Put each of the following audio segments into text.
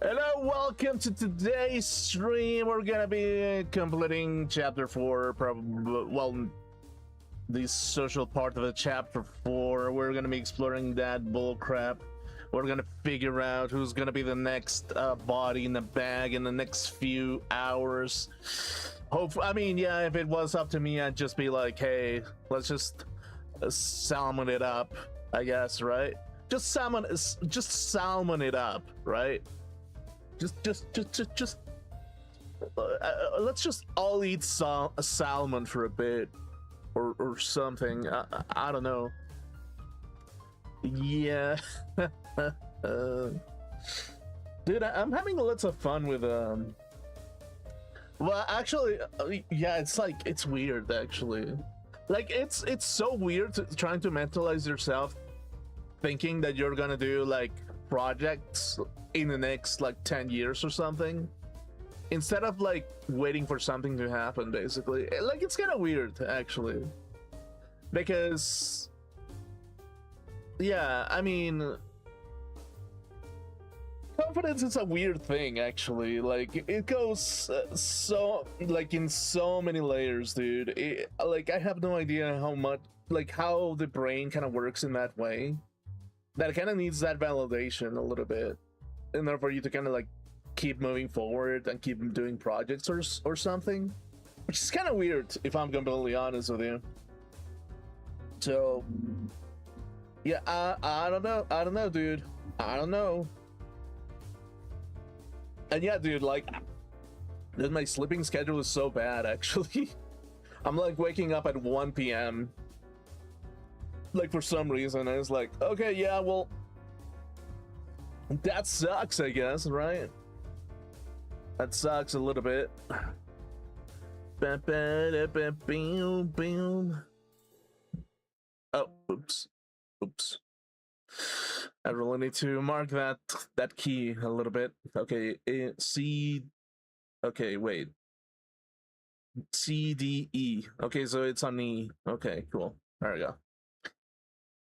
Hello, welcome to today's stream. We're gonna be completing chapter 4, probably, well, the social part of the chapter 4. We're gonna be exploring that bullcrap. We're gonna figure out who's gonna be the next body in the bag in the next few hours. I mean, yeah, if it was up to me, I'd just be like, hey, let's just salmon it up, I guess, right? Just salmon it up, right? Just let's just all eat salmon for a bit, or something. I don't know. Yeah, dude, I'm having lots of fun with Well, actually, yeah, it's weird actually. Like it's so weird trying to mentalize yourself, thinking that you're gonna do like projects in the next like 10 years or something, instead of like waiting for something to happen. Basically, like it's kind of weird actually, because yeah, I mean, confidence is a weird thing actually. Like it goes so like in so many layers, dude. Like I have no idea how much, like how the brain kind of works in that way, that kind of needs that validation a little bit in order for you to kind of like keep moving forward and keep doing projects or something, which is kind of weird if I'm completely honest with you. So yeah, I don't know, dude. I don't know. And yeah, dude, like, my sleeping schedule is so bad actually. I'm like waking up at 1 p.m. like for some reason. I was like, okay, yeah, well, that sucks, I guess, right? That sucks a little bit. Oh, oops. I really need to mark that key a little bit. Okay, C. Okay, wait. C, D, E. Okay, so it's on E. Okay, cool. There we go.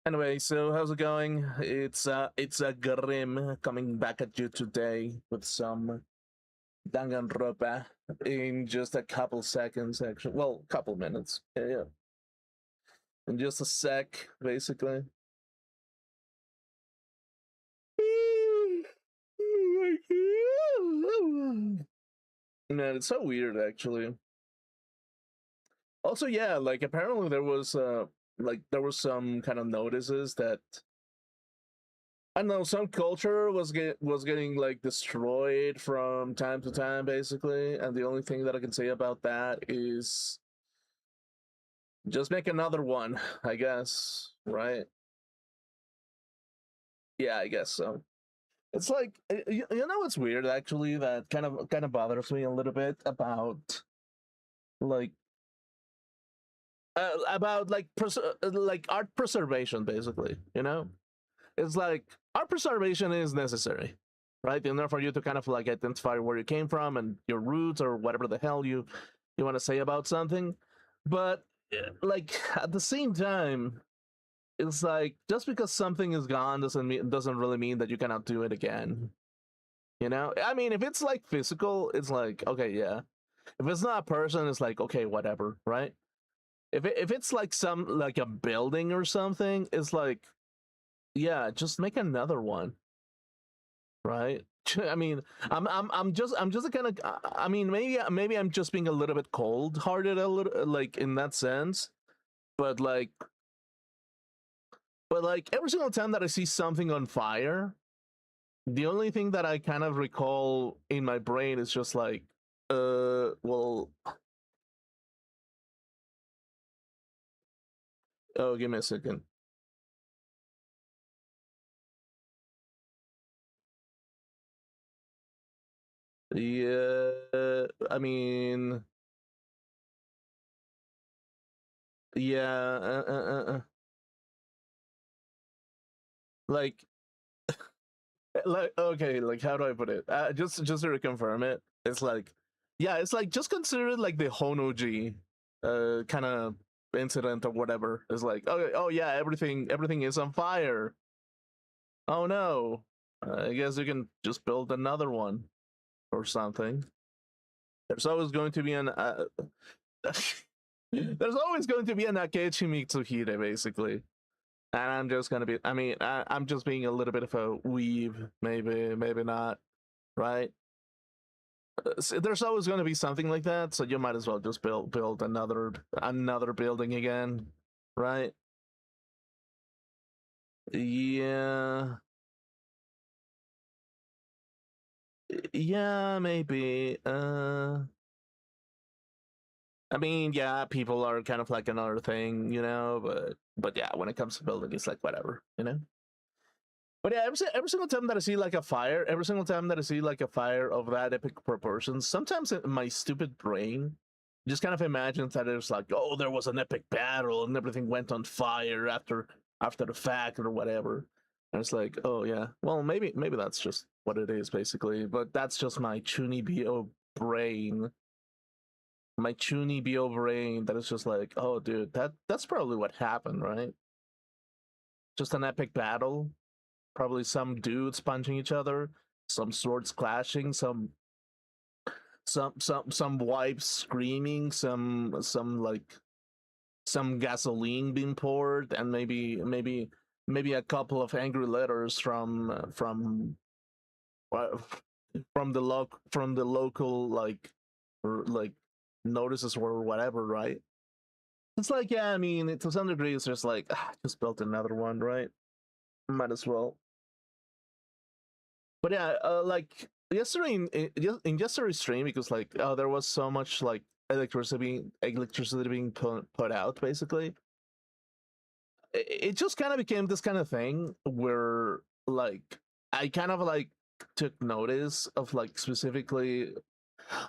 Anyway, so how's it going? It's a Grim coming back at you today with some Danganronpa in just a couple seconds, actually. Well, couple minutes. Yeah. In just a sec, basically. Man, it's so weird, actually. Also, yeah, like apparently there was some kind of notices that, I don't know, some culture was getting like destroyed from time to time, basically, and the only thing that I can say about that is just make another one, I guess, right? Yeah, I guess so. It's like, you know what's weird actually, that kind of bothers me a little bit about like like art preservation, basically, you know? It's like art preservation is necessary, right? In order for you to kind of like identify where you came from and your roots or whatever the hell you want to say about something. But like at the same time, it's like just because something is gone doesn't really mean that you cannot do it again. You know? I mean, if it's like physical, it's like, okay, yeah. If it's not a person, it's like, okay, whatever, right? If it's like like a building or something, it's like, yeah, just make another one, right? I mean, I'm just kind of, I mean, maybe I'm just being a little bit cold-hearted, a little, like in that sense, but like every single time that I see something on fire, the only thing that I kind of recall in my brain is just like, well, oh, give me a second. Yeah, I mean, yeah, like, okay, like how do I put it? Just to reconfirm it, it's like, yeah, it's like just consider it like the Honoji, kind of incident or whatever. It's like, oh yeah, everything is on fire. Oh no, I guess you can just build another one or something. There's always going to be an there's always going to be an Akechi Mitsuhide, basically. And I'm just gonna be, I mean, I'm just being a little bit of a weeb, maybe not, right? So there's always going to be something like that, so you might as well just build another building again, right? Yeah, yeah, maybe. I mean, yeah, people are kind of like another thing, but yeah, when it comes to building, it's like whatever. But yeah, every single time that I see like a fire, every single time that I see like a fire of that epic proportions, sometimes my stupid brain just kind of imagines that it's like, oh, there was an epic battle and everything went on fire after the fact or whatever. And it's like, oh yeah, well maybe that's just what it is basically, but that's just my Chunibyo brain. My Chunibyo brain that is just like, oh dude, that's probably what happened, right? Just an epic battle. Probably some dudes punching each other, some swords clashing, some wives screaming, some gasoline being poured, and maybe a couple of angry letters uh, from the local like notices or whatever, right? It's like, yeah, I mean, to some degree, it's just like just built another one, right? Might as well. But yeah, like yesterday in yesterday's stream, because like there was so much like electricity being put out, basically. It just kind of became this kind of thing where like I kind of like took notice of like specifically,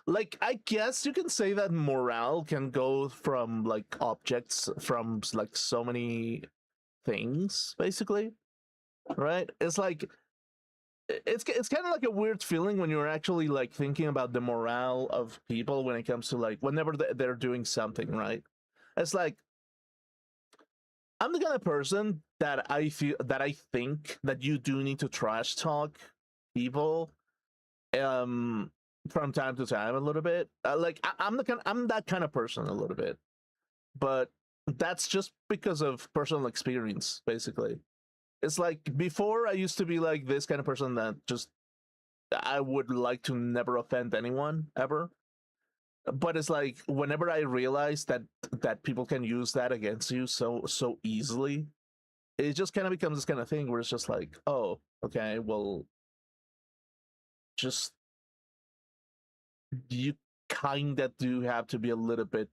like I guess you can say that morale can go from like objects from like so many things, basically, right? It's kind of like a weird feeling when you're actually like thinking about the morale of people when it comes to like whenever they're doing something, right? It's like I'm the kind of person that I think that you do need to trash talk people um from time to time a little bit. Like I'm that kind of person a little bit, but that's just because of personal experience, basically. It's like before I used to be like this kind of person that just I would like to never offend anyone ever. But it's like whenever I realize that people can use that against you so easily, it just kind of becomes this kind of thing where it's just like, oh, okay, well, just you kind of do have to be a little bit.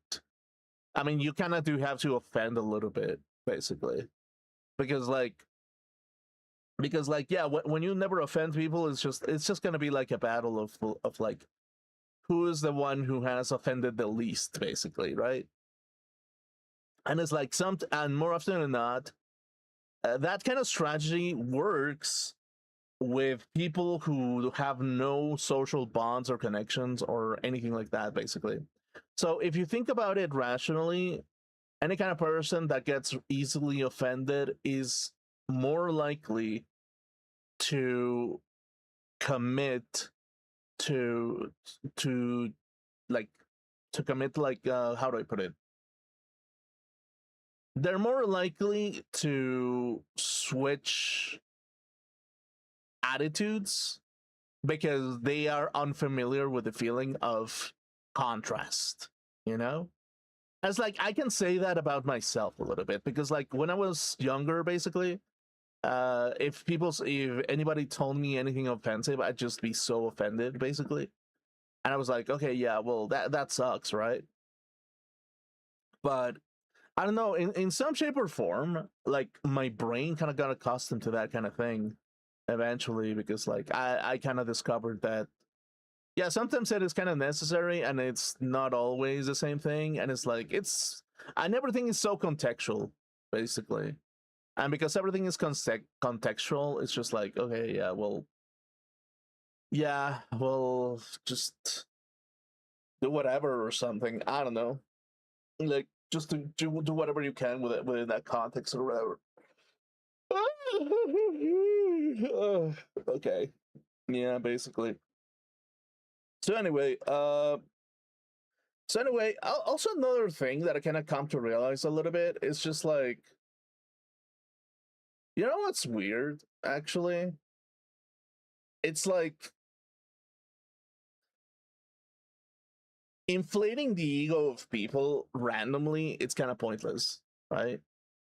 I mean, you kind of do have to offend a little bit, basically, because like yeah, when you never offend people, it's just gonna be like a battle of like who is the one who has offended the least, basically, right? And it's like and more often than not, that kind of strategy works with people who have no social bonds or connections or anything like that, basically. So if you think about it rationally, any kind of person that gets easily offended is more likely to commit to to like how do I put it? They're more likely to switch attitudes because they are unfamiliar with the feeling of contrast, you know? As like I can say that about myself a little bit because like when I was younger, basically, if anybody told me anything offensive, I'd just be so offended, basically. And I was like, okay, yeah, well that sucks, right? But I don't know, in some shape or form, like my brain kind of got accustomed to that kind of thing eventually because like I kind of discovered that yeah, sometimes it is kind of necessary and it's not always the same thing. And it's like and everything is so contextual, basically. And because everything is contextual, it's just like, okay, yeah, well, just do whatever or something. I don't know. Like just do whatever you can with it within that context or whatever. Okay. Yeah, basically. So anyway, also another thing that I kind of come to realize a little bit is just like, you know what's weird, actually? It's like inflating the ego of people randomly, it's kind of pointless, right?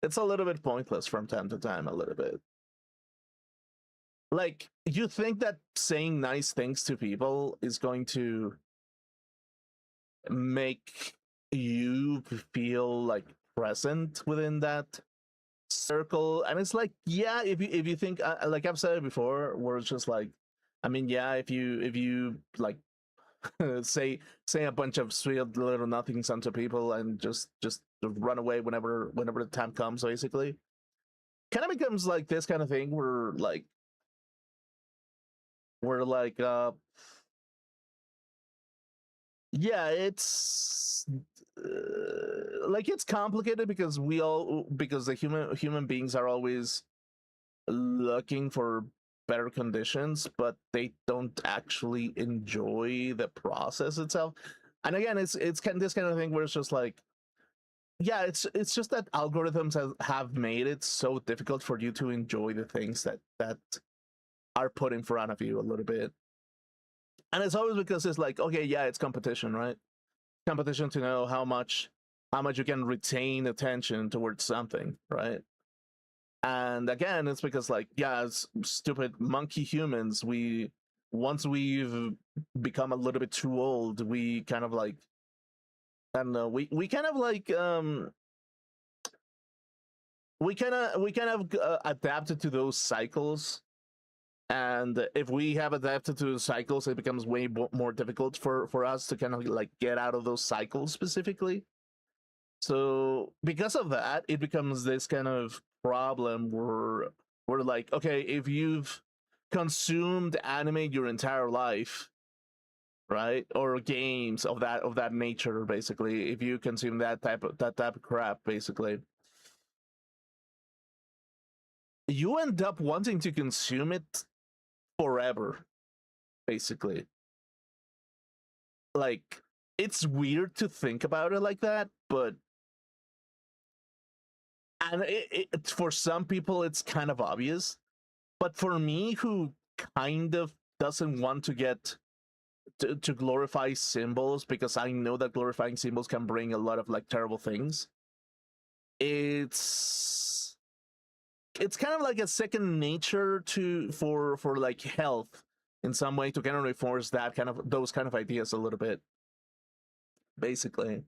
It's a little bit pointless from time to time, a little bit. Like, you think that saying nice things to people is going to make you feel like present within that circle, and it's like, yeah, if you think, like I've said it before, where it's just like, I mean, yeah, if you like say a bunch of sweet little nothings unto people and just run away whenever the time comes, basically, kind of becomes like this kind of thing where like we're like yeah, it's like it's complicated because the human beings are always looking for better conditions, but they don't actually enjoy the process itself. And again, it's kind of this kind of thing where it's just like, yeah, it's just that algorithms have made it so difficult for you to enjoy the things that are put in front of you a little bit. And it's always because it's like, okay, yeah, it's competition, right? Competition to know how much you can retain attention towards something, right? And again, it's because like, yeah, as stupid monkey humans, we once we've become a little bit too old, we kind of like, I don't know, we kind of like we kind of adapted to those cycles. And if we have adapted to the cycles, it becomes way more difficult for us to kind of like get out of those cycles specifically. So because of that, it becomes this kind of problem where we're like, okay, if you've consumed anime your entire life, right, or games of that nature, basically, if you consume that type of crap, basically, you end up wanting to consume it forever, basically. Like, it's weird to think about it like that, but and for some people it's kind of obvious, but for me, who kind of doesn't want to get to glorify symbols, because I know that glorifying symbols can bring a lot of like terrible things, it's it's kind of like a second nature to for like health in some way, to kind of reinforce that kind of those kind of ideas a little bit, basically.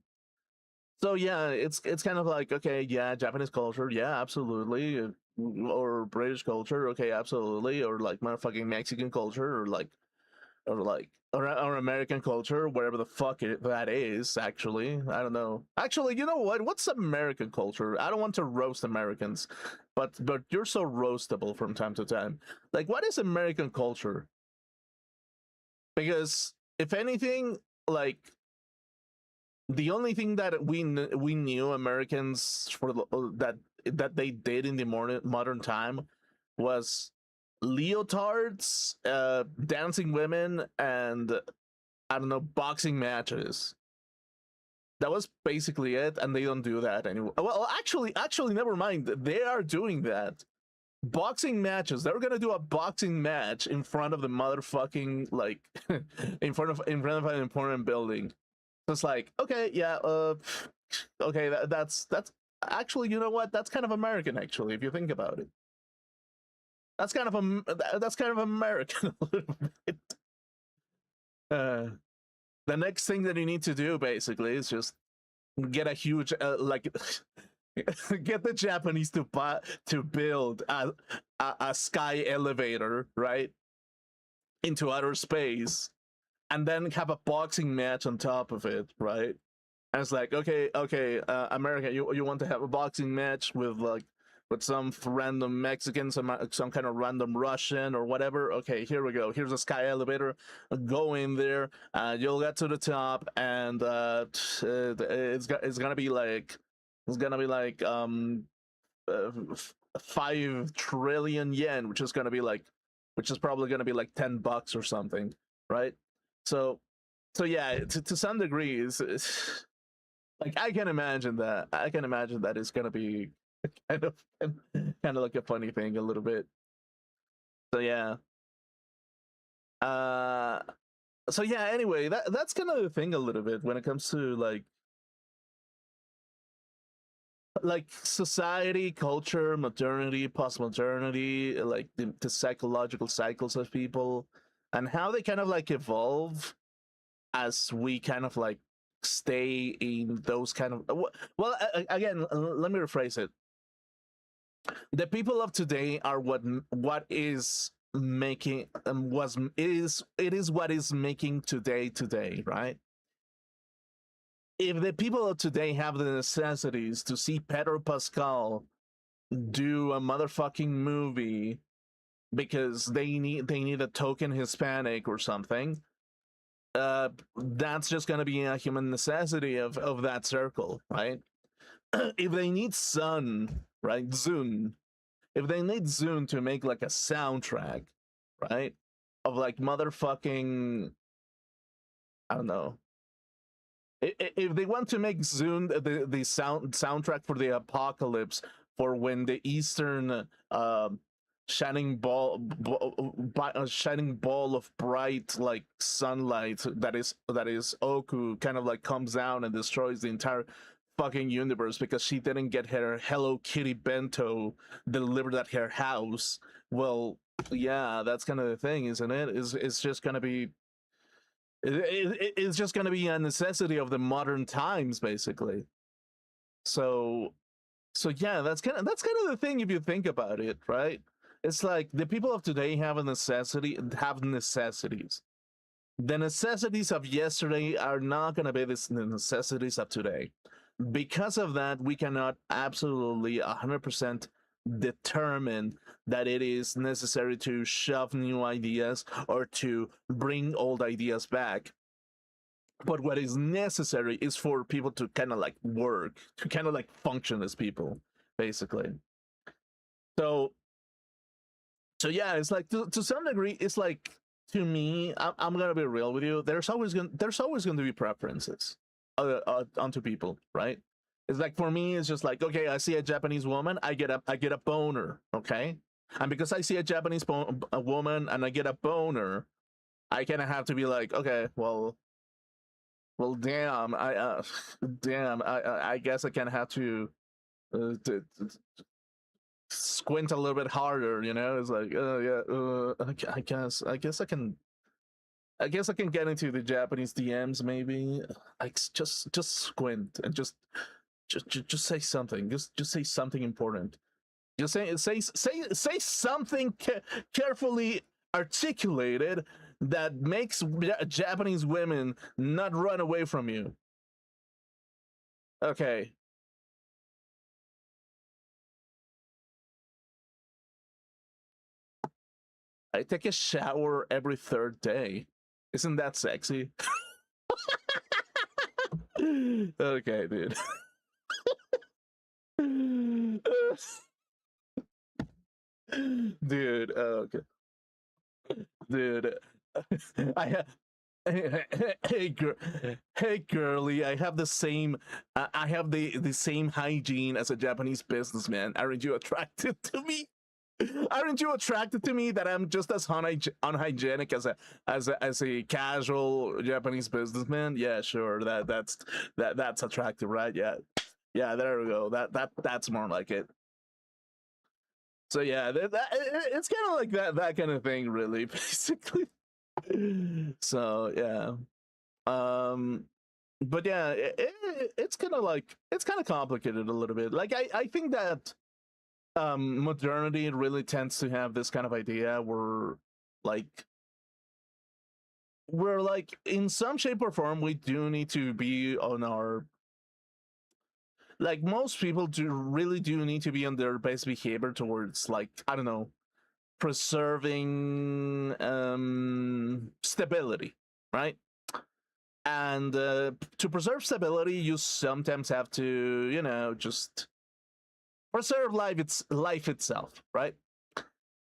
So yeah, it's kind of like, okay, yeah, Japanese culture, yeah, absolutely, or British culture, okay, absolutely, or like motherfucking Mexican culture, or American culture, whatever the fuck that is. Actually, I don't know. Actually, you know what? What's American culture? I don't want to roast Americans, but you're so roastable from time to time. Like, what is American culture? Because if anything, like the only thing that we knew Americans that they did in the modern time was leotards, dancing women, and I don't know, boxing matches. That was basically it, and they don't do that anymore. Well, actually, never mind. They are doing that. Boxing matches. They were gonna do a boxing match in front of the motherfucking like in front of an important building. It's like, okay, yeah, okay, that's actually, you know what? That's kind of American, actually, if you think about it. That's kind of American a little bit. Uh, the next thing that you need to do, basically, is just get a huge like get the Japanese to build a sky elevator, right, into outer space, and then have a boxing match on top of it, right? And it's like, okay, America, you want to have a boxing match with some random Mexican, some kind of random Russian or whatever. Okay, here we go. Here's a sky elevator. Go in there. You'll get to the top, and it's gonna be like uh, 5 trillion yen, which is gonna be like, which is probably gonna be like $10 or something, right? So, so yeah, to some degree, is like I can imagine that. I can imagine that it's gonna be kind of kind of like a funny thing a little bit. So yeah. Uh. So yeah. Anyway, that's kind of the thing a little bit when it comes to like society, culture, modernity, post-modernity, like the psychological cycles of people, and how they kind of like evolve as we kind of like stay in those kind of well, again, let me rephrase it. The people of today are what is making was is it is what is making today, right? If the people of today have the necessities to see Pedro Pascal do a motherfucking movie because they need a token Hispanic or something, that's just gonna be a human necessity of that circle, right? If they need Sun, right, Zune, if they need Zune to make like a soundtrack, right, of like motherfucking, I don't know, if they want to make Zune the soundtrack for the apocalypse, for when the Eastern shining ball of bright like sunlight that is Oku kind of like comes down and destroys the entire fucking universe because she didn't get her Hello Kitty bento delivered at her house. Well, yeah, that's kind of the thing, isn't it? It's just gonna be it's just going to be a necessity of the modern times, basically. So, so yeah, that's kind of the thing if you think about it, right? It's like the people of today have necessities. The necessities of yesterday are not going to be the necessities of today. Because of that, we cannot absolutely 100% determine that it is necessary to shove new ideas or to bring old ideas back. But what is necessary is for people to kind of like work, to kind of like function as people, basically. So, so yeah, it's like to some degree, it's like, to me, I'm gonna be real with you. There's always going to be preferences onto people, right? It's like, for me, it's just like, okay, I see a Japanese woman, I get a boner, okay, and because I see a Japanese a woman and I get a boner, I kind of have to be like, okay, well, damn, damn, I guess I kind of have to, squint a little bit harder, you know? It's like, yeah, I guess I can get into the Japanese DMs, maybe. Like, just squint and just say something. Just say something important. Just say something carefully articulated that makes Japanese women not run away from you. Okay. I take a shower every third day. Isn't that sexy? Okay, dude. Dude, okay. Dude, I have. Hey, hey, girly! I have the same. I have the same hygiene as a Japanese businessman. Aren't you attracted to me? Aren't you attracted to me that I'm just as unhygienic as a casual Japanese businessman? Yeah, sure. That's attractive, right? Yeah, yeah. There we go. That's more like it. So yeah, it's kind of like that kind of thing, really, basically. So yeah, um, but yeah, it's kind of like, it's kind of complicated a little bit. Like, I think that modernity really tends to have this kind of idea where, like, in some shape or form we do need to be on our, like, most people do need to be on their best behavior towards, like, I don't know, preserving stability, right? And to preserve stability, you sometimes have to, just preserve life itself, right?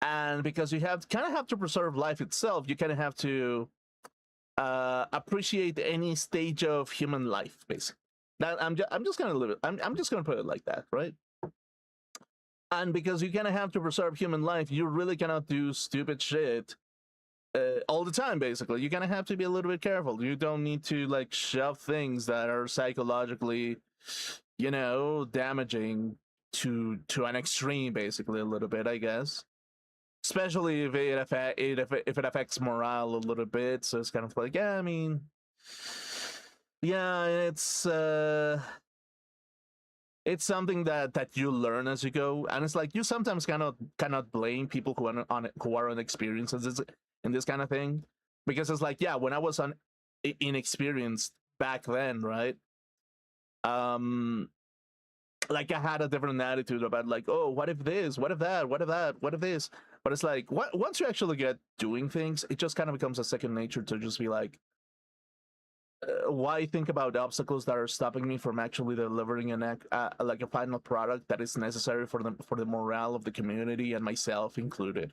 And because you have to preserve life itself, you kind of have to appreciate any stage of human life, basically. That I'm just gonna live it. I'm just gonna put it like that, right? And because you kind of have to preserve human life, you really cannot do stupid shit all the time. Basically, you kind of have to be a little bit careful. You don't need to like shove things that are psychologically, damaging to an extreme, basically a little bit, I guess. Especially if it affects morale a little bit. So it's kind of like, yeah, I mean, yeah, it's something that you learn as you go, and it's like you sometimes cannot blame people who are inexperienced in this kind of thing, because it's like, yeah, when I was inexperienced back then, right? Um, like I had a different attitude about like, oh, what if this, what if that, what if that, what if this? But it's like, once you actually get doing things, it just kind of becomes a second nature to just be like, why think about obstacles that are stopping me from actually delivering like a final product that is necessary for the morale of the community and myself included.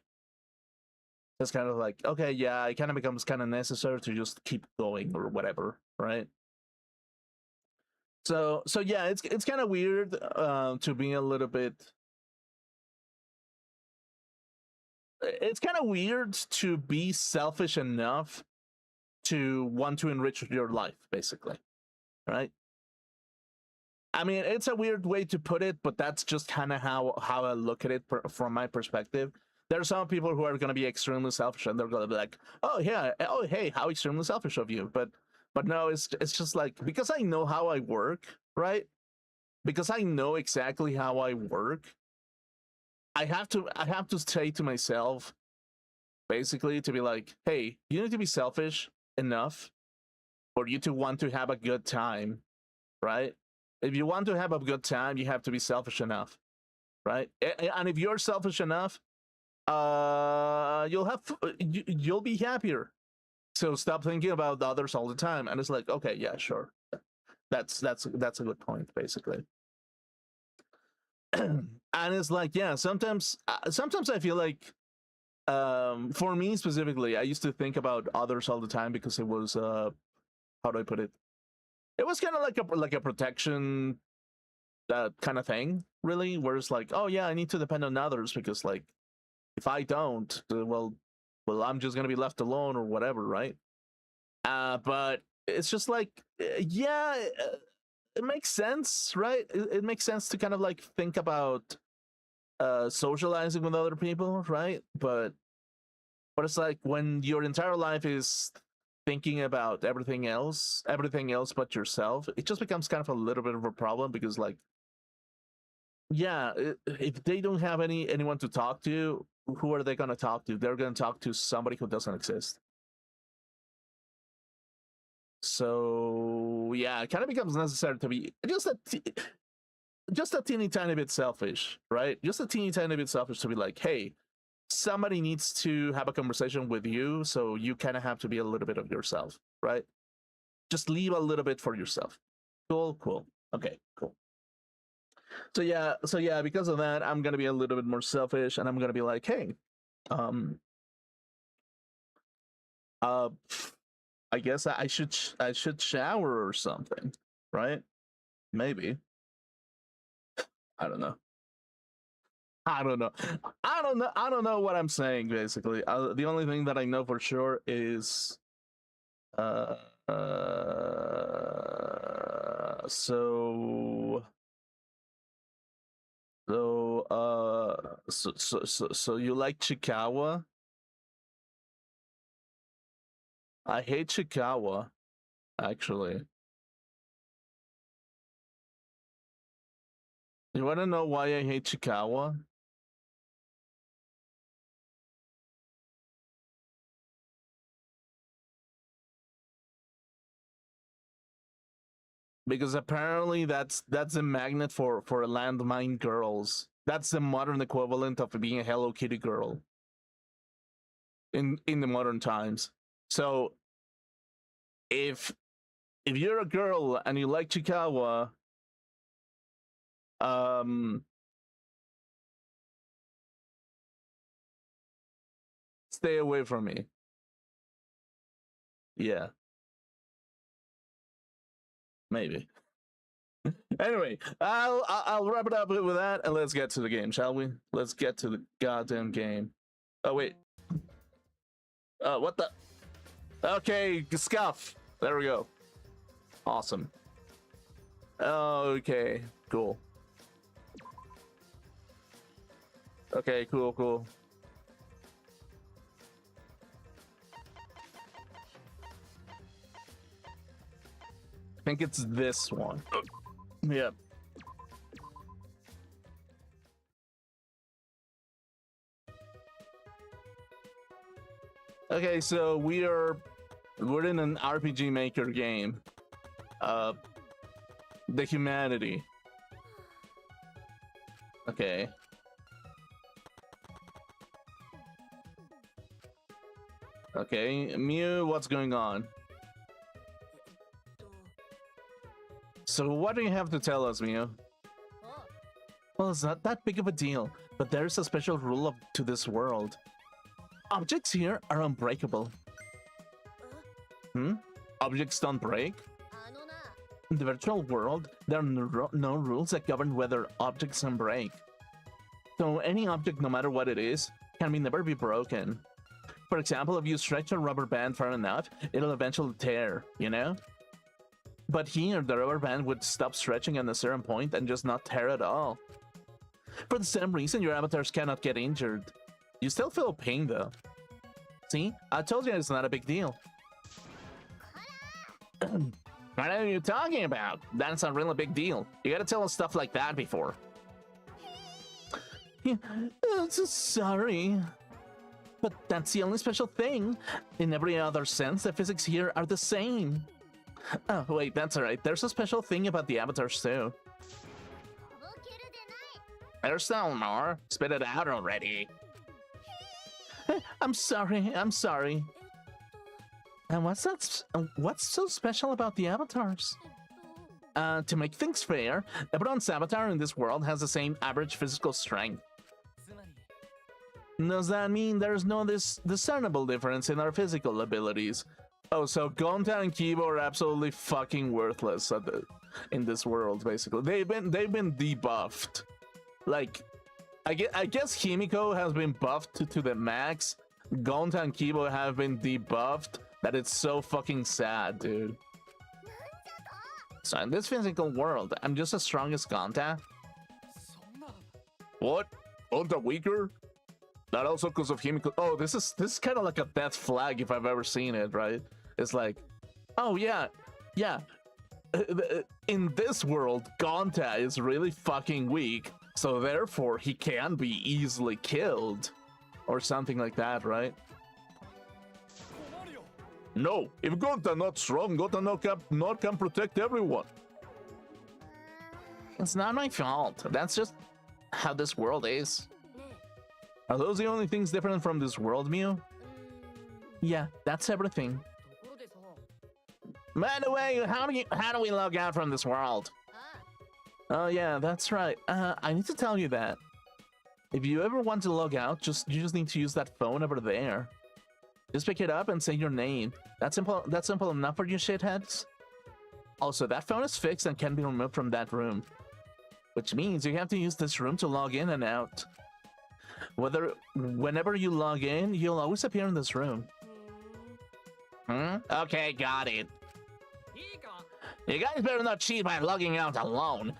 It's kind of like, okay, yeah, it kind of becomes kind of necessary to just keep going or whatever, right? So yeah, it's kind of weird to be a little bit. It's kind of weird to be selfish enough to want to enrich your life, basically, right? I mean, it's a weird way to put it, but that's just kind of how I look at it from my perspective. There are some people who are going to be extremely selfish, and they're going to be like, "Oh yeah, oh hey, how extremely selfish of you." But no, it's just like, because I know how I work, right? Because I know exactly how I work. I have to say to myself, basically, to be like, "Hey, you need to be selfish enough for you to want to have a good time, right? If you want to have a good time, you have to be selfish enough, right? And if you're selfish enough, you'll be happier. So stop thinking about the others all the time." And it's like, okay, yeah, sure. That's a good point, basically. And it's like, yeah, sometimes I feel like, for me specifically, I used to think about others all the time because it was how do I put it? It was kind of like a protection kind of thing, really, where it's like, oh yeah, I need to depend on others because like if I don't, well, I'm just gonna be left alone or whatever, right? But it's just like, yeah, it makes sense, right? It makes sense to kind of like think about socializing with other people, right? But it's like when your entire life is thinking about everything else but yourself, it just becomes kind of a little bit of a problem because like, yeah, if they don't have anyone to talk to, who are they going to talk to? They're going to talk to somebody who doesn't exist. So yeah, it kind of becomes necessary to be just a teeny tiny bit selfish, right? Just a teeny tiny bit selfish to be like, hey, somebody needs to have a conversation with you, so you kind of have to be a little bit of yourself, right? Just leave a little bit for yourself. Cool. Okay, cool. So yeah, because of that, I'm gonna be a little bit more selfish, and I'm gonna be like, hey, um, uh, I guess I should shower or something, right? Maybe. I don't know. I don't know. I don't know what I'm saying. Basically, the only thing that I know for sure is, uh, so so you like Chikawa? I hate Chikawa, actually. You want to know why I hate Chikawa? Because apparently that's a magnet for landmine girls. That's the modern equivalent of being a Hello Kitty girl in the modern times. So if you're a girl and you like Chikawa, um Stay away from me. Yeah. Maybe. Anyway, I'll wrap it up with that, and let's get to the game, shall we? Let's get to the goddamn game. Oh wait. What the? Okay, scuff. There we go. Awesome. Okay, cool. Okay, cool. I think it's this one. Yep. Okay, so we're in an RPG Maker game. The humanity. Okay. Okay, Mew, what's going on? So what do you have to tell us, Mew? Well, it's not that big of a deal, but there's a special rule to this world. Objects here are unbreakable. Objects don't break? In the virtual world, there are no rules that govern whether objects can break. So any object, no matter what it is, can never be broken. For example, if you stretch a rubber band far enough, it'll eventually tear, you know? But here, the rubber band would stop stretching at a certain point and just not tear at all. For the same reason, your avatars cannot get injured. You still feel pain, though. See? I told you it's not a big deal. What are you talking about? That's a really big deal. You gotta tell us stuff like that before. Yeah, so sorry. But that's the only special thing. In every other sense, the physics here are the same. Oh, wait, that's alright. There's a special thing about the avatars, too. There's still more. Spit it out already. I'm sorry. And what's so special about the avatars? To make things fair, everyone's avatar in this world has the same average physical strength. Does that mean there's no discernible difference in our physical abilities? Oh, so Gonta and Kibo are absolutely fucking worthless in this world, basically. They've been debuffed. Like, I guess Himiko has been buffed to the max. Gonta and Kibo have been debuffed. That it's so fucking sad, dude. So in this physical world, I'm just as strong as Gonta. What? Gonta weaker? Not also because of Himiko. Oh, this is kind of like a death flag if I've ever seen it, right? It's like, oh yeah. In this world, Gonta is really fucking weak, so therefore he can be easily killed, or something like that, right? No, if Gonta not strong, Gonta not can protect everyone. It's not my fault. That's just how this world is. Are those the only things different from this world, Mew? Yeah, that's everything. By the way, how do we log out from this world? Oh yeah, that's right. I need to tell you that. If you ever want to log out, you just need to use that phone over there. Just pick it up and say your name. That's simple enough for you shitheads. Also, that phone is fixed and can be removed from that room, which means you have to use this room to log in and out. Whenever you log in, you'll always appear in this room. Okay, got it. You guys better not cheat by logging out alone.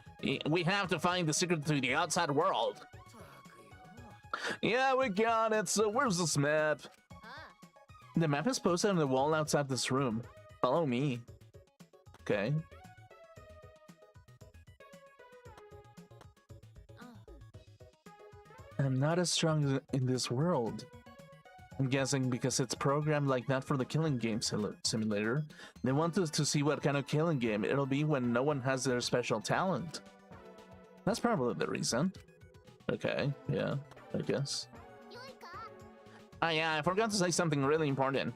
We have to find the secret to the outside world. Yeah, we got it. So where's this map? The map is posted on the wall outside this room. Follow me. Okay. I'm not as strong in this world. I'm guessing because it's programmed like that for the killing game simulator. They want us to see what kind of killing game it'll be when no one has their special talent. That's probably the reason. Okay, yeah, I guess. Oh yeah, I forgot to say something really important.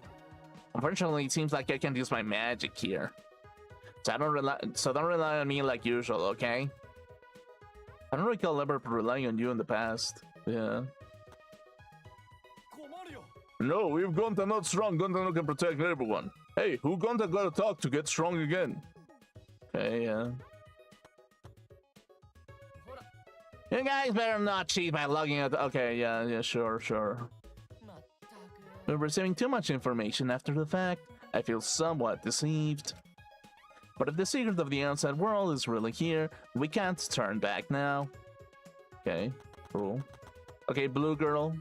Unfortunately, it seems like I can't use my magic here. So don't rely on me like usual, okay? I don't recall ever relying on you in the past. Yeah. No, we've Gonta not strong. Gonta no can protect everyone. Hey, who Gonta gotta talk to get strong again? Okay, yeah. You guys better not cheat by logging out. Okay, yeah, sure. We're receiving too much information after the fact. I feel somewhat deceived. But if the secret of the outside world is really here, we can't turn back now. Okay, cool. Okay, blue girl.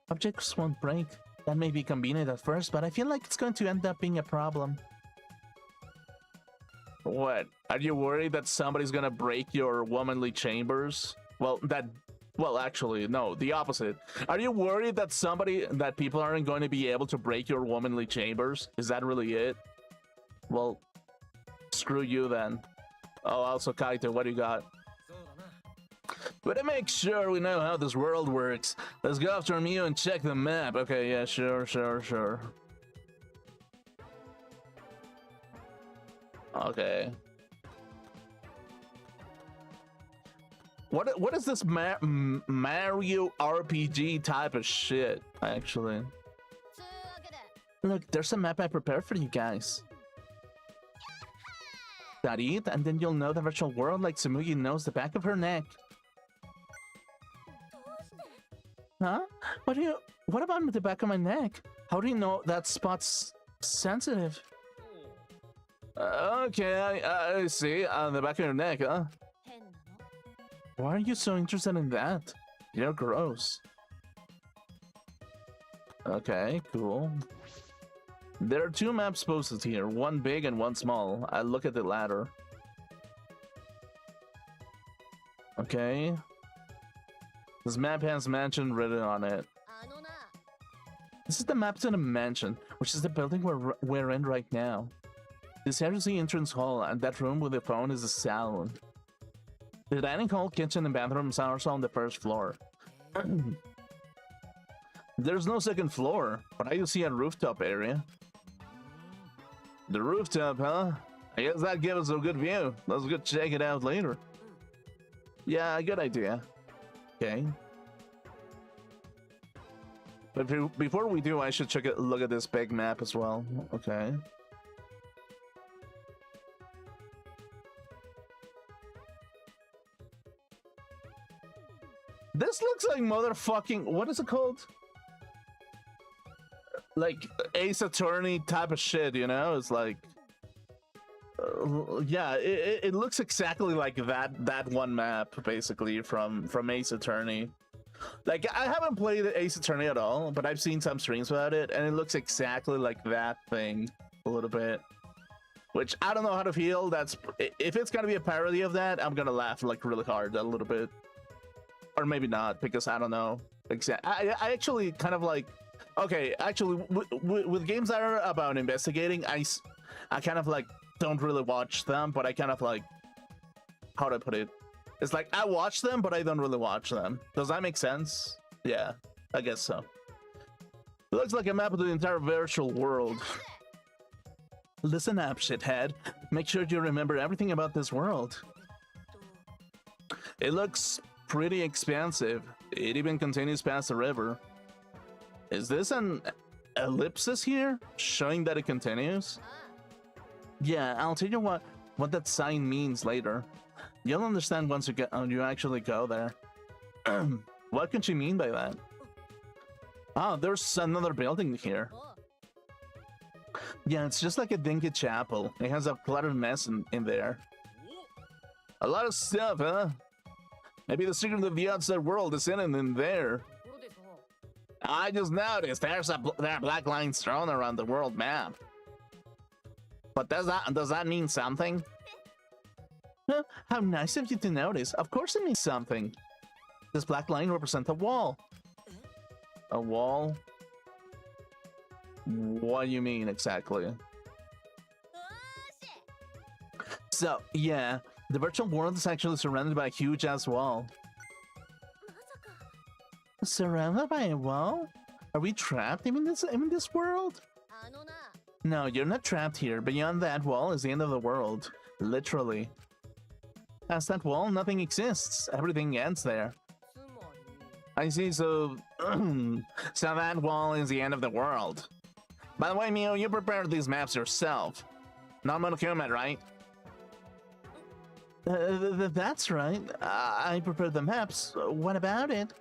Objects won't break. That may be convenient at first, but I feel like it's going to end up being a problem. What? Are you worried that somebody's gonna break your womanly chambers? Well, actually, no, the opposite. Are you worried that people aren't going to be able to break your womanly chambers? Is that really it? Well, screw you then. Oh, also Kaito, what do you got? But to make sure we know how this world works, let's go after Mew and check the map. Okay, yeah, sure. Okay. What is this Mario RPG type of shit, actually? Look, there's a map I prepared for you guys. Study it, and then you'll know the virtual world like Tsumugi knows the back of her neck. Huh? What about the back of my neck? How do you know that spot's sensitive? Okay, I see. On the back of your neck, huh? Why are you so interested in that? You're gross. Okay, cool. There are two maps posted here, one big and one small. I'll look at the latter. Okay. This map has mansion written on it. This is the map to the mansion, which is the building we're in right now. This here is the entrance hall, and that room with the phone is the salon. The dining hall, kitchen, and bathrooms are also on the first floor. There's no second floor, but I do see a rooftop area. The rooftop, huh? I guess that gives us a good view. Let's go check it out later. Yeah, good idea. Okay. But before we do, I should look at this big map as well. Okay. This looks like motherfucking... What is it called? Like Ace Attorney type of shit, you know? It's like... yeah, it looks exactly like that one map, basically, from Ace Attorney. Like, I haven't played Ace Attorney at all, but I've seen some streams about it, and it looks exactly like that thing a little bit. Which, I don't know how to feel. If it's gonna be a parody of that, I'm gonna laugh, like, really hard a little bit. Or maybe not, because I don't know. I actually kind of like... Okay, actually, with games that are about investigating, I kind of like don't really watch them, but I kind of like... How do I put it? It's like, I watch them, but I don't really watch them. Does that make sense? Yeah, I guess so. It looks like a map of the entire virtual world. Listen up, shithead. Make sure you remember everything about this world. It looks pretty expansive. It even continues past the river. Is this an ellipsis here, showing that it continues? Yeah, I'll tell you what that sign means later. You'll understand once you actually go there. What can she mean by that? Ah, there's another building here. Yeah, it's just like a dinky chapel. It has a cluttered mess in there. A lot of stuff, huh? Maybe the secret of the outside world is in there. I just noticed there are black lines thrown around the world map. But does that mean something? Huh, how nice of you to notice. Of course it means something. This black line represents a wall. A wall? What do you mean exactly? So, yeah, the virtual world is actually surrounded by a huge ass wall. Surrounded by a wall? Are we trapped in this world? No, you're not trapped here. Beyond that wall is the end of the world. Literally. Past that wall, nothing exists. Everything ends there. I see, so... so that wall is the end of the world. By the way, Mio, you prepared these maps yourself. Not Monokuma, right? That's right. I prepared the maps. What about it?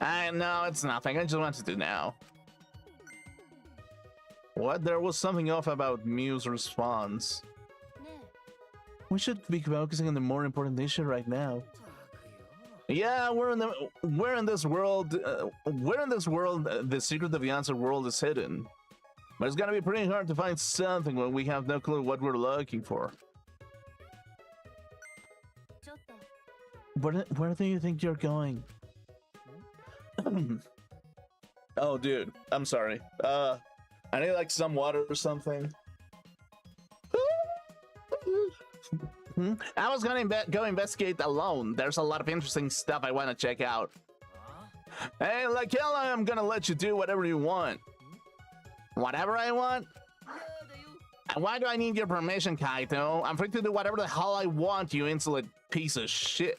No, it's nothing. I just wanted to know. What? There was something off about Mew's response. We should be focusing on the more important issue right now. Yeah, we're in this world. The secret of the answer world is hidden, but it's gonna be pretty hard to find something when we have no clue what we're looking for. Where do you think you're going? Oh, dude, I'm sorry. I need like some water or something. I was gonna go investigate alone. There's a lot of interesting stuff I want to check out. Hey, like hell, I'm gonna let you do whatever you want. Whatever I want? Why do I need your permission, Kaito? I'm free to do whatever the hell I want, you insolent piece of shit.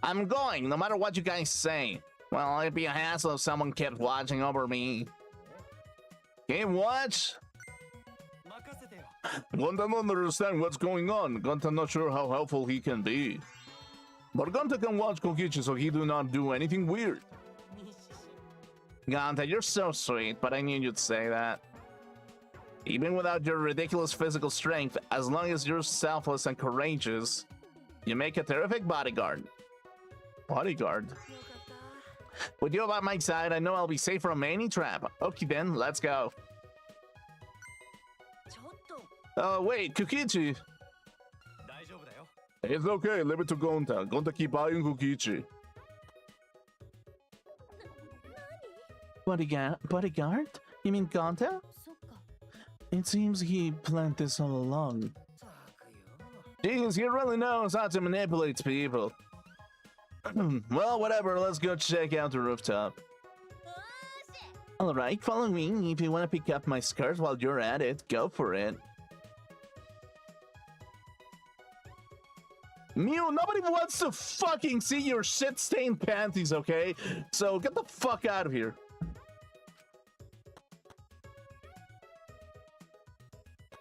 I'm going, no matter what you guys say. Well, it'd be a hassle if someone kept watching over me. Game watch? Gonta don't understand what's going on. Gonta not sure how helpful he can be. But Gonta can watch Kokichi so he do not do anything weird. Gonta, you're so sweet, but I knew you'd say that. Even without your ridiculous physical strength, as long as you're selfless and courageous, you make a terrific bodyguard. Bodyguard? With you by my side, I know I'll be safe from any trap. Okay then, let's go. Oh wait, Kokichi! It's okay, leave it to Gonta. Gonta keep eyeing Kokichi. Bodyguard? You mean Gonta? It seems he planned this all along. Jeez, he really knows how to manipulate people. Well, whatever, let's go check out the rooftop. Alright, follow me. If you want to pick up my skirt while you're at it, go for it. Mew, nobody wants to fucking see your shit-stained panties, okay? So get the fuck out of here.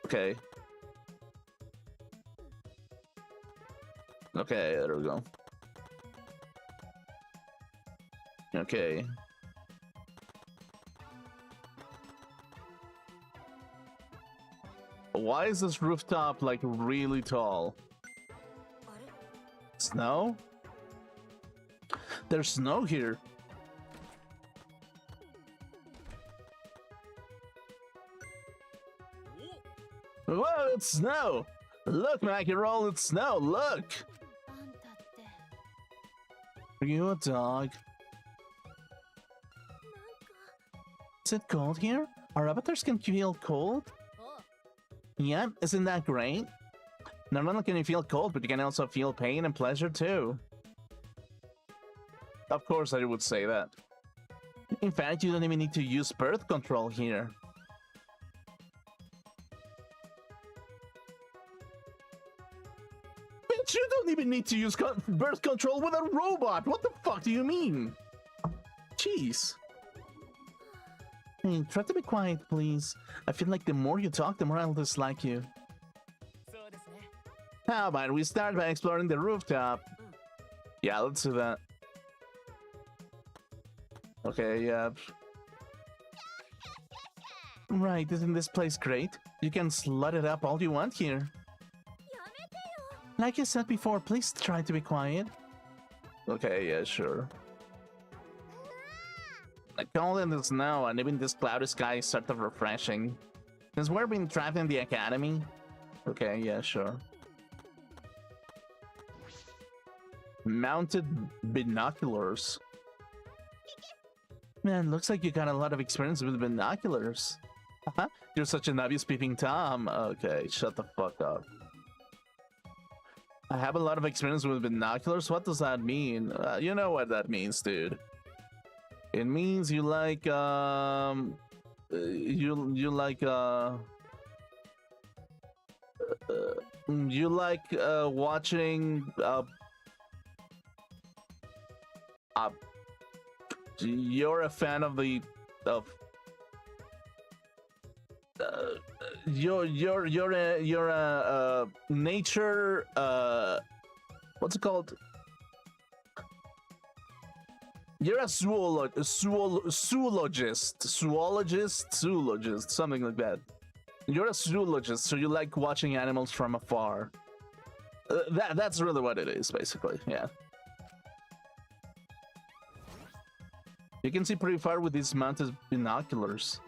Okay. Okay, there we go. Okay. Why is this rooftop like really tall? Snow? There's snow here. Whoa, it's snow! Look, Mackerel, it's snow, look! Are you a dog? Is it cold here? Our avatars can feel cold? Yeah, isn't that great? Not only can you feel cold, but you can also feel pain and pleasure too. Of course I would say that. In fact, you don't even need to use birth control here. Bitch, you don't even need to use birth control with a robot! What the fuck do you mean? Jeez. Hey, try to be quiet, please. I feel like the more you talk, the more I'll dislike you. How about we start by exploring the rooftop? Yeah, let's do that. Okay, yeah. Right, isn't this place great? You can slut it up all you want here. Like I said before, please try to be quiet. Okay, yeah, sure. Like cold in the snow and even this cloudy sky is sort of refreshing. Since we're being trapped in the academy. Okay, yeah, sure. Mounted binoculars. Man, looks like you got a lot of experience with binoculars. You're such an obvious peeping Tom. Okay, shut the fuck up. I have a lot of experience with binoculars. What does that mean? You know what that means, dude. It means you like watching You're a fan of the of you're a nature what's it called? You're a zoologist, something like that. You're a zoologist, so you like watching animals from afar. That's really what it is, basically. Yeah. You can see pretty far with these mounted binoculars.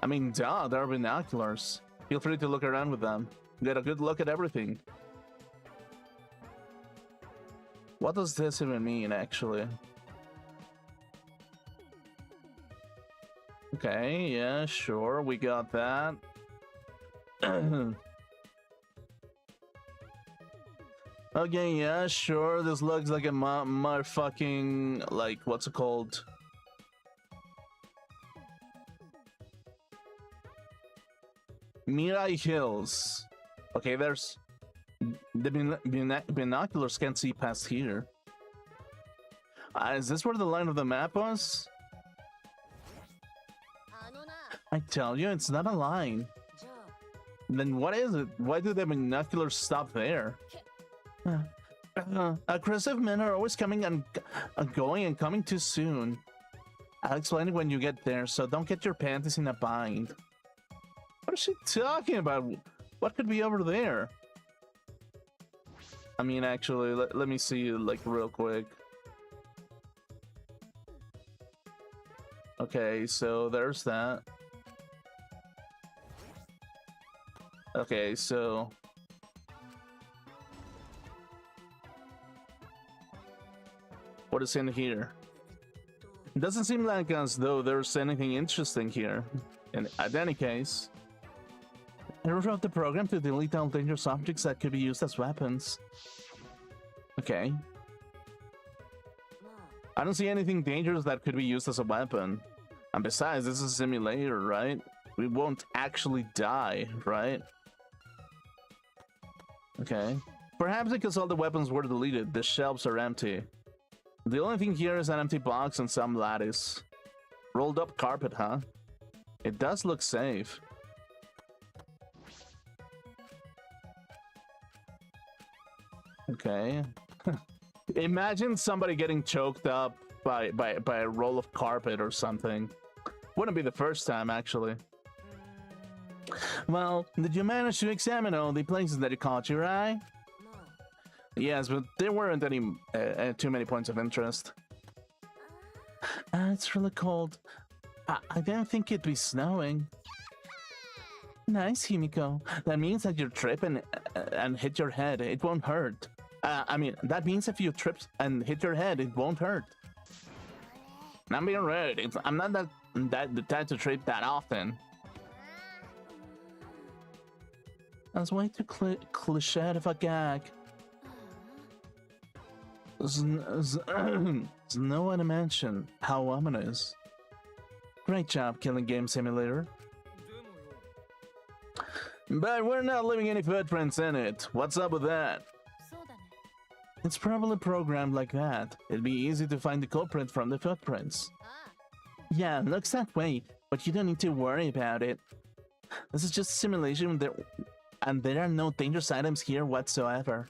I mean, duh, they're binoculars. Feel free to look around with them. Get a good look at everything. What does this even mean, actually? Okay, yeah, sure, we got that. Okay, yeah, sure, this looks like a motherfucking, like, what's it called? Mirai Hills. Okay, there's... The binoculars can't see past here. Is this where the line of the map was? I tell you, it's not a line. Then what is it? Why do the binoculars stop there? Aggressive men are always coming and going and coming too soon. I'll explain it when you get there, so don't get your panties in a bind. What is she talking about? What could be over there? I mean, actually, let me see, like, real quick. Okay, so there's that. Okay, so... What is in here? It doesn't seem like as though there's anything interesting here. In any case... I rewrote the program to delete all dangerous objects that could be used as weapons. Okay. I don't see anything dangerous that could be used as a weapon. And besides, this is a simulator, right? We won't actually die, right? Okay. Perhaps because all the weapons were deleted, the shelves are empty. The only thing here is an empty box and some lattice. Rolled up carpet, huh? It does look safe. Okay. Imagine somebody getting choked up by a roll of carpet or something. Wouldn't be the first time, actually. Well, did you manage to examine all the places that you caught your eye? Yes, but there weren't any too many points of interest. It's really cold. I didn't think it'd be snowing. Nice, Himiko. That means that you trip and hit your head. It won't hurt. I mean, that means if you trip and hit your head, it won't hurt. I'm being rude. I'm not the type to trip that often. That's way too cliche of a gag. There's no one to mention how ominous. Great job, Killing Game Simulator. But we're not leaving any footprints in it. What's up with that? It's probably programmed like that. It'd be easy to find the culprit from the footprints. Yeah, looks that way, but you don't need to worry about it. This is just a simulation and there are no dangerous items here whatsoever.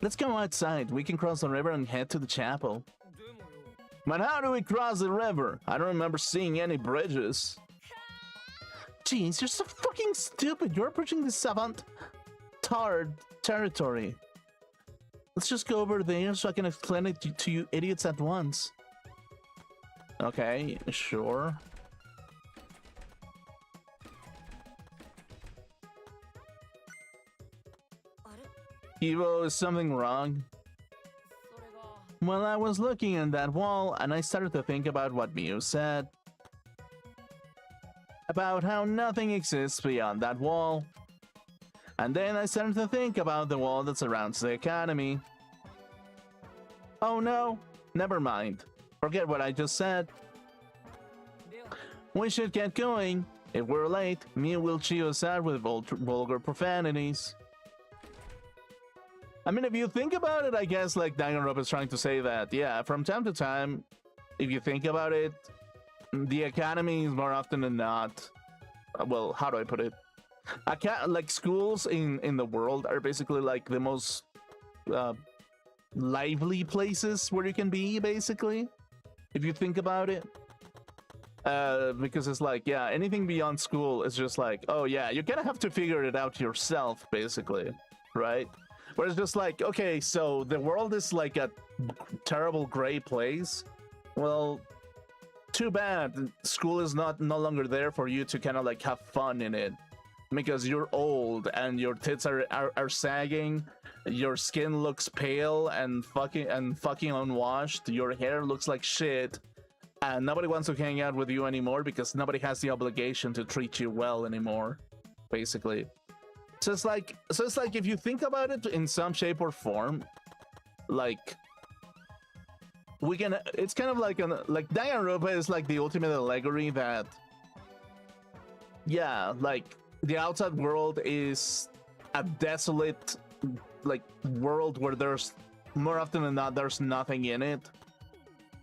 Let's go outside. We can cross the river and head to the chapel. But how do we cross the river? I don't remember seeing any bridges. Jeez, you're so fucking stupid. You're approaching the savant-tard territory. Let's just go over there so I can explain it to you idiots at once. Okay, sure. Evo, is something wrong? Well, I was looking at that wall and I started to think about what Miu said. About how nothing exists beyond that wall. And then I started to think about the wall that surrounds the academy. Oh no, never mind. Forget what I just said. We should get going. If we're late, Miu will chew us out with vulgar profanities. I mean, if you think about it, I guess like Danganronpa is trying to say that, yeah, from time to time, if you think about it, the academy is more often than not, well, how do I put it? Like schools in the world are basically like the most lively places where you can be, basically, if you think about it. Because it's like, yeah, anything beyond school is just like, oh yeah, you kind of have to figure it out yourself, basically, right? Where it's just like, okay, so the world is like a terrible gray place. Well, too bad. School is no longer there for you to kind of like have fun in it, because you're old and your tits are sagging, your skin looks pale and fucking unwashed, your hair looks like shit, and nobody wants to hang out with you anymore because nobody has the obligation to treat you well anymore, basically. So it's like if you think about it in some shape or form, like it's kind of like Danganronpa is like the ultimate allegory that, yeah, like the outside world is a desolate like world where there's more often than not there's nothing in it,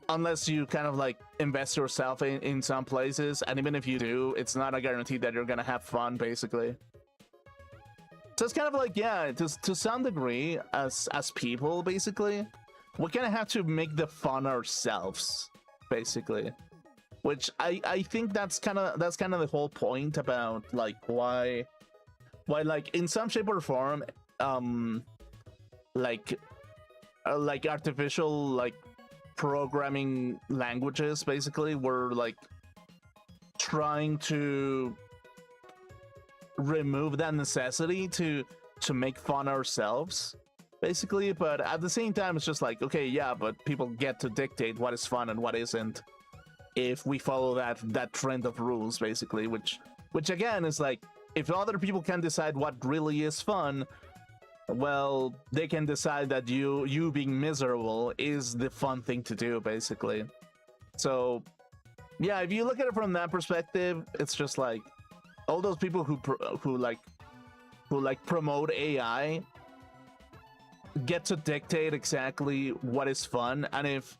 unless you kind of like invest yourself in some places, and even if you do, it's not a guarantee that you're gonna have fun, basically. So it's kind of like, yeah, to some degree, as people, basically, we kind of have to make the fun ourselves, basically. Which I think that's kind of the whole point about like why like in some shape or form, like artificial like programming languages, basically, were like trying to remove that necessity to make fun ourselves, basically. But at the same time, it's just like, okay, yeah, but people get to dictate what is fun and what isn't if we follow that trend of rules, basically, which again is like, if other people can decide what really is fun, well, they can decide that you being miserable is the fun thing to do, basically. So yeah, if you look at it from that perspective, it's just like all those people who promote AI get to dictate exactly what is fun, and if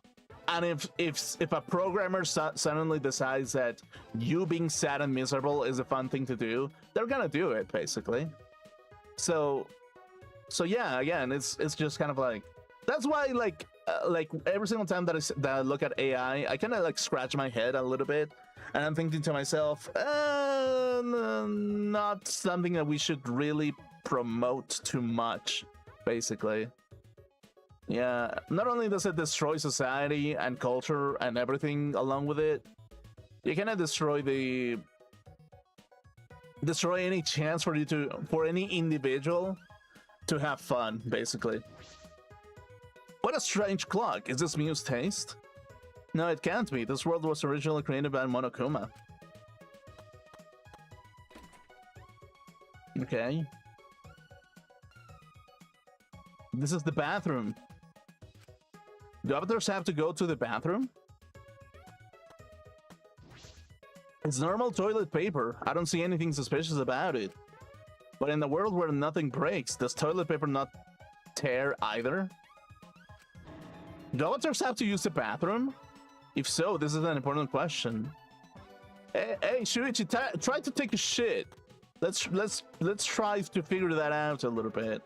a programmer suddenly decides that you being sad and miserable is a fun thing to do, they're gonna do it, basically. So yeah, again, it's just kind of like, that's why like every single time that I look at AI, I kind of like scratch my head a little bit, and I'm thinking to myself, not something that we should really promote too much, basically. Yeah, not only does it destroy society and culture and everything along with it, you kind of destroy any chance for any individual to have fun, basically. What a strange clock. Is this Mew's taste? No, it can't be. This world was originally created by Monokuma. Okay. This is the bathroom. Do avatars have to go to the bathroom? It's normal toilet paper. I don't see anything suspicious about it. But in the world where nothing breaks, does toilet paper not tear either? Do avatars have to use the bathroom? If so, this is an important question. Hey, Shuichi, try to take a shit. Let's try to figure that out a little bit.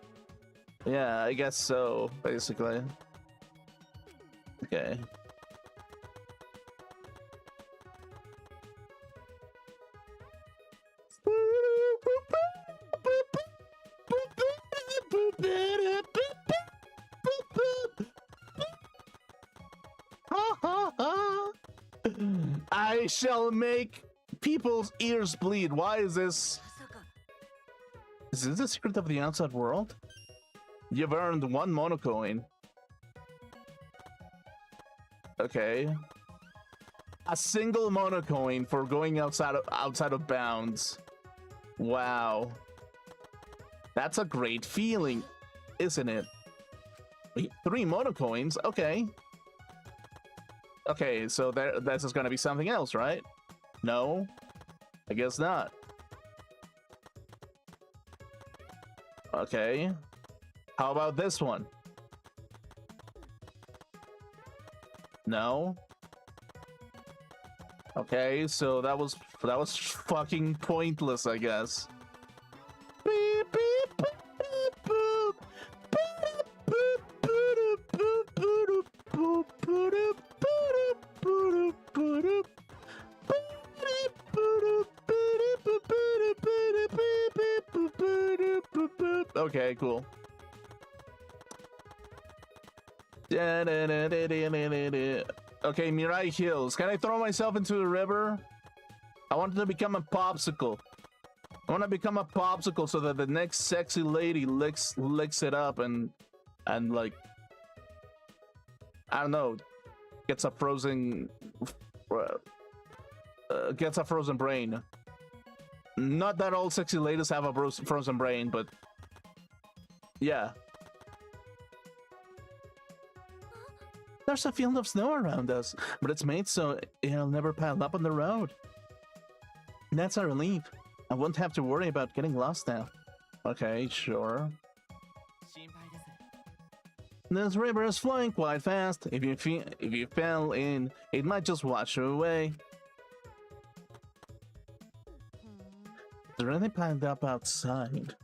Yeah, I guess so, basically. Okay. I shall make people's ears bleed. Why is this? Is this the secret of the outside world? You've earned 1 monocoin. Okay. A single monocoin for going outside of bounds. Wow. That's a great feeling, isn't it? Wait, 3 monocoins? Okay. Okay, so this is gonna be something else, right? No? I guess not. Okay. How about this one? No. Okay, so that was fucking pointless, I guess. Beep, beep, boop, boop, boop, boop, boop, boop, boop, boop, boop, boop, boop. Okay, cool. Okay, Mirai Hills. Can I throw myself into the river? I want to become a popsicle. I want to become a popsicle so that the next sexy lady licks it up and like, I don't know, gets a frozen brain. Not that all sexy ladies have a frozen brain, but yeah. There's a field of snow around us, but it's made so it'll never pile up on the road. That's a relief. I won't have to worry about getting lost now. Okay, sure. This river is flowing quite fast. If you fell in, it might just wash you away. It's really piled up outside.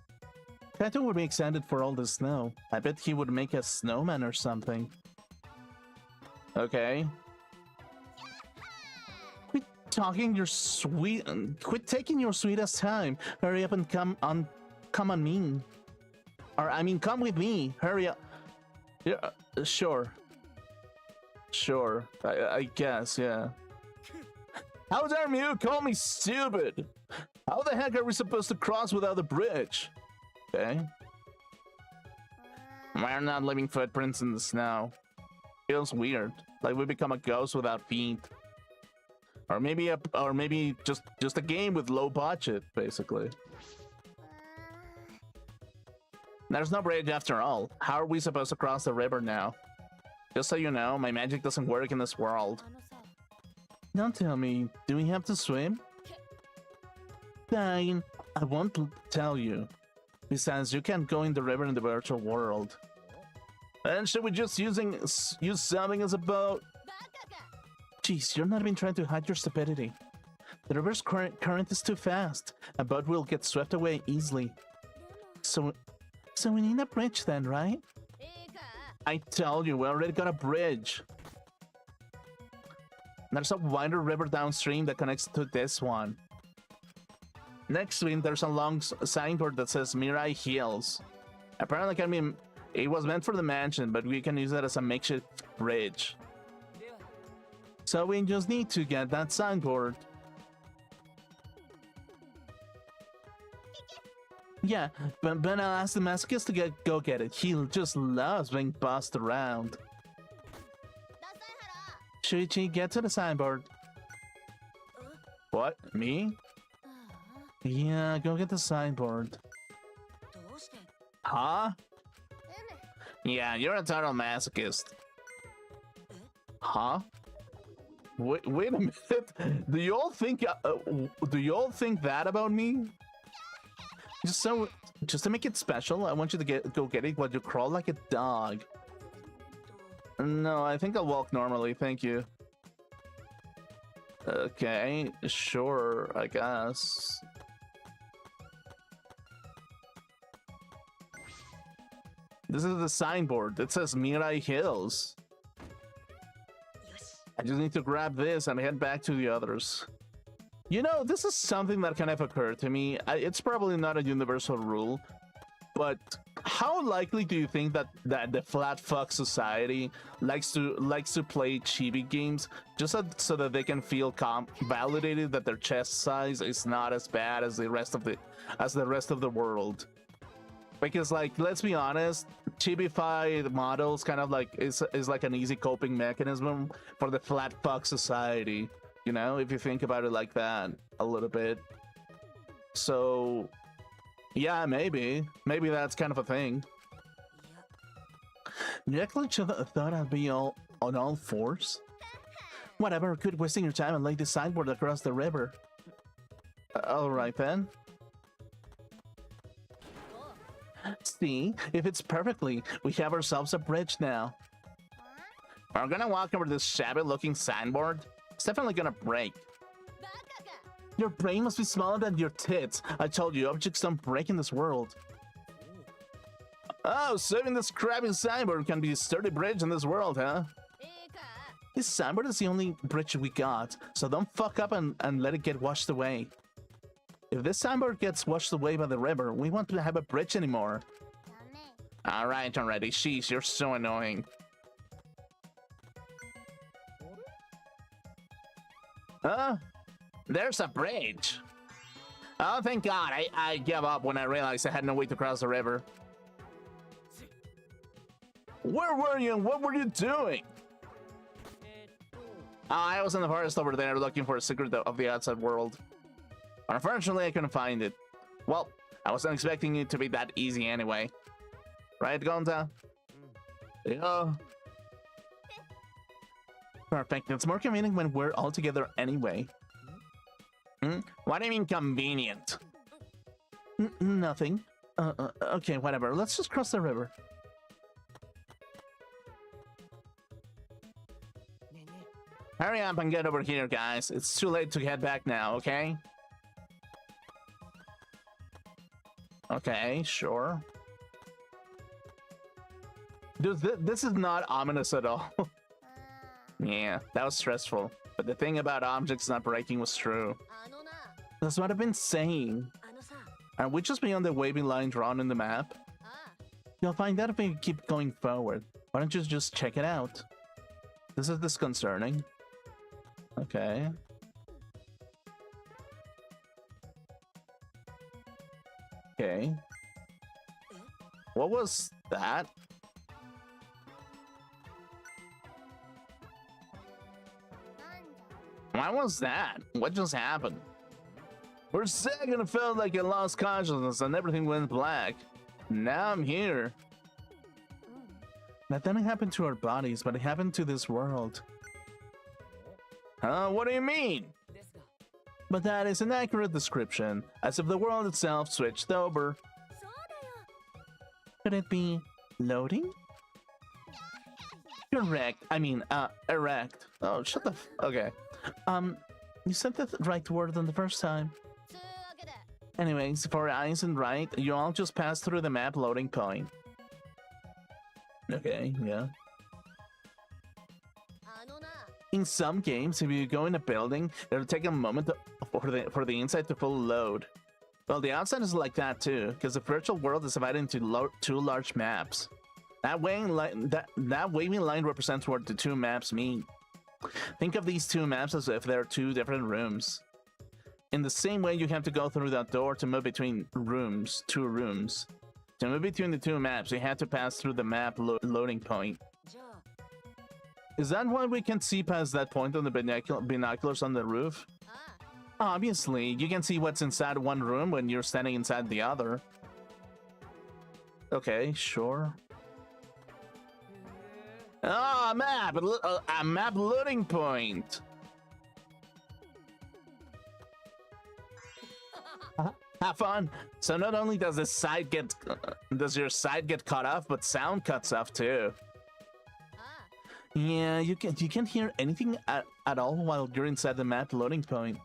Kaito would be excited for all the snow. I bet he would make a snowman or something. Okay. Quit taking your sweetest time. Hurry up and come on me. Or I mean, come with me. Hurry up. Yeah, sure. Sure. I guess, yeah. How dare you call me stupid? How the heck are we supposed to cross without a bridge? Okay. We're not leaving footprints in the snow. Feels weird. Like we become a ghost without feet. Or maybe just a game with low budget, basically. There's no bridge after all. How are we supposed to cross the river now? Just so you know, my magic doesn't work in this world. Don't tell me, do we have to swim? Fine, I won't tell you. Besides, you can't go in the river in the virtual world. And should we just use something as a boat? Jeez, you're not even trying to hide your stupidity. The river's current is too fast. A boat will get swept away easily. So we need a bridge then, right? I tell you, we already got a bridge. There's a wider river downstream that connects to this one. Next to it, there's a long signboard that says Mirai Hills. Apparently, it was meant for the mansion, but we can use it as a makeshift bridge. So we just need to get that signboard. Yeah, but I'll ask the masochist to go get it. He just loves being bossed around. Shuichi, get to the signboard. What? Me? Yeah, go get the signboard. Huh? Yeah, you're a total masochist. Huh? Wait a minute. Do you all think that about me? Just to make it special, I want you to go get it while you crawl like a dog. No, I think I'll walk normally, thank you. Okay, sure, I guess. This is the signboard. It says Mirai Hills. I just need to grab this and head back to the others. You know, this is something that kind of occurred to me. It's probably not a universal rule, but how likely do you think that the flat fuck society likes to play chibi games just so that they can feel validated that their chest size is not as bad as the rest of the world? Because, like, let's be honest, chibified models kind of like is like an easy coping mechanism for the flat fuck society. You know, if you think about it like that a little bit. So, yeah, maybe that's kind of a thing. You actually thought I'd be on all fours? Whatever, quit wasting your time and lay this signboard across the river. See, it fits perfectly. We have ourselves a bridge now. We're gonna walk over this shabby-looking signboard. It's definitely gonna break. Your brain must be smaller than your tits. I told you, objects don't break in this world. Oh, so even this crappy signboard can be a sturdy bridge in this world, huh? This signboard is the only bridge we got, so don't fuck up and let it get washed away. If this signboard gets washed away by the river, we won't have a bridge anymore. Alright, already. Sheesh, you're so annoying. There's a bridge. Oh, thank God. I gave up when I realized I had no way to cross the river. Where were you and what were you doing? I was in the forest over there looking for a secret of the outside world. Unfortunately, I couldn't find it. Well, I wasn't expecting it to be that easy anyway. Right, Gonta? Yeah. Perfect. It's more convenient when we're all together anyway. What do you mean convenient? Nothing. Okay, whatever. Let's just cross the river. Hurry up and get over here, guys. It's too late to head back now, okay? Okay, sure. Dude, this is not ominous at all. Yeah, that was stressful. But the thing about objects not breaking was true. That's what I've been saying. Are we just beyond the wavy line drawn in the map? You'll find out if we keep going forward. Why don't you just check it out? This is disconcerting. Okay. Okay. What was that? What was that? What just happened? For a second, it felt like I lost consciousness and everything went black. Now I'm here. That didn't happen to our bodies, but it happened to this world. What do you mean? But that is an accurate description, as if the world itself switched over. Could it be loading? Correct. I mean, erect. Oh, shut the f- okay. You said the right word on the first time. Anyways, for eyes and right, you all just pass through the map loading point. Okay, yeah. In some games, if you go in a building, it'll take a moment for the inside to fully load. Well, the outside is like that too, because the virtual world is divided into two large maps. That waving line represents what the two maps mean. Think of these two maps as if they're two different rooms. In the same way, you have to go through that door to move between rooms, two rooms. To move between the two maps, you have to pass through the map loading point. Is that why we can see past that point on the binoculars on the roof? Obviously, you can see what's inside one room when you're standing inside the other. Okay, sure. Oh, a map loading point. Have fun. So not only does your side get cut off, but sound cuts off too. Yeah, you can't hear anything at all while you're inside the map loading point.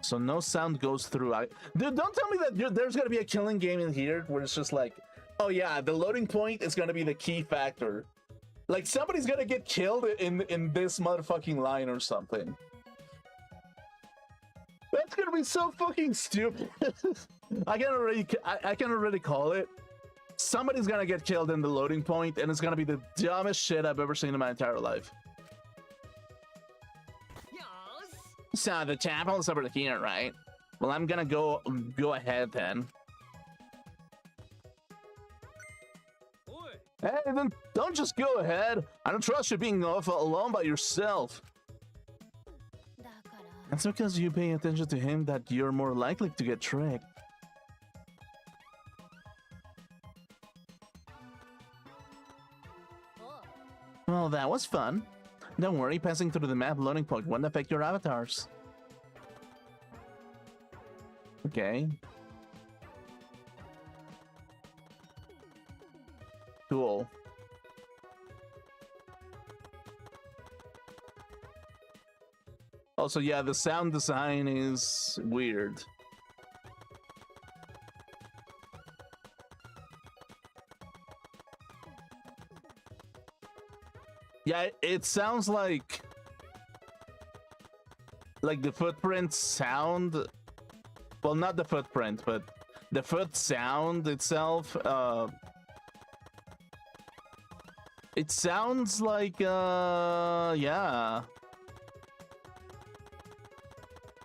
So no sound goes through. Dude, don't tell me that there's gonna be a killing game in here where it's just like, oh yeah, the loading point is gonna be the key factor. Like somebody's gonna get killed in this motherfucking line or something. That's gonna be so fucking stupid. I can already call it. Somebody's gonna get killed in the loading point, and it's gonna be the dumbest shit I've ever seen in my entire life. So the chapel is over here, right? Well, I'm gonna go ahead then. Hey, then don't just go ahead. I don't trust you being alone by yourself. It's because you pay attention to him that you're more likely to get tricked. Well, that was fun. Don't worry, passing through the map loading point won't affect your avatars. Okay. Also, yeah, the sound design is weird. Yeah, it sounds like the footprint sound. Well, not the footprint, but the foot sound itself. It sounds like yeah.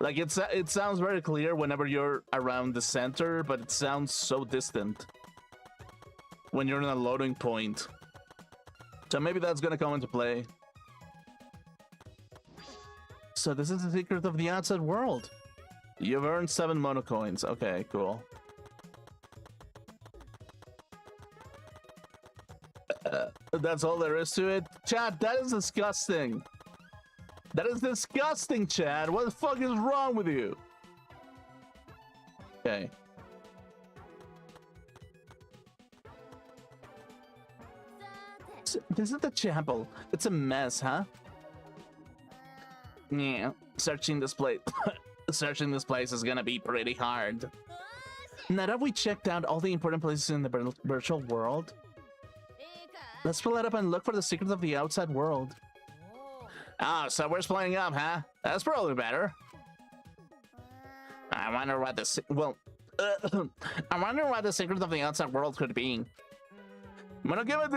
Like it sounds very clear whenever you're around the center, but it sounds so distant when you're in a loading point. So maybe that's gonna come into play. So this is the secret of the outside world. You've earned 7 mono coins. Okay, cool. That's all there is to it. Chat, that is disgusting. That is disgusting, Chad. What the fuck is wrong with you? Okay. This is the chapel. It's a mess, huh? Yeah. Searching this place is gonna be pretty hard. Now that we checked out all the important places in the virtual world, let's pull it up and look for the secrets of the outside world. Oh, so we're splitting up, huh? That's probably better. I wonder what the I wonder what the secret of the outside world could be. Monokuma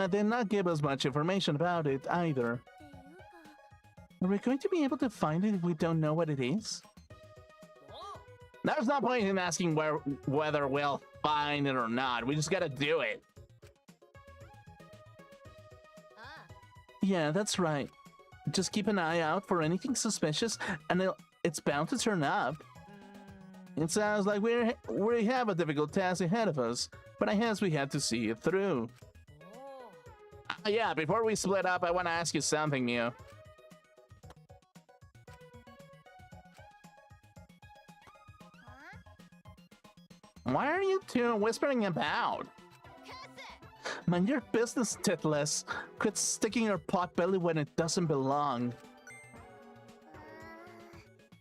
did not give us much information about it either. Are we going to be able to find it if we don't know what it is? There's no point in asking whether we'll find it or not. We just gotta do it. Yeah, that's right. Just keep an eye out for anything suspicious, and it's bound to turn up. It sounds like we have a difficult task ahead of us, but I guess we have to see it through. Yeah, before we split up, I want to ask you something, Mew. What are you two whispering about? Mind your business, titless. Quit sticking your pot belly when it doesn't belong.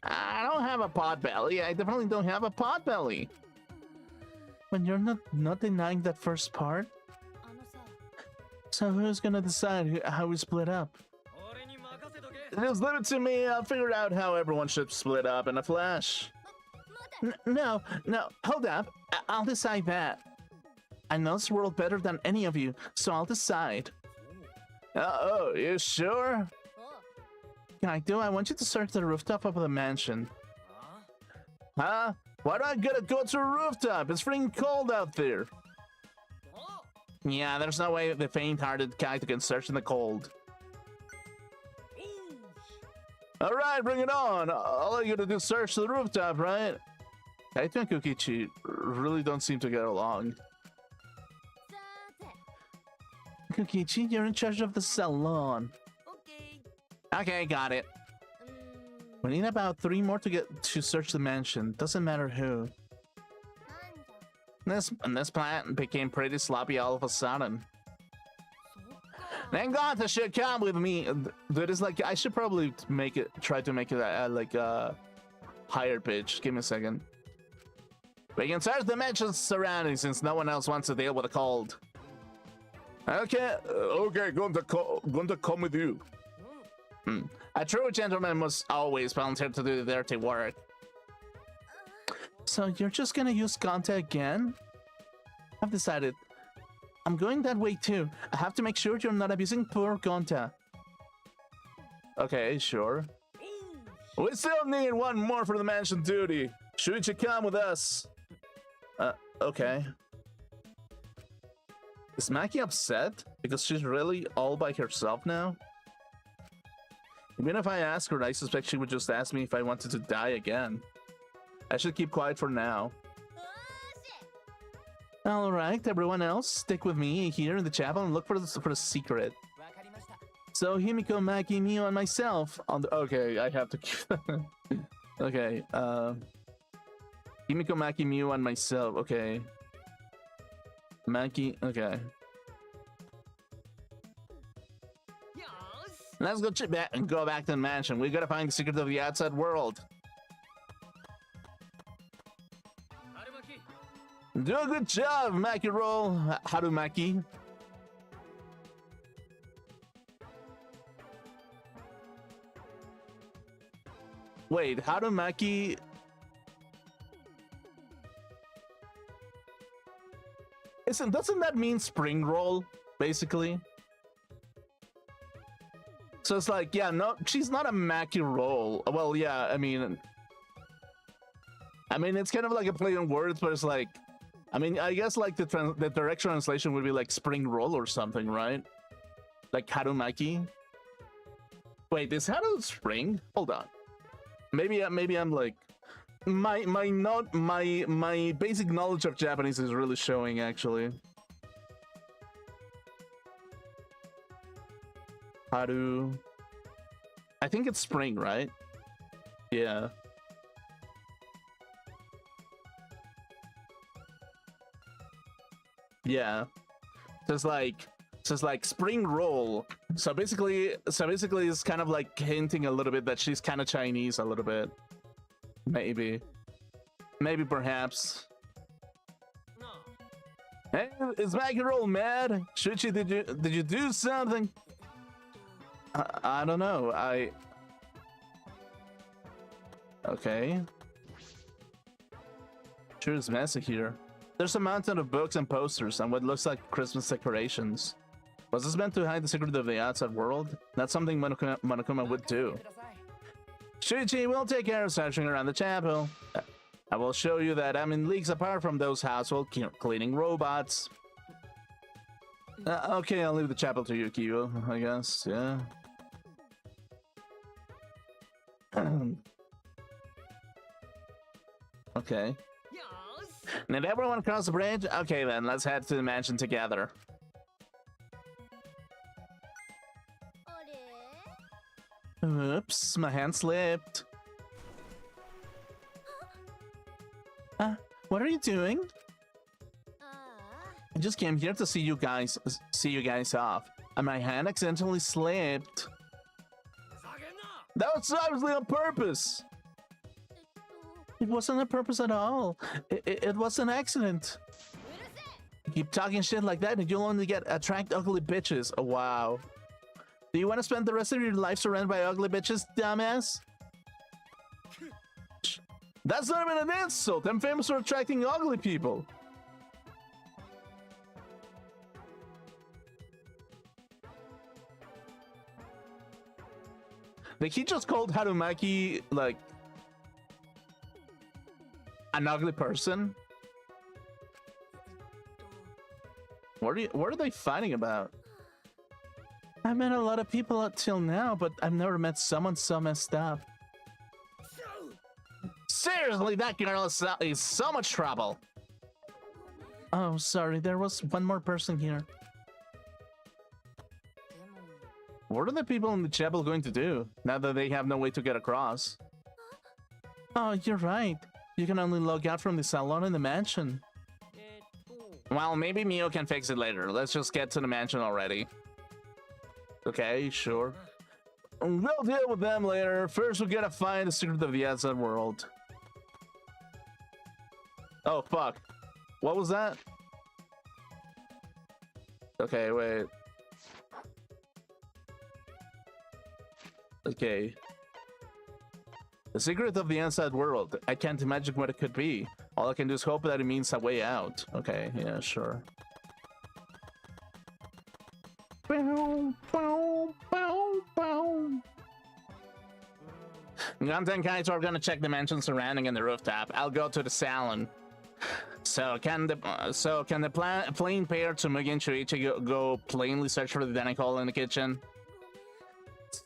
I don't have a pot belly. I definitely don't have a pot belly. When you're not denying that first part? So who's gonna decide how we split up? Just leave it to me. I'll figure out how everyone should split up in a flash. No, hold up. I'll decide that. I know this world better than any of you, so I'll decide. Oh, you sure? Kaito, I want you to search the rooftop of the mansion. Huh? Why do I gotta go to a rooftop? It's freaking cold out there. Yeah, there's no way the faint-hearted Kaito can search in the cold. Alright, bring it on. All you gotta do is search the rooftop, right? Kaito and Kokichi really don't seem to get along. Kokichi, you're in charge of the salon. Okay, got it. We need about 3 more to search the mansion. Doesn't matter who. This plant became pretty sloppy all of a sudden. Then Ganta should come with me. Dude, it's like I should probably try to make it like a higher pitch. Give me a second. We can search the mansion's surroundings since no one else wants to deal with the cold. Okay, going to come with you. A true gentleman must always volunteer to do the dirty work. So you're just gonna use Gonta again? I've decided. I'm going that way too. I have to make sure you're not abusing poor Gonta. Okay, sure. We still need 1 more for the mansion duty. Shuichi, come with us. Okay. Is Maki upset? Because she's really all by herself now? Even if I ask her, I suspect she would just ask me if I wanted to die again. I should keep quiet for now. Alright, everyone else, stick with me here in the chapel and look for the secret. So Himiko, Maki, Mio, and myself on the... Okay, I have to keep... Okay, Himiko, Maki, Mio, and myself, okay. Maki, okay. Let's go back to the mansion. We gotta find the secret of the outside world. Do a good job, Maki roll. Harumaki. Wait, Harumaki. Doesn't that mean spring roll, basically? So it's like, yeah, no, she's not a Maki roll. Well, yeah, I mean, it's kind of like a play on words, but it's like, I mean, I guess like the direct translation would be like spring roll or something, right? Like Harumaki. Wait, is Haru spring? Hold on. Maybe I'm like, my basic knowledge of Japanese is really showing, actually. Haru. I think it's spring, right? Yeah. Yeah. Just like spring roll. So basically it's kind of like hinting a little bit that she's kind of Chinese a little bit. Maybe perhaps. Hey, is Maggie roll mad? Shuichi, did you do something? I don't know. Okay. Sure is messy here. There's a mountain of books and posters and what looks like Christmas decorations. Was this meant to hide the secret of the outside world? That's something Monokuma would do. Shuichi will take care of searching around the chapel. I will show you that I'm in leagues apart from those household cleaning robots. Okay, I'll leave the chapel to you, Kiyo, I guess, yeah. Okay. Did everyone cross the bridge? Okay then, let's head to the mansion together. Oops, my hand slipped. What are you doing? I just came here to see you guys off, and my hand accidentally slipped. That was obviously on purpose. It wasn't on purpose at all. It was an accident. You keep talking shit like that and you'll only attract ugly bitches. Oh, wow. Do you want to spend the rest of your life surrounded by ugly bitches, dumbass? That's not even an insult. I'm famous for attracting ugly people. Like, he just called Harumaki, like, an ugly person? What are they fighting about? I met a lot of people up till now, but I've never met someone so messed up. Seriously, that girl is so much trouble. Oh, sorry, there was one more person here. What are the people in the chapel going to do, now that they have no way to get across? Oh, you're right. You can only log out from the salon in the mansion. Well, maybe Mio can fix it later. Let's just get to the mansion already. Okay, sure. We'll deal with them later. First, we gotta find the secret of the outside world. Oh, fuck. What was that? Okay, wait. Okay. The secret of the outside world. I can't imagine what it could be. All I can do is hope that it means a way out. Okay, yeah, sure. Boom, boom, boom, boom. Gunten Kaito are gonna check the mansion surrounding and the rooftop. I'll go to the salon. So can the plain pair Tsumugi and Shuichi go plainly search for the dining hall in the kitchen?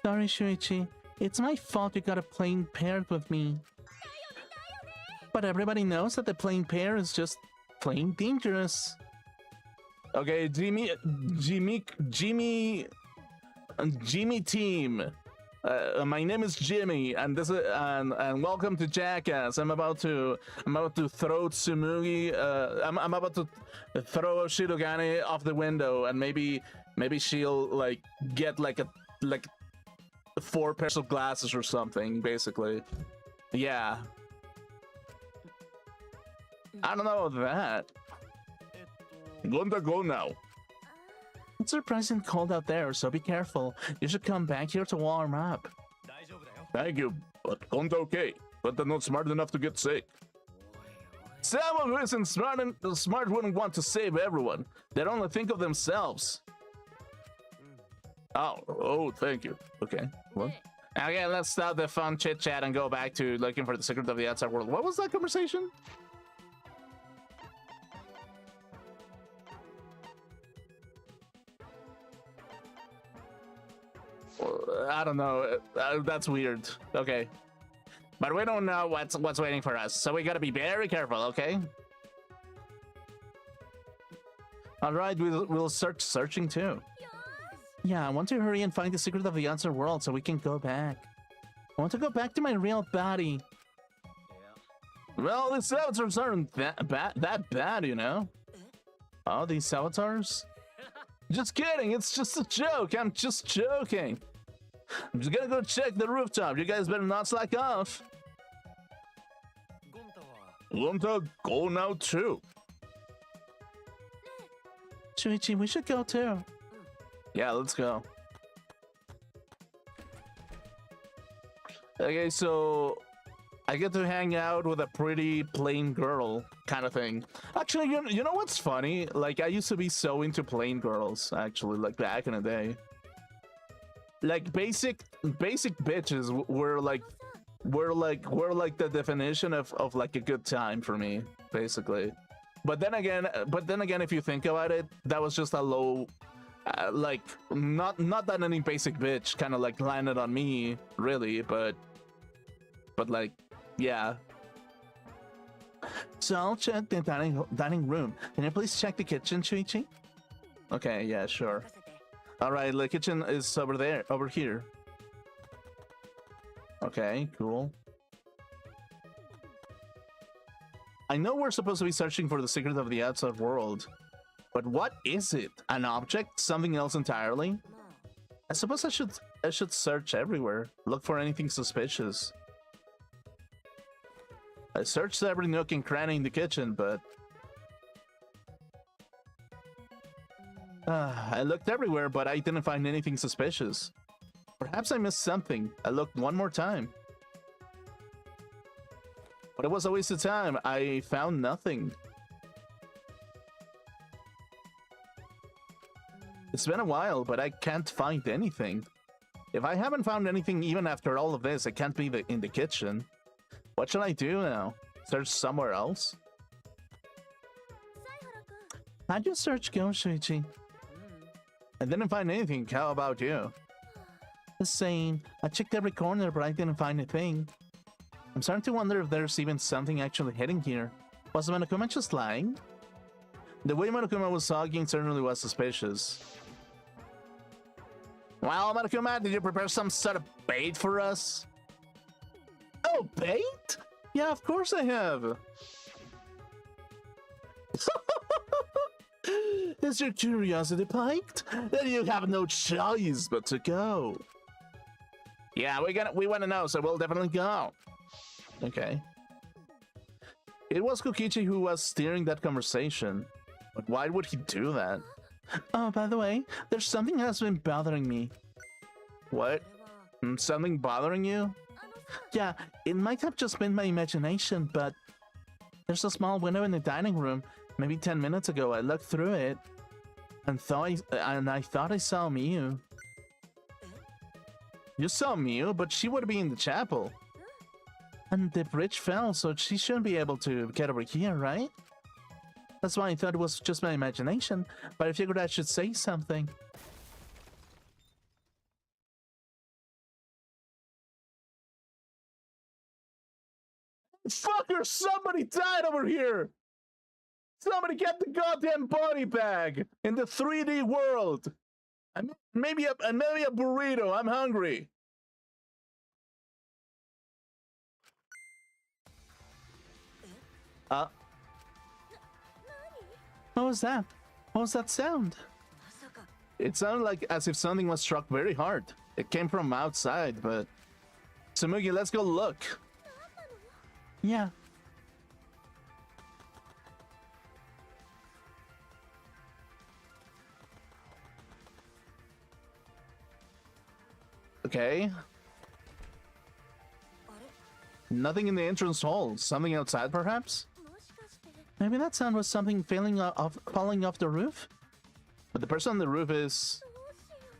Sorry, Shuichi. It's my fault you got a plane paired with me. But everybody knows that the plane pair is just plain dangerous. Okay, Jimmy team. My name is Jimmy, and this is and welcome to Jackass. I'm about to throw Tsumugi. I'm about to throw Shirogane off the window, and maybe she'll like get like 4 pairs of glasses or something, basically. Yeah. I don't know that. Gonna go now. It's surprisingly cold out there, so be careful. You should come back here to warm up. Thank you, but Gonta okay. But they're not smart enough to get sick. Someone who isn't smart wouldn't want to save everyone. They'd only think of themselves. Oh, thank you. Okay, well. Okay, let's stop the fun chit-chat and go back to looking for the secret of the outside world. What was that conversation? I don't know. That's weird. Okay. But we don't know what's waiting for us, so we gotta be very careful, okay? Alright, we'll start searching too. Yeah, I want to hurry and find the secret of the outside world so we can go back. I want to go back to my real body. Well, these avatars aren't that bad, you know? Oh, these avatars? Just kidding, it's just a joke. I'm just joking. I'm just gonna go check the rooftop. You guys better not slack off. Gonta, go now too. Shuichi, we should go too. Yeah, let's go. Okay, so I get to hang out with a pretty plain girl kind of thing. Actually, you know what's funny? Like, I used to be so into plain girls, actually, like back in the day. Like basic bitches were like the definition of like a good time for me, basically. But then again, if you think about it, that was just a low, like not that any basic bitch kind of like landed on me, really, but like, yeah. So I'll check the dining room. Can you please check the kitchen, Shuichi? Okay, yeah, sure. All right, the kitchen is over here. Okay, cool. I know we're supposed to be searching for the secret of the outside world, but what is it? An object? Something else entirely? I suppose I should search everywhere. Look for anything suspicious. I searched every nook and cranny in the kitchen, but I looked everywhere, but I didn't find anything suspicious. Perhaps I missed something. I looked one more time. But it was a waste of time. I found nothing. It's been a while, but I can't find anything. If I haven't found anything even after all of this, it can't be in the kitchen. What should I do now? Search somewhere else? How'd your search go, Shuichi? I didn't find anything. How about you? The same. I checked every corner, but I didn't find a thing. I'm starting to wonder if there's even something actually hidden here. Was Monokuma just lying? The way Monokuma was talking certainly was suspicious. Well, Monokuma, did you prepare some sort of bait for us? Oh, bait? Yeah, of course I have. Is your curiosity piqued? Then you have no choice but to go. Yeah, we want to know, so we'll definitely go. Okay. It was Kokichi who was steering that conversation. But why would he do that? Oh, by the way, there's something that's been bothering me. What? Something bothering you? Yeah, it might have just been my imagination, but there's a small window in the dining room. Maybe 10 minutes ago, I looked through it and I thought I saw Miu. You saw Miu, but she would be in the chapel. And the bridge fell, so she shouldn't be able to get over here, right? That's why I thought it was just my imagination, but I figured I should say something. Fucker, somebody died over here! Somebody get the goddamn body bag in the 3D world! Maybe a burrito, I'm hungry. What was that? What was that sound? It sounded like as if something was struck very hard. It came from outside, but... Tsumugi, let's go look. Yeah. Okay. Nothing in the entrance hall. Something outside, perhaps? Maybe that sound was something falling off the roof? But the person on the roof is...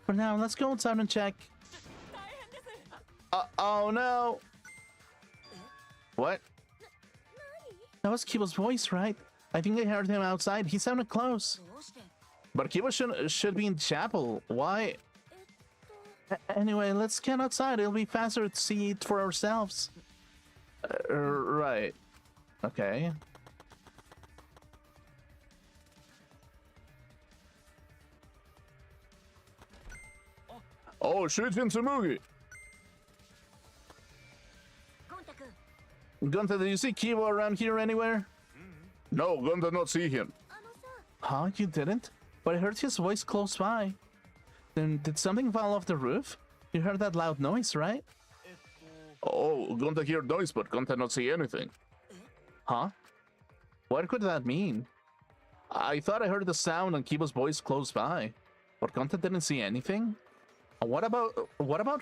For now, let's go outside and check. Oh no! What? That was Kibo's voice, right? I think I heard him outside. He sounded close. But Kibo should be in chapel. Why? Anyway, let's get outside. It'll be faster to see it for ourselves. Right. Okay. Oh, Shuichi Tsumugi! Gonta, did you see Kibo around here anywhere? No, Gonta not see him. Huh? You didn't? But I heard his voice close by. Then did something fall off the roof? You heard that loud noise, right? Oh, Gonta hear noise, but Gonta not see anything. Huh? What could that mean? I thought I heard the sound and Kibo's voice close by, but Gonta didn't see anything. What about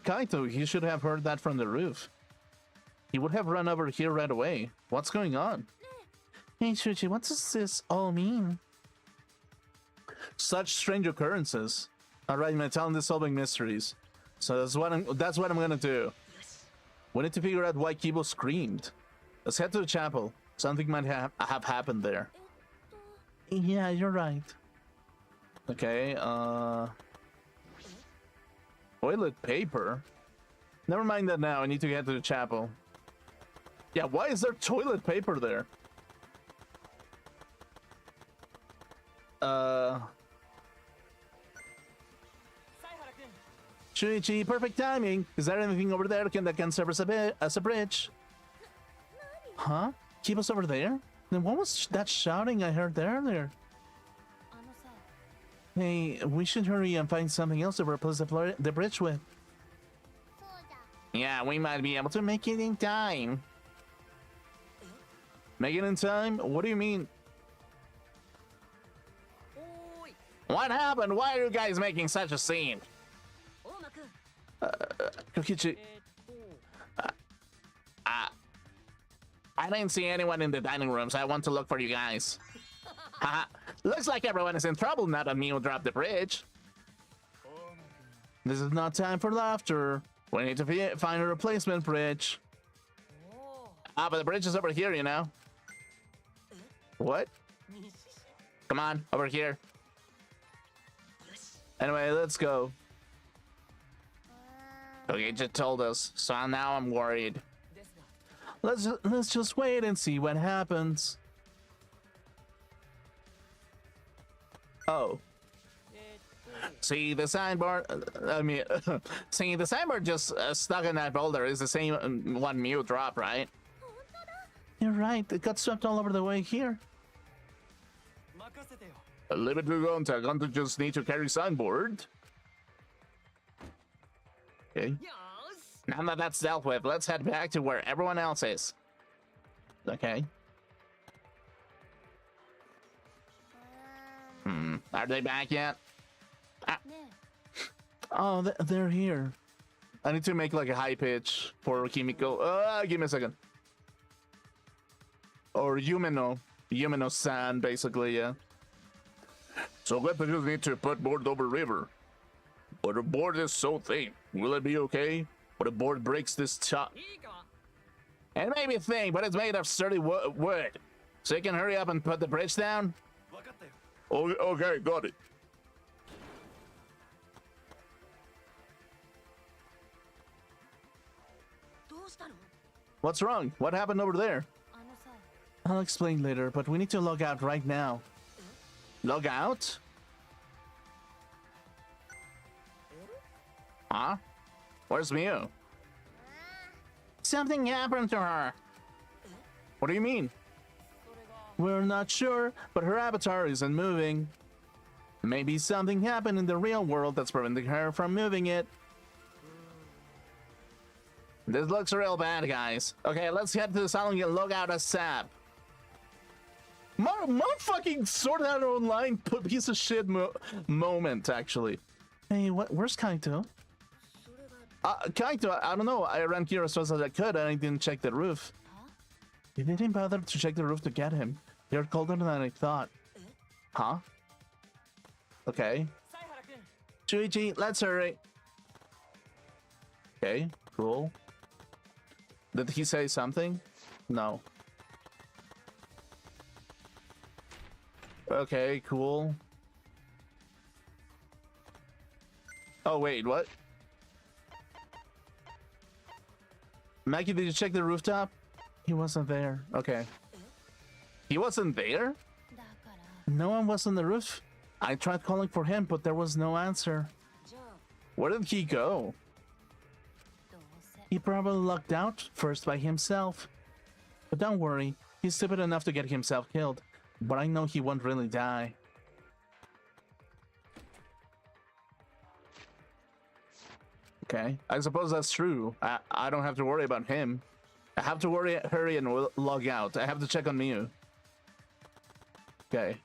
Kaito? He should have heard that from the roof. He would have run over here right away. What's going on? Hey Shuichi, what does this all mean? Such strange occurrences. Alright, my talent is solving mysteries. So that's what I'm gonna do. We need to figure out why Kibo screamed. Let's head to the chapel. Something might have happened there. Yeah, you're right. Okay, toilet paper? Never mind that now, I need to get to the chapel. Yeah, why is there toilet paper there? Shuichi, perfect timing. Is there anything over there that can serve as a bridge? Huh? Keep us over there? Then what was that shouting I heard earlier? Hey, we should hurry and find something else to replace the bridge with. Yeah, we might be able to make it in time. Make it in time? What do you mean? What happened? Why are you guys making such a scene? Kokichi. I didn't see anyone in the dining room, so I want to look for you guys. Haha. Looks like everyone is in trouble now that Mio dropped the bridge. This is not time for laughter. We need to find a replacement bridge. Ah, but the bridge is over here, you know. What? Come on, over here. Anyway, let's go. Okay, just told us, so now I'm worried. Let's just wait and see what happens. Oh. See, the signboard, see, the signboard just stuck in that boulder is the same one Mew dropped, right? You're right, it got swept all over the way here. Leave it to Gonta. Gonta just need to carry signboard. Okay. Now that that's dealt with, let's head back to where everyone else is. Okay. Are they back yet? Ah. Oh, they're here. I need to make like a high pitch for Kimiko. Give me a second. Or Yumino-san, basically, yeah. So we just need to put board over river. But the board is so thick. Will it be okay? But the board breaks this top. It may be thick, but it's made of sturdy wood. So you can hurry up and put the bridge down? Okay, got it. What's wrong? What happened over there? I'll explain later, but we need to log out right now. Log out? Huh? Where's Miu? Something happened to her. What do you mean? We're not sure, but her avatar isn't moving. Maybe something happened in the real world that's preventing her from moving it. This looks real bad, guys. Okay, let's head to the salon and log out as Sap. Motherfucking sort out online piece of shit moment, actually. Hey, where's Kaito? Kaito, I don't know. I ran here as fast as I could and I didn't check the roof. You didn't bother to check the roof to get him. You're colder than I thought. Huh? Okay. Shuichi, let's hurry. Okay, cool. Did he say something? No. Okay, cool. Oh, wait, what? Maki, did you check the rooftop? He wasn't there. Okay. He wasn't there? No one was on the roof. I tried calling for him, but there was no answer. Where did he go? He probably locked out first by himself. But don't worry, he's stupid enough to get himself killed. But I know he won't really die. Okay, I suppose that's true. I don't have to worry about him. I have to hurry and log out. I have to check on Miu. Okay.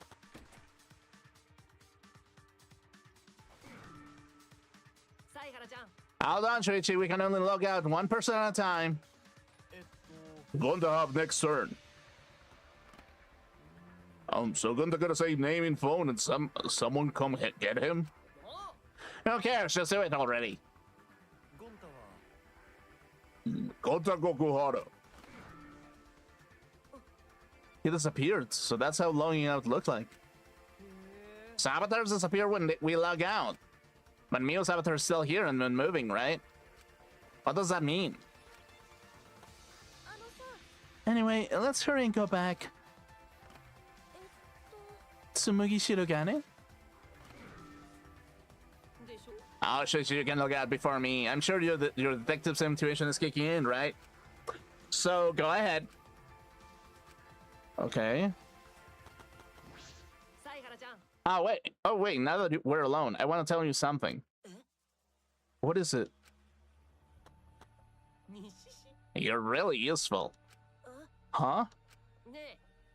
Hold on, Shuichi. We can only log out one person at a time. Going to have next turn. So Gunta gonna say name and phone and someone come get him? Who cares? Just do it already. Gunta Gokuhara. He disappeared, so that's how logging out looked like. Saboteurs disappear when we log out. But Mio's avatar is still here and moving, right? What does that mean? Anyway, let's hurry and go back. Tsumugi Shirogane? Oh, shit, you can log out before me. I'm sure your detective's intuition is kicking in, right? So, go ahead. Okay. Oh, wait, now that we're alone, I want to tell you something. What is it? You're really useful. Huh?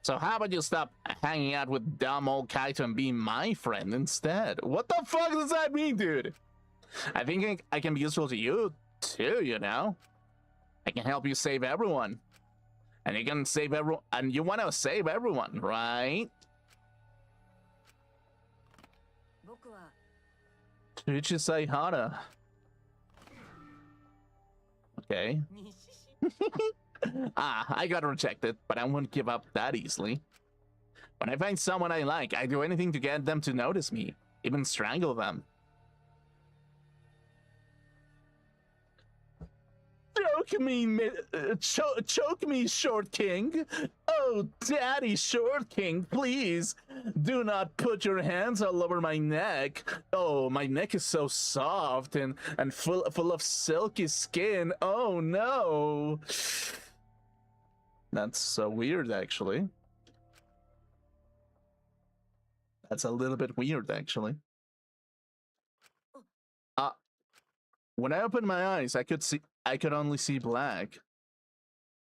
So how about you stop hanging out with dumb old Kaito and be my friend instead? What the fuck does that mean, dude? I think I can be useful to you, too, you know? I can help you save everyone. And you can save everyone, and you want to save everyone, right? Shuichi Saihara. Okay. I got rejected, but I won't give up that easily. When I find someone I like, I do anything to get them to notice me, even strangle them. Choke me, Short King. Oh, Daddy Short King, please do not put your hands all over my neck. Oh, my neck is so soft and full of silky skin. Oh no. That's so weird, actually. That's a little bit weird, actually. When I opened my eyes, I could only see black.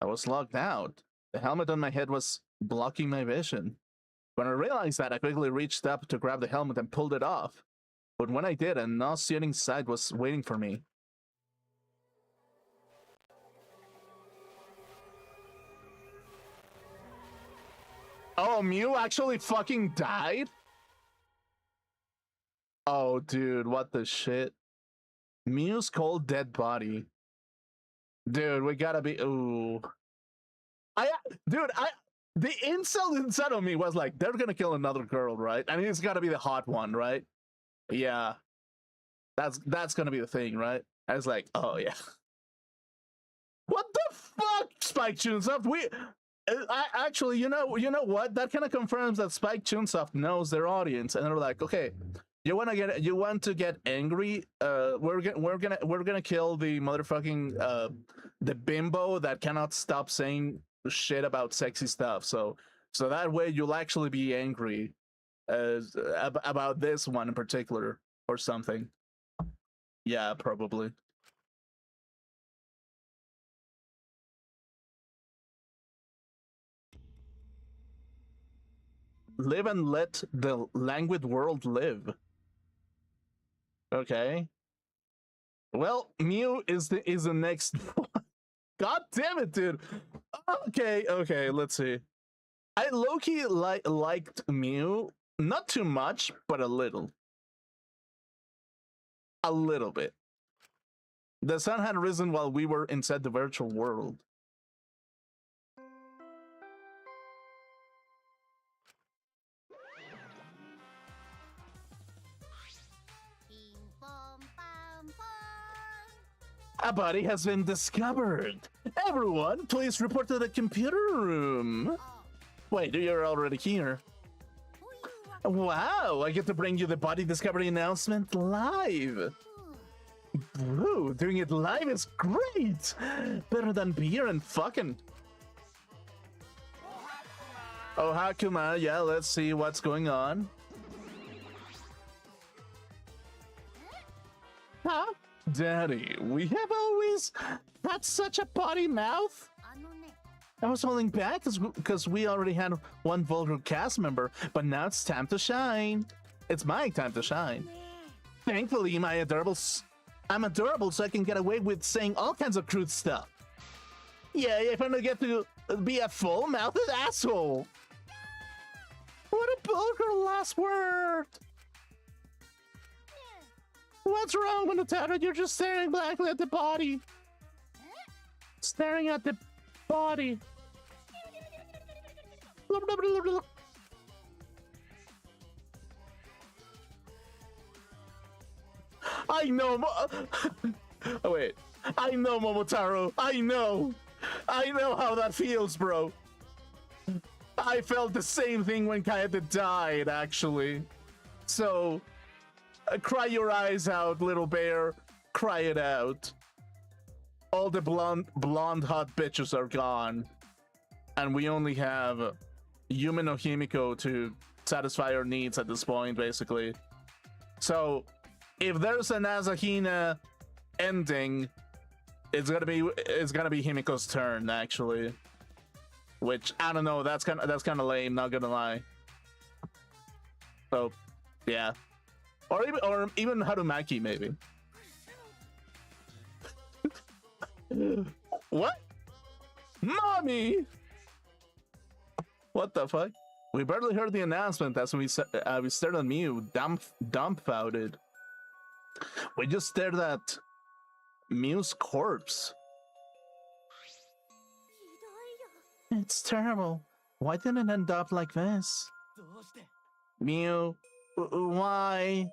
I was locked out. The helmet on my head was blocking my vision. When I realized that, I quickly reached up to grab the helmet and pulled it off. But when I did, a nauseating sight was waiting for me. Oh, Mew actually fucking died? Oh, dude, what the shit? Mew's cold dead body. Dude, we gotta be. Ooh. The insult inside of me was like, they're gonna kill another girl, right? And it's gotta be the hot one, right? Yeah. That's gonna be the thing, right? I was like, oh yeah. What the fuck, Spike Chunsoft? I actually, you know what? That kind of confirms that Spike Chunsoft knows their audience, and they're like, okay, you want to get angry? We're gonna kill the motherfucking the bimbo that cannot stop saying shit about sexy stuff. So that way you'll actually be angry about this one in particular or something. Yeah, probably. live and let the languid world live. Okay. Well, Mew is the next one. God damn it, dude. Okay, let's see. I low-key liked Mew, not too much, but a little. A little bit. The sun had risen while we were inside the virtual world. A body has been discovered. Everyone, please report to the computer room. Wait, you're already here. Wow, I get to bring you the body discovery announcement live. Bro, doing it live is great. Better than beer and fucking. Oh, Hakuma, yeah, let's see what's going on. Huh? Daddy, we have always had such a potty mouth. I was holding back because we already had one vulgar cast member, but now it's time to shine. It's my time to shine. Thankfully, I'm adorable, so I can get away with saying all kinds of crude stuff. Yeah, I finally get to be a full-mouthed asshole. What a vulgar last word. What's wrong with the Taro? You're just staring blankly at the body. Staring at the body. I know. Oh, wait. I know, Momotaro. I know how that feels, bro. I felt the same thing when Kaede died, actually. So, cry your eyes out, little bear. Cry it out. All the blonde hot bitches are gone. And we only have Yume no Himiko to satisfy our needs at this point, basically. So, if there's an Asahina ending, it's gonna be Himiko's turn, actually. Which, I don't know, that's kind of lame, not gonna lie. So, yeah. Or even Harumaki, maybe. What? Mommy! What the fuck? We barely heard the announcement as we stared at Mew, dumbfounded. We just stared at Mew's corpse. It's terrible. Why didn't it end up like this? Mew, why?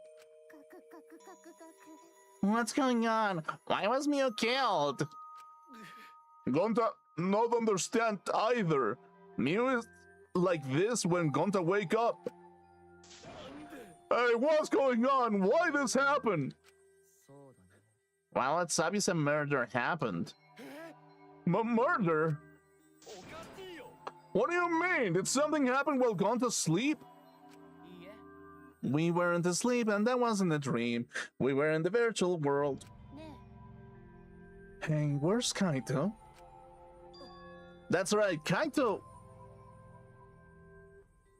What's going on? Why was Mew killed? Gonta not understand either. Mew is like this when Gonta wake up. Hey, what's going on? Why this happened? Well, it's obvious a murder happened. Murder? What do you mean? Did something happen while Gonta sleep? We weren't asleep, and that wasn't a dream. We were in the virtual world. Hey, where's Kaito? That's right, Kaito!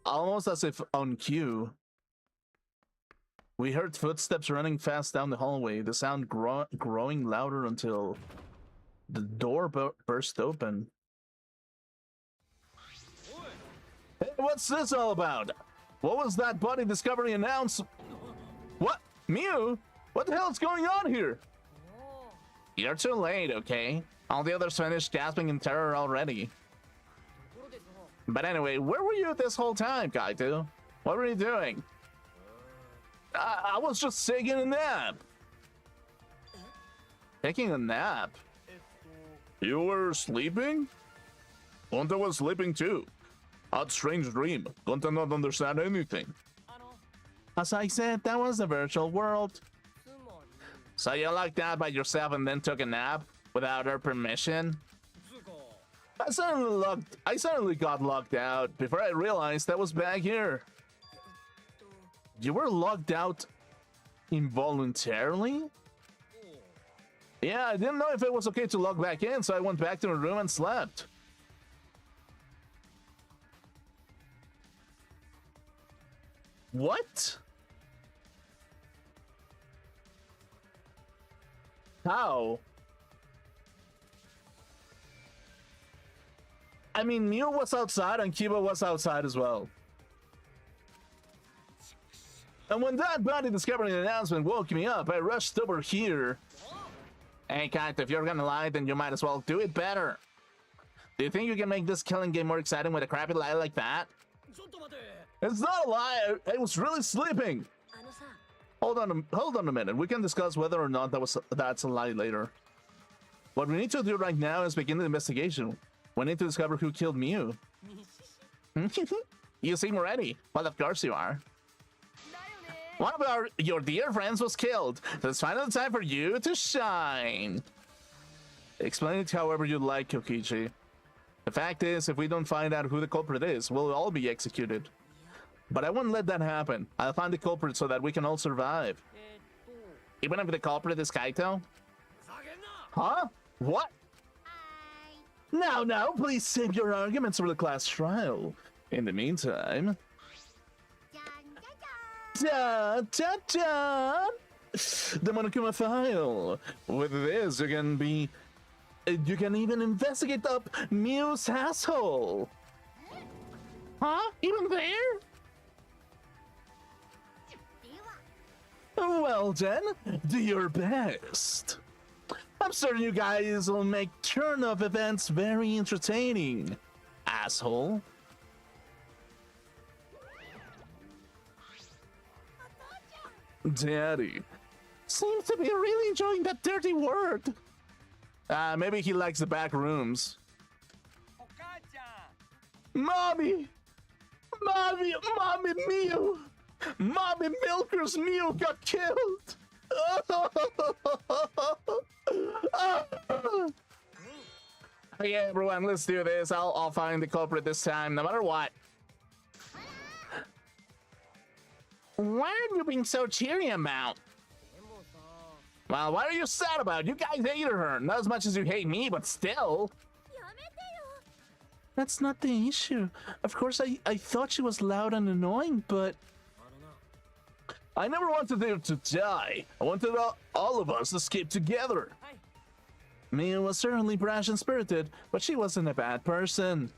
Almost as if on cue. We heard footsteps running fast down the hallway, the sound growing louder until the door burst open. Hey, what's this all about? What was that body discovery announcement? What? Mew? What the hell's going on here? You're too late, okay? All the others finished gasping in terror already. But anyway, where were you this whole time, Kaito? What were you doing? I was just taking a nap. Taking a nap? You were sleeping? Gonta was sleeping too. Odd strange dream. Gonta not understand anything. As I said, that was the virtual world. So you locked out by yourself and then took a nap without her permission? I suddenly got locked out before I realized I was back here. You were locked out involuntarily? Yeah, I didn't know if it was okay to log back in, so I went back to my room and slept. What? How? I mean, Mew was outside and Kiba was outside as well. And when that body discovery announcement woke me up, I rushed over here. Hey, Kaito, if you're gonna lie, then you might as well do it better. Do you think you can make this killing game more exciting with a crappy lie like that? It's not a lie. I was really sleeping. Hold on a minute. We can discuss whether or not that's a lie later. What we need to do right now is begin the investigation. We need to discover who killed Mew. You seem ready. Well, of course you are. One of your dear friends was killed. So it's finally time for you to shine. Explain it however you like, Kokichi. The fact is, if we don't find out who the culprit is, we'll all be executed. But I won't let that happen. I'll find the culprit so that we can all survive. Even if the culprit is Kaito? Huh? What? Now, please save your arguments for the class trial. In the meantime... Da, da, da. The Monokuma file. With this, you can even investigate up Mew's asshole. Huh? Even there? Well then, do your best. I'm certain you guys will make turn of events very entertaining, asshole. Daddy seems to be really enjoying that dirty word. Maybe he likes the back rooms. Mommy, Mew! Mommy Milker's Mew got killed! Okay, everyone, let's do this. I'll find the culprit this time, no matter what. Why are you being so cheery about? Well, what are you sad about? You guys hated her. Not as much as you hate me, but still. That's not the issue. Of course, I thought she was loud and annoying, but... I never wanted her to die. I wanted all of us to escape together. Mia was certainly brash and spirited, but she wasn't a bad person.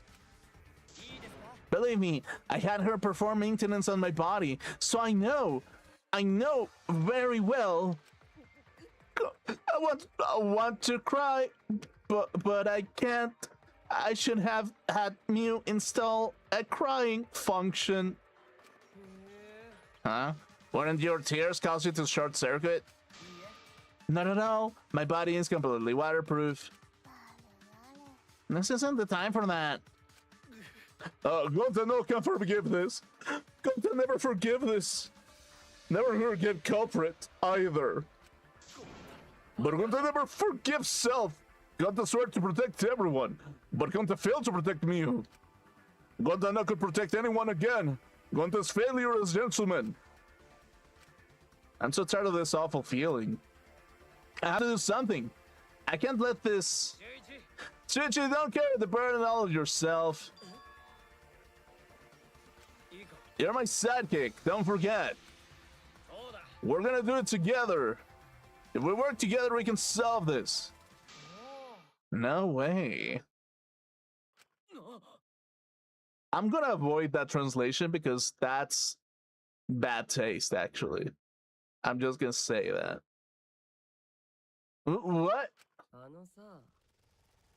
Believe me, I had her perform maintenance on my body, so I know very well. I want to cry, but I can't. I should have had Mew install a crying function. Huh? Wouldn't your tears cause you to short circuit? Not at all. My body is completely waterproof. This isn't the time for that. Gonta no can forgive this. Gonta never forgive this. Never forget culprit either. But Gonta never forgives self. Gonta swore to protect everyone, but Gonta failed to protect Mew. Gonta no could protect anyone again. Gonta's failure as gentleman. I'm so tired of this awful feeling. I have to do something. I can't let this... Chichi, don't carry the burden all of yourself. You're my sidekick, don't forget. We're gonna do it together. If we work together, we can solve this. No way. I'm gonna avoid that translation because that's bad taste, actually. I'm just gonna say that. What?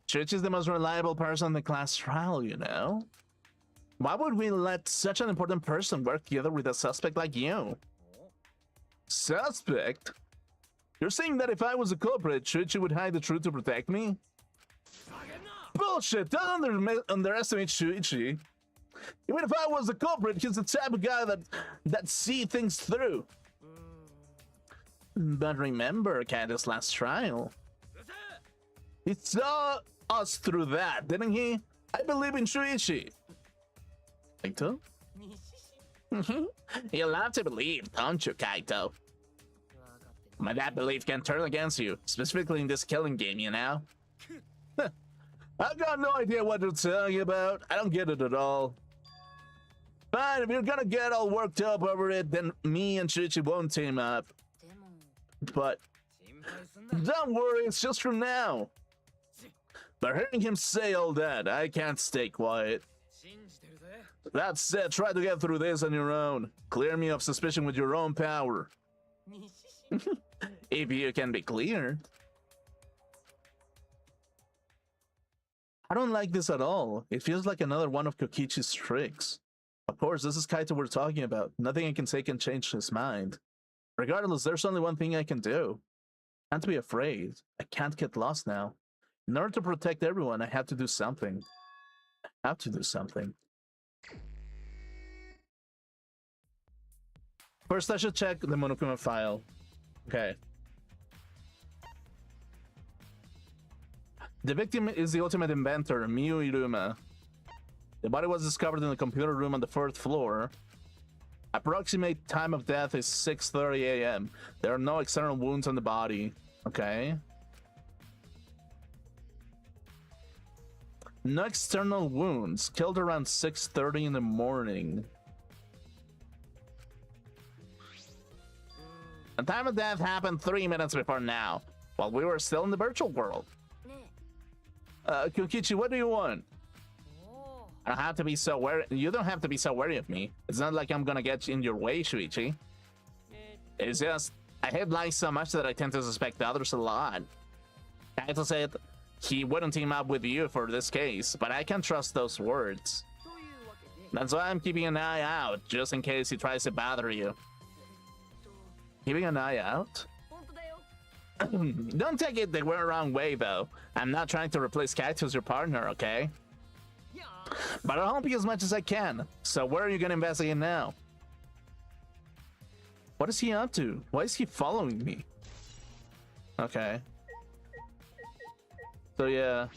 Church is the most reliable person in the class trial, you know? Why would we let such an important person work together with a suspect like you? Suspect? You're saying that if I was a culprit, Shuichi would hide the truth to protect me? Bullshit! Don't underestimate Shuichi. Even if I was a culprit, he's the type of guy that see things through. But remember Candace's last trial. He saw us through that, didn't he? I believe in Shuichi. Kaito? You'll have to believe, don't you, Kaito? But that belief can turn against you, specifically in this killing game, you know? I've got no idea what you're talking about. I don't get it at all. Fine, if you're gonna get all worked up over it, then me and Chichi won't team up. But don't worry, it's just from now. But hearing him say all that, I can't stay quiet. That said, try to get through this on your own. Clear me of suspicion with your own power. If you can be cleared. I don't like this at all. It feels like another one of Kokichi's tricks. Of course, this is Kaito we're talking about. Nothing I can say can change his mind. Regardless, there's only one thing I can do. I can't be afraid. I can't get lost now. In order to protect everyone, I have to do something. I have to do something. First, I should check the Monokuma file. Okay. The victim is the ultimate inventor, Miu Iruma. The body was discovered in the computer room on the 4th floor. Approximate time of death is 6:30 a.m. There are no external wounds on the body. Okay. No external wounds. Killed around 6:30 in the morning. The time of death happened 3 minutes before now, while we were still in the virtual world. Kokichi, what do you want? I don't have to be so wary. You don't have to be so wary of me. It's not like I'm gonna get in your way, Shuichi. It's just, I hate lies so much that I tend to suspect others a lot. Kaito said he wouldn't team up with you for this case, but I can't trust those words. That's why I'm keeping an eye out, just in case he tries to bother you. Keeping an eye out? Don't take it the wrong way, though. I'm not trying to replace Kaito as your partner, okay? But I'll help you as much as I can. So where are you gonna investigate now? What is he up to? Why is he following me? Okay. So yeah.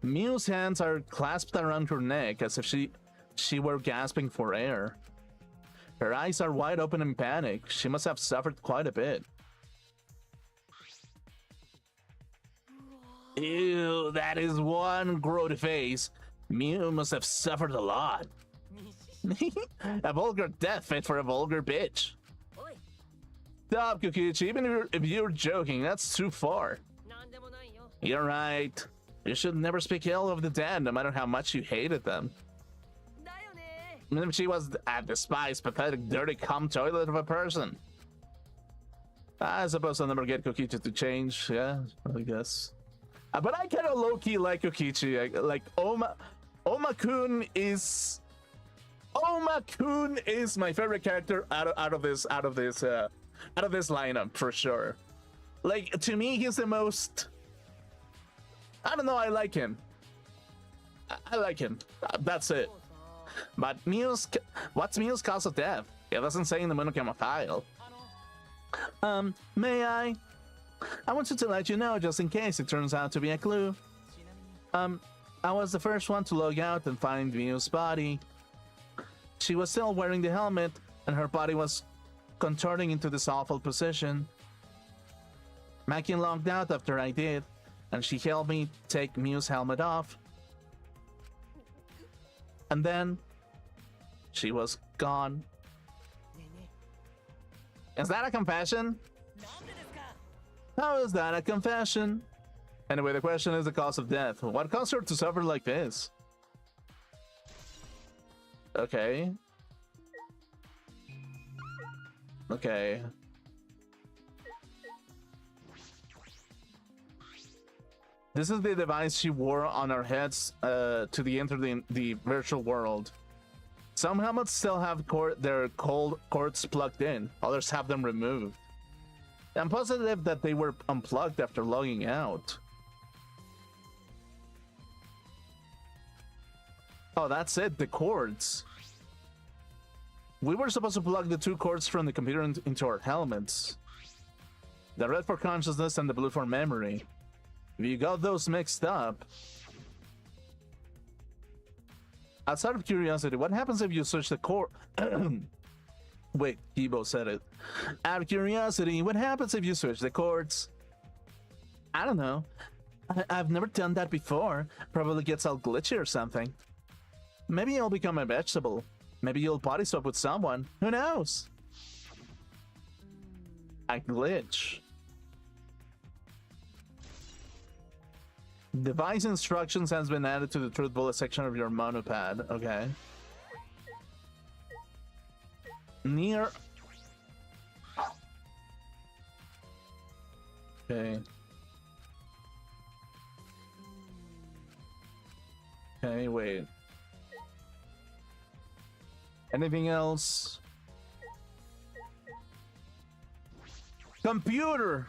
Miu's hands are clasped around her neck as if she were gasping for air. Her eyes are wide open in panic. She must have suffered quite a bit. Ew, that is one grody face. Miu must have suffered a lot. A vulgar death fit for a vulgar bitch. Stop, Kokichi. Even if you're joking, that's too far. You're right. You should never speak ill of the dead, no matter how much you hated them. Even if she was a despised, pathetic, dirty cum toilet of a person. I suppose I'll never get Kokichi to change. Yeah, I guess. But I kind of low-key like Kokichi. Like Oma-kun is my favorite character out of this lineup for sure. Like, to me, he's the most. I don't know. I like him. I like him. That's it. But what's Miu's cause of death? It doesn't say in the Monokuma file. May I? I wanted to let you know just in case it turns out to be a clue. I was the first one to log out and find Miu's body. She was still wearing the helmet, and her body was contorting into this awful position. Maki logged out after I did, and she helped me take Miu's helmet off. And then she was gone. Is that a confession? How is that a confession? Anyway, the question is the cause of death. What caused her to suffer like this? Okay. Okay. This is the device she wore on her heads to enter the virtual world. Some helmets still have their cold cords plugged in. Others have them removed. I'm positive that they were unplugged after logging out. Oh, that's it, the cords. We were supposed to plug the two cords from the computer into our helmets. The red for consciousness and the blue for memory. If you got those mixed up... Outside of curiosity, what happens if you switch the cord... Wait, Kibo said it. Out of curiosity, what happens if you switch the cords? I don't know. I've never done that before. Probably gets all glitchy or something. Maybe you'll become a vegetable. Maybe you'll body swap with someone. Who knows? A glitch. Device instructions has been added to the truth bullet section of your monopad. Okay. Near. Okay. Okay, wait. Anything else? Computer!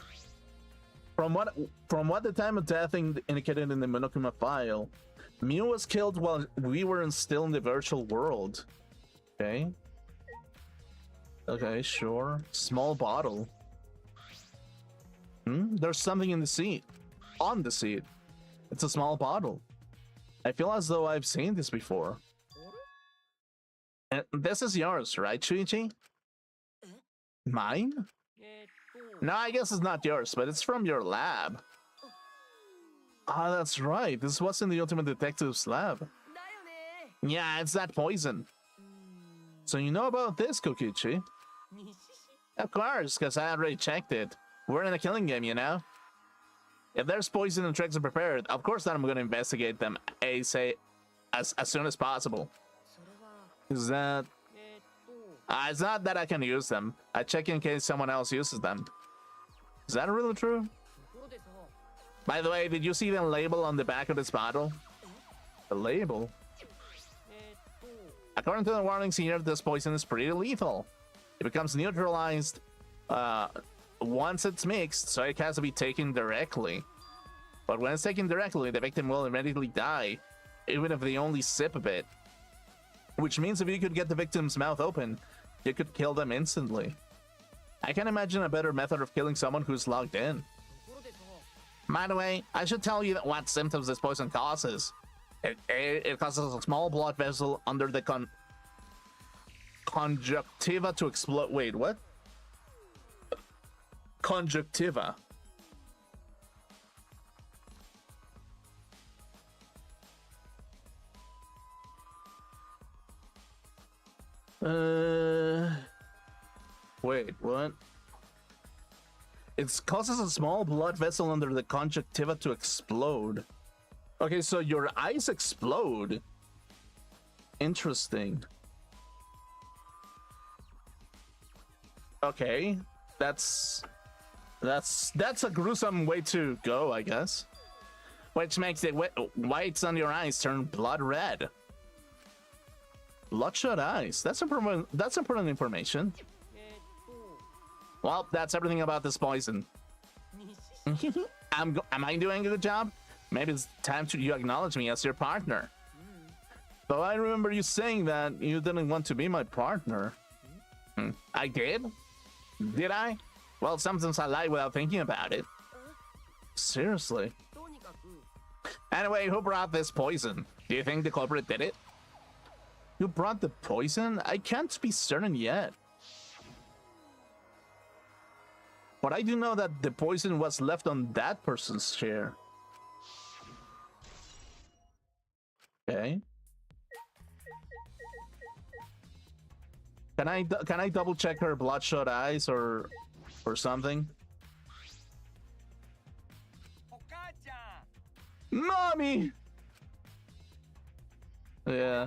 From what the time of death indicated in the Monokuma file, Mew was killed while we were still in the virtual world. Okay. Okay, sure. Small bottle. There's something in the seat. On the seat. It's a small bottle. I feel as though I've seen this before. And this is yours, right, Shuichi? Mine? No, I guess it's not yours, but it's from your lab. Ah, that's right. This was in the Ultimate Detective's lab. Yeah, it's that poison. So you know about this, Kokichi? Of course, because I already checked it. We're in a killing game, you know? If there's poison and tricks are prepared, of course that I'm going to investigate them as soon as possible. Is that... it's not that I can use them. I check in case someone else uses them. Is that really true? By the way, did you see the label on the back of this bottle? The label? According to the warnings here, this poison is pretty lethal. It becomes neutralized once it's mixed, so it has to be taken directly. But when it's taken directly, the victim will immediately die, even if they only sip a bit. Which means if you could get the victim's mouth open, you could kill them instantly. I can't imagine a better method of killing someone who's logged in. By the way, I should tell you what symptoms this poison causes. It causes a small blood vessel under the conjunctiva to explode. Wait, what? Conjunctiva. Wait, what? It causes a small blood vessel under the conjunctiva to explode. Okay, so your eyes explode. Interesting. Okay, that's a gruesome way to go, I guess. Which makes the whites on your eyes turn blood red. Bloodshot eyes. That's important information. Well, that's everything about this poison. Am I doing a good job? Maybe it's time you acknowledge me as your partner. Though I remember you saying that you didn't want to be my partner. I did? Did I? Well, sometimes I lie without thinking about it. Seriously. Anyway, who brought this poison? Do you think the culprit did it? Who brought the poison? I can't be certain yet. But I do know that the poison was left on that person's chair. Okay. Can I double check her bloodshot eyes or something? Mommy! Yeah.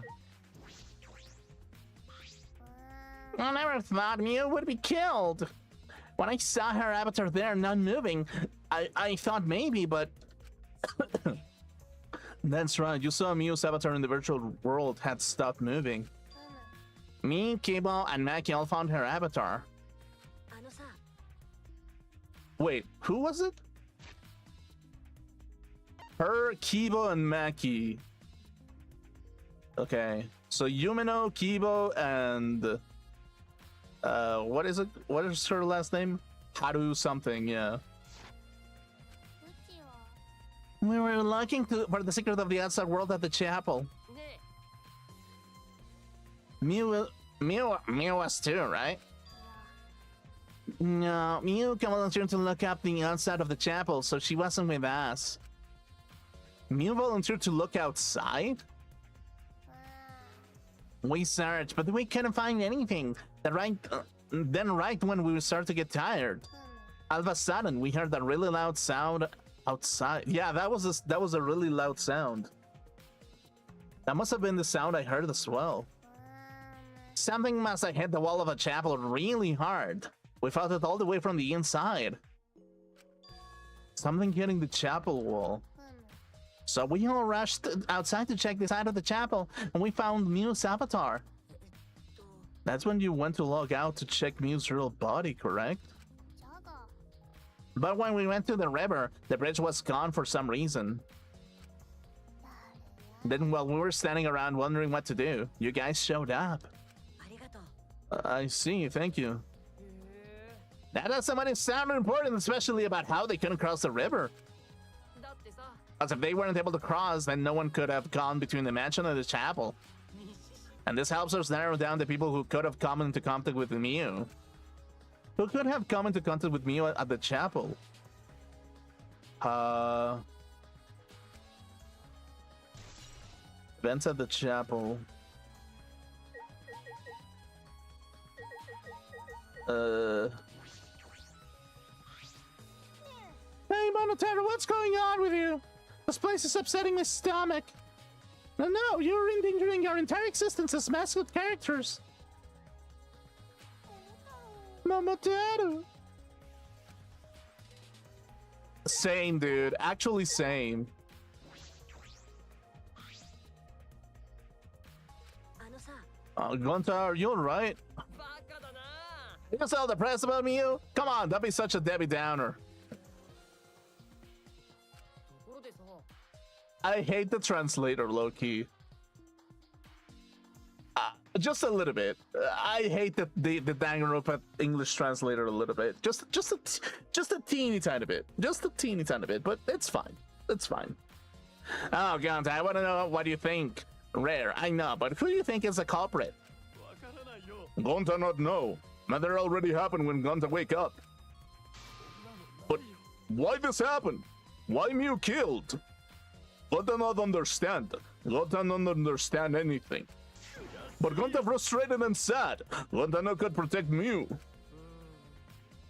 I never thought Mew would be killed. When I saw her avatar there not moving, I thought maybe, but... That's right, you saw Mew's avatar in the virtual world had stopped moving. Me, Kibo, and Maki all found her avatar. Wait, who was it? Her, Kibo, and Maki. Okay, so Yumino, Kibo, and... what is it? What is her last name? Haru something, yeah. We were looking for the secret of the outside world at the chapel. Mew was too, right? No, Mew volunteered to look up the outside of the chapel, so she wasn't with us. Mew volunteered to look outside? We searched, but we couldn't find anything. Then right when we started to get tired, all of a sudden we heard a really loud sound outside. Yeah, that was a really loud sound. That must have been the sound I heard as well. Something must have hit the wall of a chapel really hard. We felt it all the way from the inside. Something hitting the chapel wall. So we all rushed outside to check the side of the chapel, and we found Mew's avatar. That's when you went to log out to check Mew's real body, correct? But when we went to the river, the bridge was gone for some reason. Then while we were standing around wondering what to do, you guys showed up. I see, thank you. That doesn't sound important, especially about how they couldn't cross the river. Because if they weren't able to cross, then no one could have gone between the mansion and the chapel. And this helps us narrow down the people who could have come into contact with Mew. Who could have come into contact with Mew at the chapel? Events at the chapel. Hey, Monotero, what's going on with you? This place is upsetting my stomach. No, you're endangering our entire existence as mascot characters. Momotaro. Same, dude. Actually, same. Gonta, are you alright? You're so depressed about me, you? Come on, don't be such a Debbie Downer. I hate the translator, low-key. Just a little bit. I hate the Danganronpa English translator a little bit. Just a teeny tiny bit. Just a teeny tiny bit, but it's fine. It's fine. Oh, Gonta, I want to know what you think. Rare, I know, but who do you think is the culprit? Gonta not know. Mother already happened when Gonta wake up. But why this happened? Why Mew killed? Gonta not understand. Gonta not understand anything. But Gonta frustrated and sad. Gonta no could protect Mew.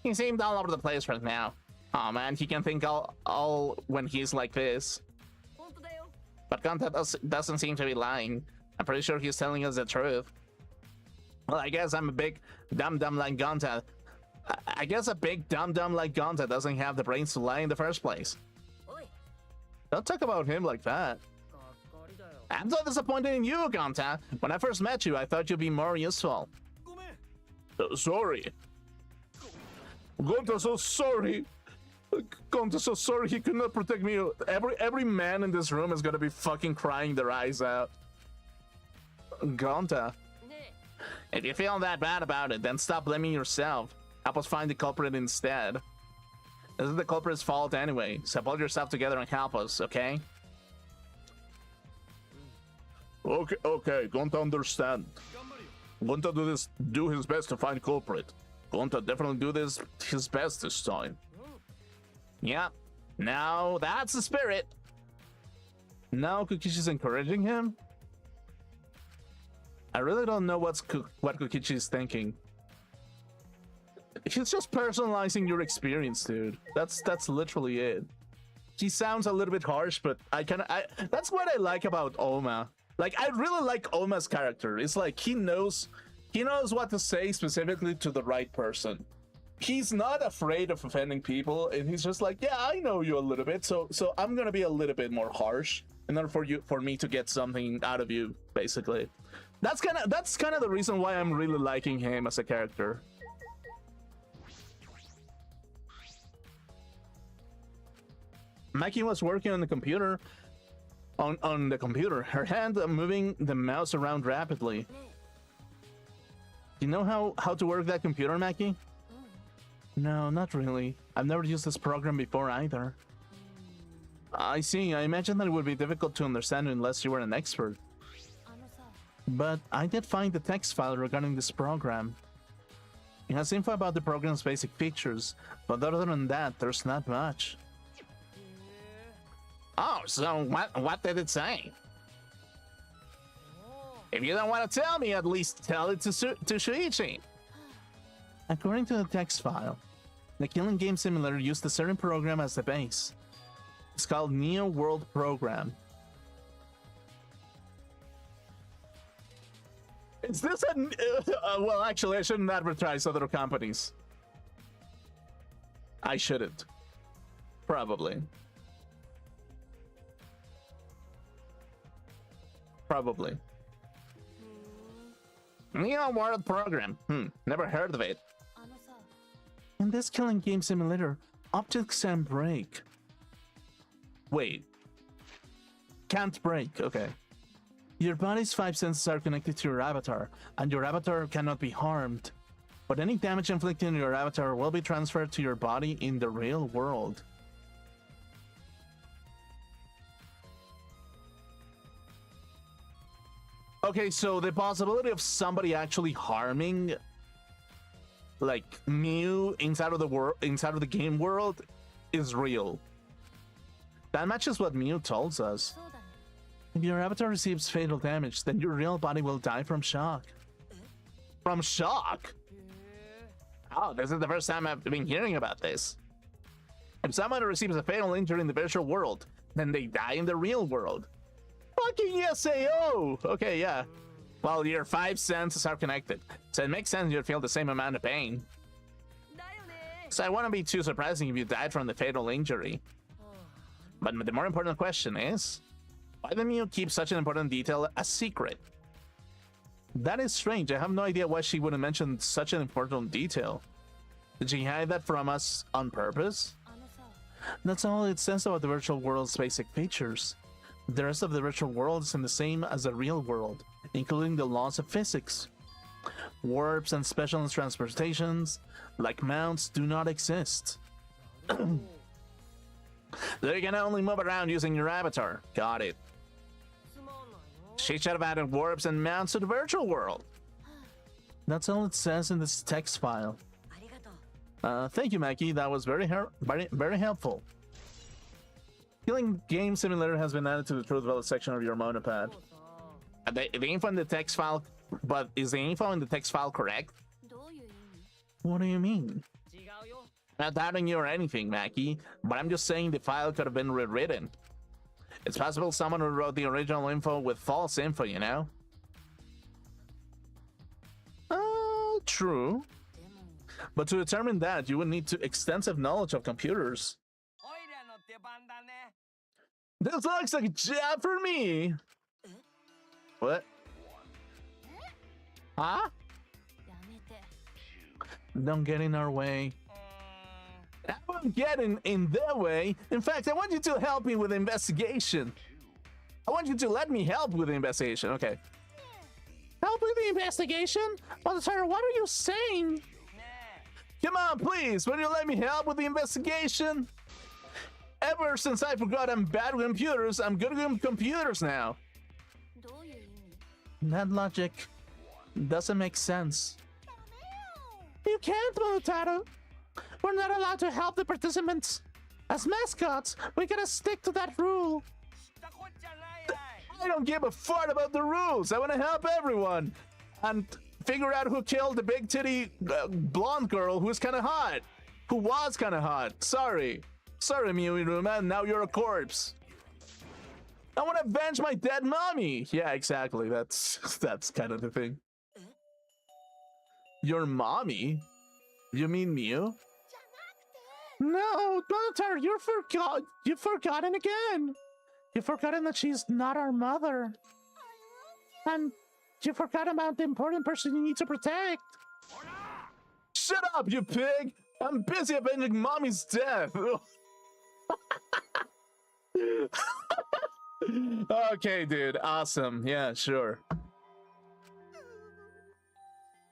He seemed all over the place right now. Oh man, he can think all when he's like this. But Gonta doesn't seem to be lying. I'm pretty sure he's telling us the truth. Well, I guess I'm a big dum-dum like Gonta. I guess a big dum-dum like Gonta doesn't have the brains to lie in the first place. Don't talk about him like that. I'm so disappointed in you, Gonta. When I first met you, I thought you'd be more useful. Sorry. Gonta's so sorry. Gonta's so sorry he could not protect me. Every man in this room is gonna be fucking crying their eyes out. Gonta. If you feel that bad about it, then stop blaming yourself. Help us find the culprit instead. This is the culprit's fault anyway, so pull yourself together and help us, okay? Okay, Gonta understand. Gonta do his best to find culprit. Gonta definitely do his best this time. Yeah, now that's the spirit. Now Kokishi's encouraging him? I really don't know what Kokichi is thinking. He's just personalizing your experience, dude. That's literally it. He sounds a little bit harsh, but that's what I like about Oma. Like, I really like Oma's character. It's like he knows what to say specifically to the right person. He's not afraid of offending people, and he's just like, yeah, I know you a little bit, so I'm gonna be a little bit more harsh in order for me to get something out of you, basically. That's kind of the reason why I'm really liking him as a character. Maki was working on the computer. On the computer, her hand moving the mouse around rapidly. You know how to work that computer, Maki? No, not really. I've never used this program before either. I see. I imagine that it would be difficult to understand unless you were an expert. But I did find the text file regarding this program. It has info about the program's basic features, but other than that, there's not much. Oh, so what did it say? If you don't want to tell me, at least tell it to Shuichi. According to the text file, the Killing Game Simulator used a certain program as the base. It's called Neo World Program. Is this a... well, actually, I shouldn't advertise other companies. I shouldn't. Probably. Probably. Neo World Program. Never heard of it. In this Killing Game Simulator, objects can break. Wait. Can't break, okay. Your body's 5 senses are connected to your avatar, and your avatar cannot be harmed. But any damage inflicted on your avatar will be transferred to your body in the real world. Okay, so the possibility of somebody actually harming, like, Mew inside of the game world is real. That matches what Mew tells us. If your avatar receives fatal damage, then your real body will die from shock. From shock? Oh, this is the first time I've been hearing about this. If someone receives a fatal injury in the virtual world, then they die in the real world. Fucking SAO! Okay, yeah. Well, your 5 senses are connected, so it makes sense you'd feel the same amount of pain. So I wouldn't be too surprising if you died from the fatal injury. But the more important question is, why did Mew keep such an important detail a secret? That is strange. I have no idea why she would have mentioned such an important detail. Did she hide that from us on purpose? That's all it says about the virtual world's basic features. The rest of the virtual world is the same as the real world, including the laws of physics. Warps and special transportations, like mounts, do not exist. They can only move around using your avatar. Got it. She should have added warps and mounts to the virtual world. That's all it says in this text file. Thank you, Maki. That was very helpful. Killing Game Simulator has been added to the Truth Valid section of your monopad. The info in the text file, but is the info in the text file correct? What do you mean? I'm not doubting you or anything, Maki, but I'm just saying the file could have been rewritten. It's possible someone who wrote the original info with false info, you know? True. But to determine that, you would need extensive knowledge of computers. This looks like a job for me! What? Huh? Don't get in our way. I won't get in their way. In fact, I want you to help me with the investigation. I want you to let me help with the investigation. Okay. Help with the investigation? Well, sir, what are you saying? Come on, please. Will you let me help with the investigation? Ever since I forgot I'm bad with computers, I'm good with computers now. That logic doesn't make sense. You can't, Momotaro. We're not allowed to help the participants. As mascots, we gotta stick to that rule. I don't give a fart about the rules. I want to help everyone and figure out who killed the big titty blonde girl who's kind of hot. Who was kind of hot. Sorry, Miuruma, now you're a corpse. I want to avenge my dead mommy. Yeah, exactly. That's kind of the thing. Your mommy? You mean Mew? No, Bontar, you've forgotten again. You've forgotten that she's not our mother. And you forgot about the important person you need to protect. Shut up, you pig! I'm busy avenging mommy's death. Okay, dude. Awesome. Yeah, sure.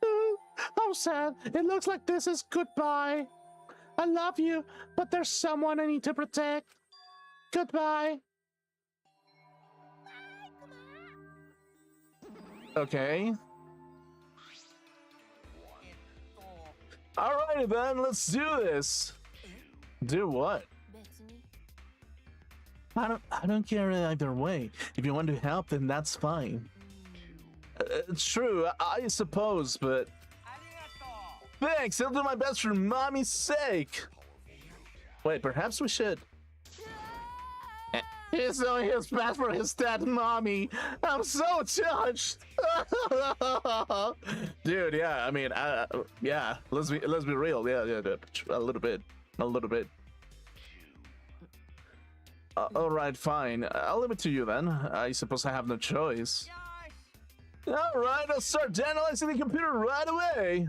Oh, sad. It looks like this is goodbye. I love you, but there's someone I need to protect. Goodbye. Okay. Alrighty then, let's do this. Do what? I don't care either way. If you want to help, then that's fine. It's true, I suppose, but thanks, I'll do my best for mommy's sake. Wait, perhaps we should. He's doing his best for his dead mommy. I'm so touched. Dude, yeah, I mean, yeah, let's be real. Yeah, a little bit. All right, fine. I'll leave it to you then. I suppose I have no choice. All right, I'll start analyzing the computer right away.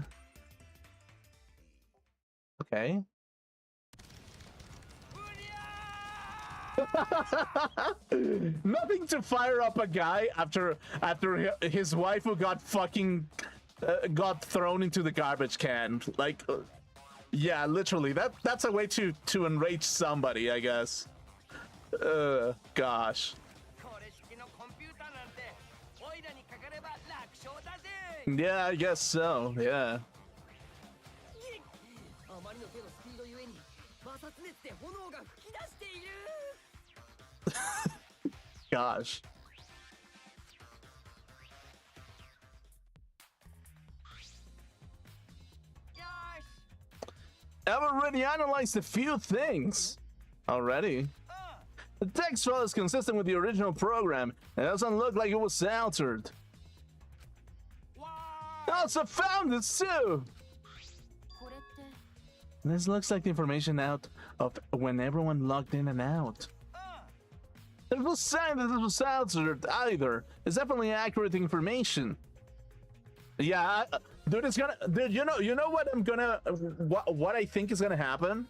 Okay. Nothing to fire up a guy after his wife who got fucking got thrown into the garbage can. Like, yeah, literally. That's a way to enrage somebody, I guess. Gosh. Yeah, I guess so. Yeah. Gosh. I've already analyzed a few things. Already. The text file is consistent with the original program. It doesn't look like it was altered. I also found it too! This looks like the information out of when everyone logged in and out. There's no sign that this was altered either. It's definitely accurate information. Yeah, dude, it's gonna. Dude, you know what I'm gonna. What I think is gonna happen.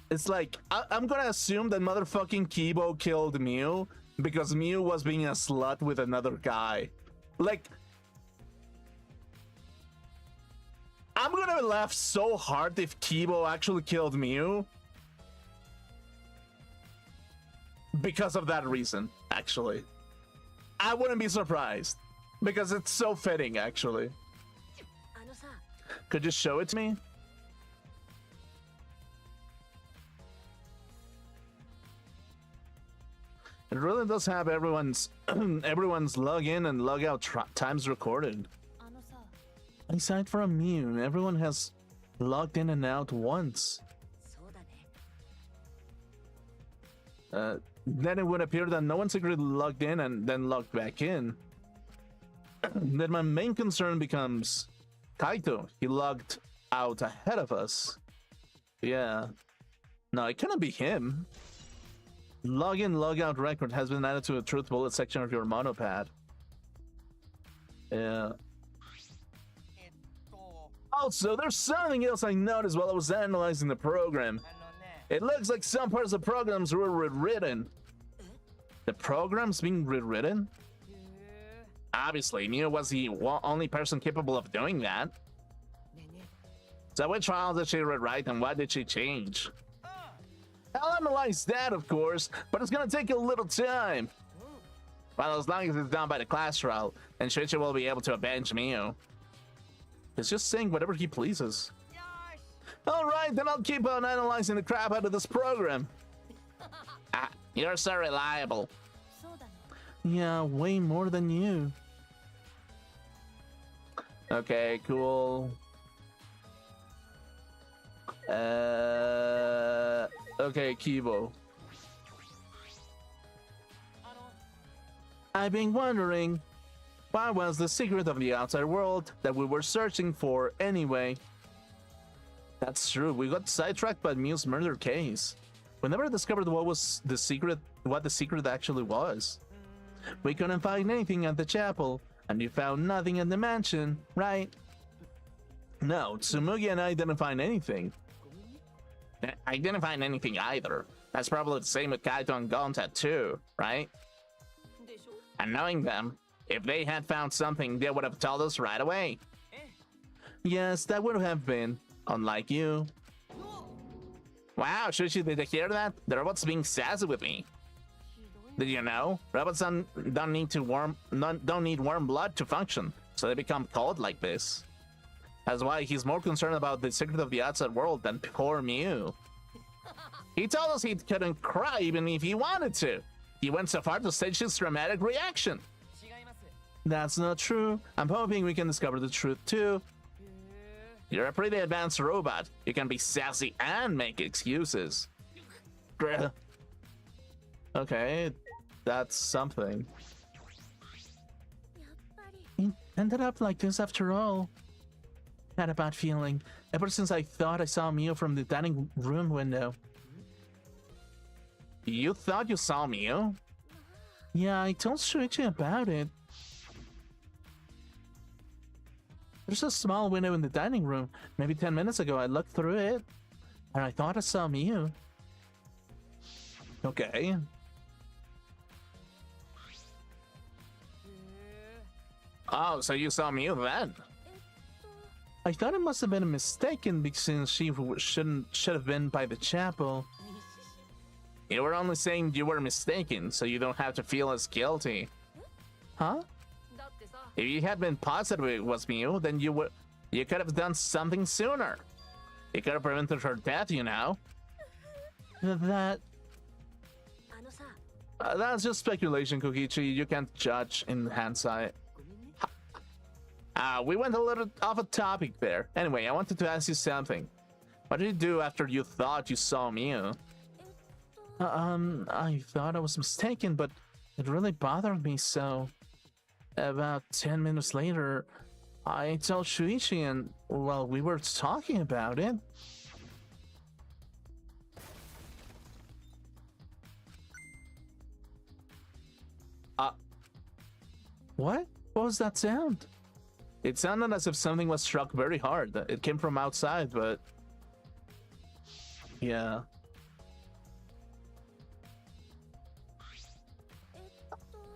It's like I'm gonna assume that motherfucking Kibo killed Mew because Mew was being a slut with another guy. Like, I'm gonna laugh so hard if Kibo actually killed Mew. Because of that reason, actually. I wouldn't be surprised. Because it's so fitting, actually. Could you show it to me? It really does have everyone's log in and log out times recorded. Aside from Mew, everyone has logged in and out once. Then it would appear that no one secretly logged in and then logged back in. Then my main concern becomes Kaito. He logged out ahead of us. Yeah. No, it cannot be him. Login, logout record has been added to a truth bullet section of your monopad. Yeah. Also, there's something else I noticed while I was analyzing the program. It looks like some parts of the programs were rewritten. The program's being rewritten? Obviously, Mew was the only person capable of doing that. So which files did she rewrite and what did she change? I'll analyze that, of course, but it's gonna take a little time. Well, as long as it's done by the class trial, then Shuichi will be able to avenge Mew. He's just saying whatever he pleases. Alright, then I'll keep on analyzing the crap out of this program. Ah, you're so reliable. Yeah, way more than you. Okay, cool. Okay, Kibo. I've been wondering, what was the secret of the outside world that we were searching for anyway? That's true, we got sidetracked by Mew's murder case. We never discovered what the secret actually was. We couldn't find anything at the chapel, and you found nothing at the mansion, right? No, Tsumugi and I didn't find anything. I didn't find anything either. That's probably the same with Kaito and Gonta too, right? And knowing them, if they had found something, they would have told us right away. Yes, that would have been, unlike you. Wow, Shuichi, did you hear that? The robot's being sassy with me. Did you know? Robots don't need warm blood to function, so they become cold like this. That's why he's more concerned about the secret of the outside world than poor Mew. He told us he couldn't cry even if he wanted to. He went so far to stage his dramatic reaction. That's not true. I'm hoping we can discover the truth too. You're a pretty advanced robot. You can be sassy and make excuses. Okay, that's something. It ended up like this after all. Had a bad feeling ever since I thought I saw Mio from the dining room window. You thought you saw Mio? Yeah, I told Shuichi about it. There's a small window in the dining room. Maybe 10 minutes ago I looked through it, and I thought I saw Mio. Okay. Oh, so you saw Mio then? I thought it must have been a mistake since she should have been by the chapel. You were only saying you were mistaken, so you don't have to feel as guilty. Huh? If you had been positive it was Mio, then you could have done something sooner. You could have prevented her death, you know. That's just speculation, Kokichi. You can't judge in hindsight. We went a little off a topic there. Anyway, I wanted to ask you something. What did you do after you thought you saw Mio? I thought I was mistaken, but it really bothered me, so about 10 minutes later, I told Shuichi and, well, we were talking about it. What? What was that sound? It sounded as if something was struck very hard. It came from outside, but yeah.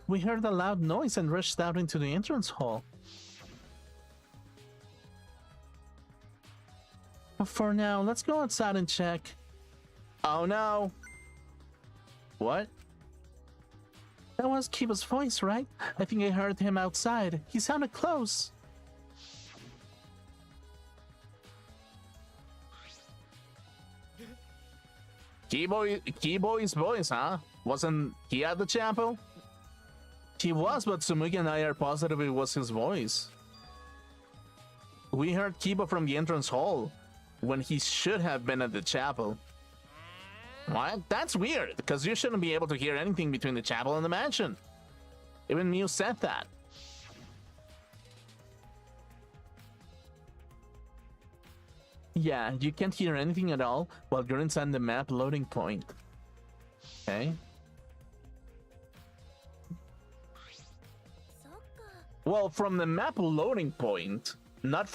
We heard a loud noise and rushed out into the entrance hall. For now, let's go outside and check. Oh no! What? That was Kiba's voice, right? I think I heard him outside. He sounded close. Keyboy's voice, huh? Wasn't he at the chapel? He was, but Tsumugi and I are positive it was his voice. We heard Kiba from the entrance hall when he should have been at the chapel. What? That's weird, because you shouldn't be able to hear anything between the chapel and the mansion. Even Mew said that. Yeah, you can't hear anything at all while you're inside the map loading point. Okay. Well, from the map loading point, not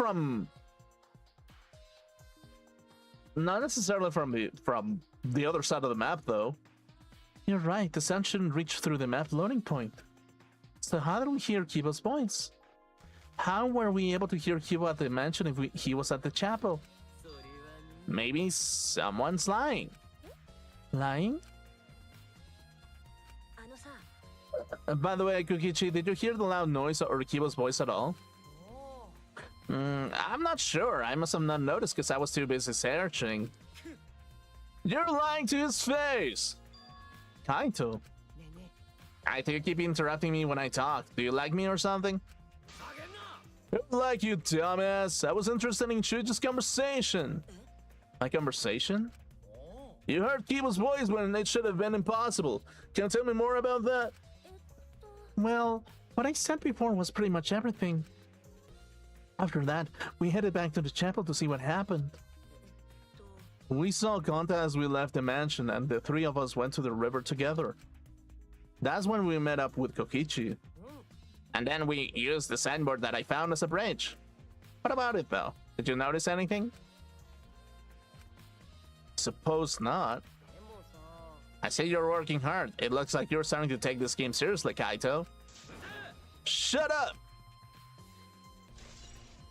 necessarily from the other side of the map, though. You're right, the sound shouldn't reach through the map loading point. So how did we hear Kiba's voice? How were we able to hear Kiba at the mansion if he was at the chapel? Maybe someone's lying. Lying? By the way, Kokichi, did you hear the loud noise or Kiba's voice at all? I'm not sure. I must have not noticed because I was too busy searching. You're lying to his face! Kaito. Kaito, you keep interrupting me when I talk. Do you like me or something? Like you, dumbass. I was interested in Shuichi's conversation. My conversation? You heard Kiba's voice when it should have been impossible. Can you tell me more about that? Well, what I said before was pretty much everything. After that, we headed back to the chapel to see what happened. We saw Gonta as we left the mansion, and the three of us went to the river together. That's when we met up with Kokichi. And then we used the signboard that I found as a bridge. What about it, though? Did you notice anything? Suppose not. I see you're working hard. It looks like you're starting to take this game seriously, Kaito. Shut up!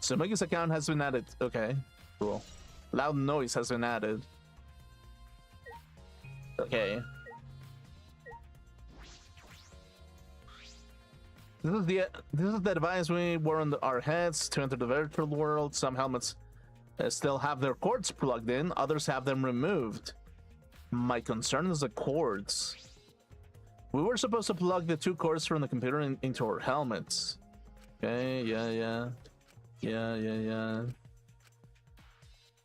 Tsumugi's account has been added. Okay, cool. Loud noise has been added. Okay. This is the device we wore on our heads to enter the virtual world. Some helmets still have their cords plugged in, others have them removed. My concern is the cords. We were supposed to plug the two cords from the computer into our helmets. Okay, yeah.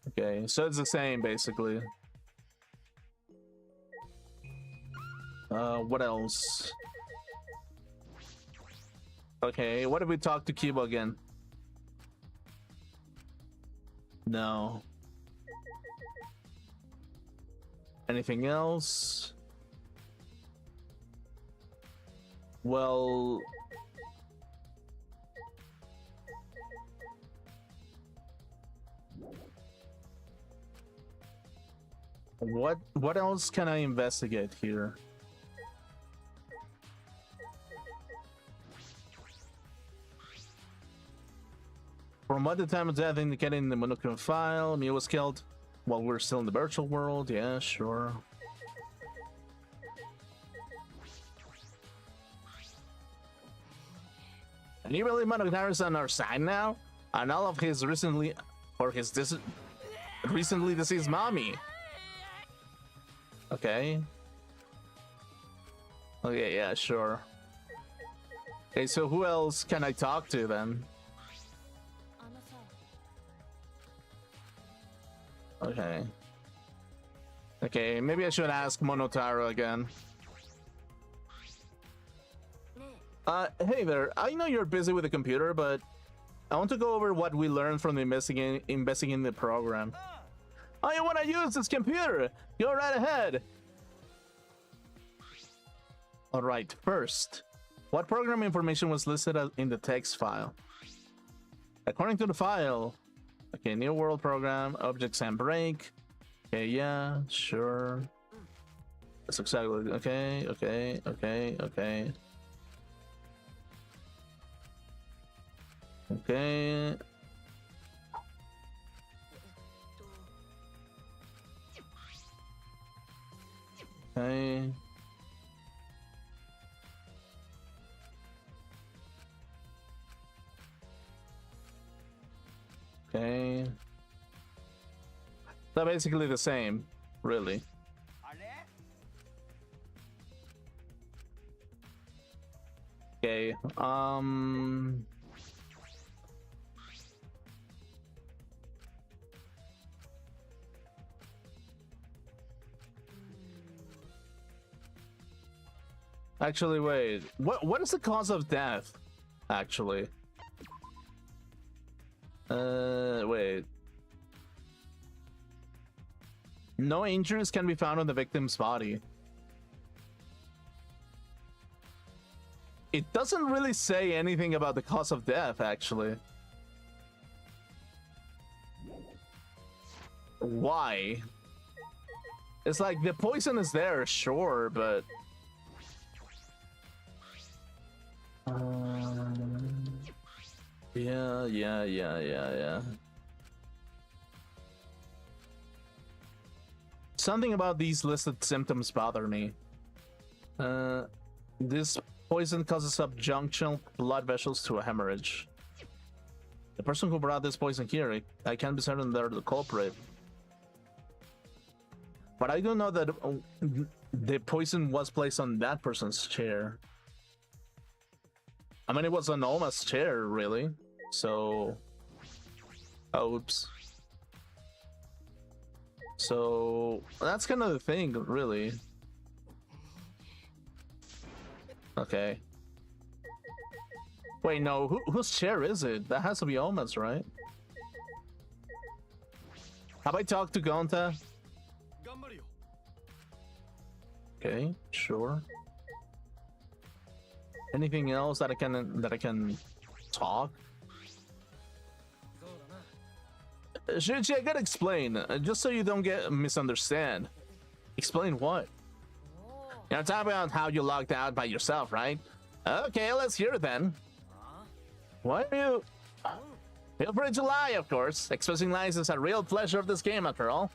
Okay, so it's the same basically. What else? Okay, what if we talk to Kiba again? No. Anything else? Well, what else can I investigate here? From what the time of death indicated in the Monochrome file, Mia was killed while we're still in the virtual world. Yeah, sure. And you really Monochrome on our side now? And all of his recently deceased mommy. Okay. Okay, yeah, sure. Okay, so who else can I talk to then? Okay. Okay, maybe I should ask Monotaro again. Hey there, I know you're busy with the computer, but I want to go over what we learned from the investigating the program. Oh, you want to use this computer? Go right ahead. Alright, first, what program information was listed in the text file? According to the file, okay, new world program, objects and break. Okay, yeah, sure. That's exactly, okay. Okay. Okay. Okay. They're basically the same, really. Okay, actually, wait. What is the cause of death? Actually. Wait. No injuries can be found on the victim's body. It doesn't really say anything about the cause of death, actually. Why? It's like the poison is there, sure, but... Yeah. Something about these listed symptoms bother me. This poison causes subjunctional blood vessels to a hemorrhage. The person who brought this poison here, I can't be certain they're the culprit. But I do know that the poison was placed on that person's chair. I mean, it was on Oma's chair, really. So... Oh, oops. So... That's kind of the thing, really. Okay. Wait, no, whose chair is it? That has to be Oma's, right? Have I talked to Gonta? Okay, sure. Anything else that I can talk? Shuichi, I gotta explain, just so you don't get misunderstand. Explain what? You're talking about how you logged out by yourself, right? Okay, let's hear it then. Why are you... Feel free to lie, of course. Expressing lies is a real pleasure of this game, after all.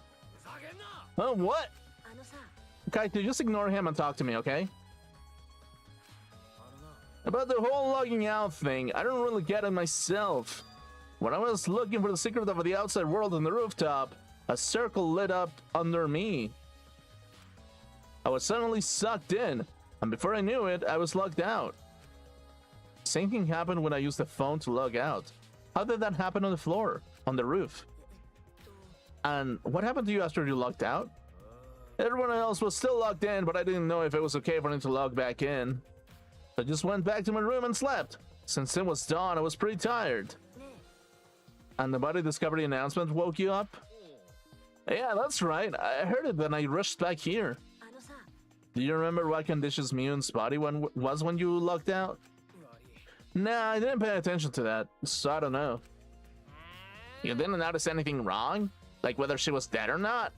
Oh, what? Kaito, just ignore him and talk to me, okay? About the whole logging out thing, I don't really get it myself. When I was looking for the secret of the outside world on the rooftop, a circle lit up under me. I was suddenly sucked in, and before I knew it, I was locked out. Same thing happened when I used the phone to log out. How did that happen on the floor? On the roof? And what happened to you after you logged out? Everyone else was still logged in, but I didn't know if it was okay for me to log back in. I just went back to my room and slept. Since it was dawn, I was pretty tired. And the body discovery announcement woke you up? Yeah, that's right. I heard it when I rushed back here. Do you remember what conditions Mion's body was when you logged out? Nah, I didn't pay attention to that, so I don't know. You didn't notice anything wrong? Like whether she was dead or not?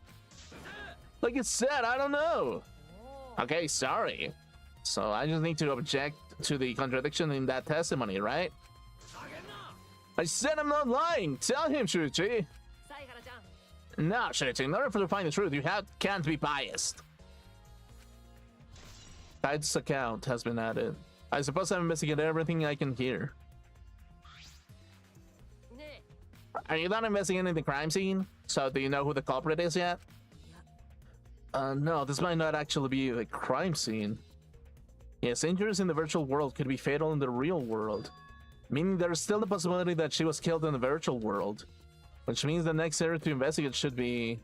Like it said, I don't know. Okay, sorry. So I just need to object to the contradiction in that testimony, right? I said I'm not lying. Tell him, Shuichi. No, Shuichi, in order to find the truth, you can't be biased. Kai's account has been added. I suppose I'm investigating everything I can hear. Are you not investigating the crime scene? So do you know who the culprit is yet? No, this might not actually be a crime scene. Yes, injuries in the virtual world could be fatal in the real world. Meaning there's still the possibility that she was killed in the virtual world. Which means the next area to investigate should be...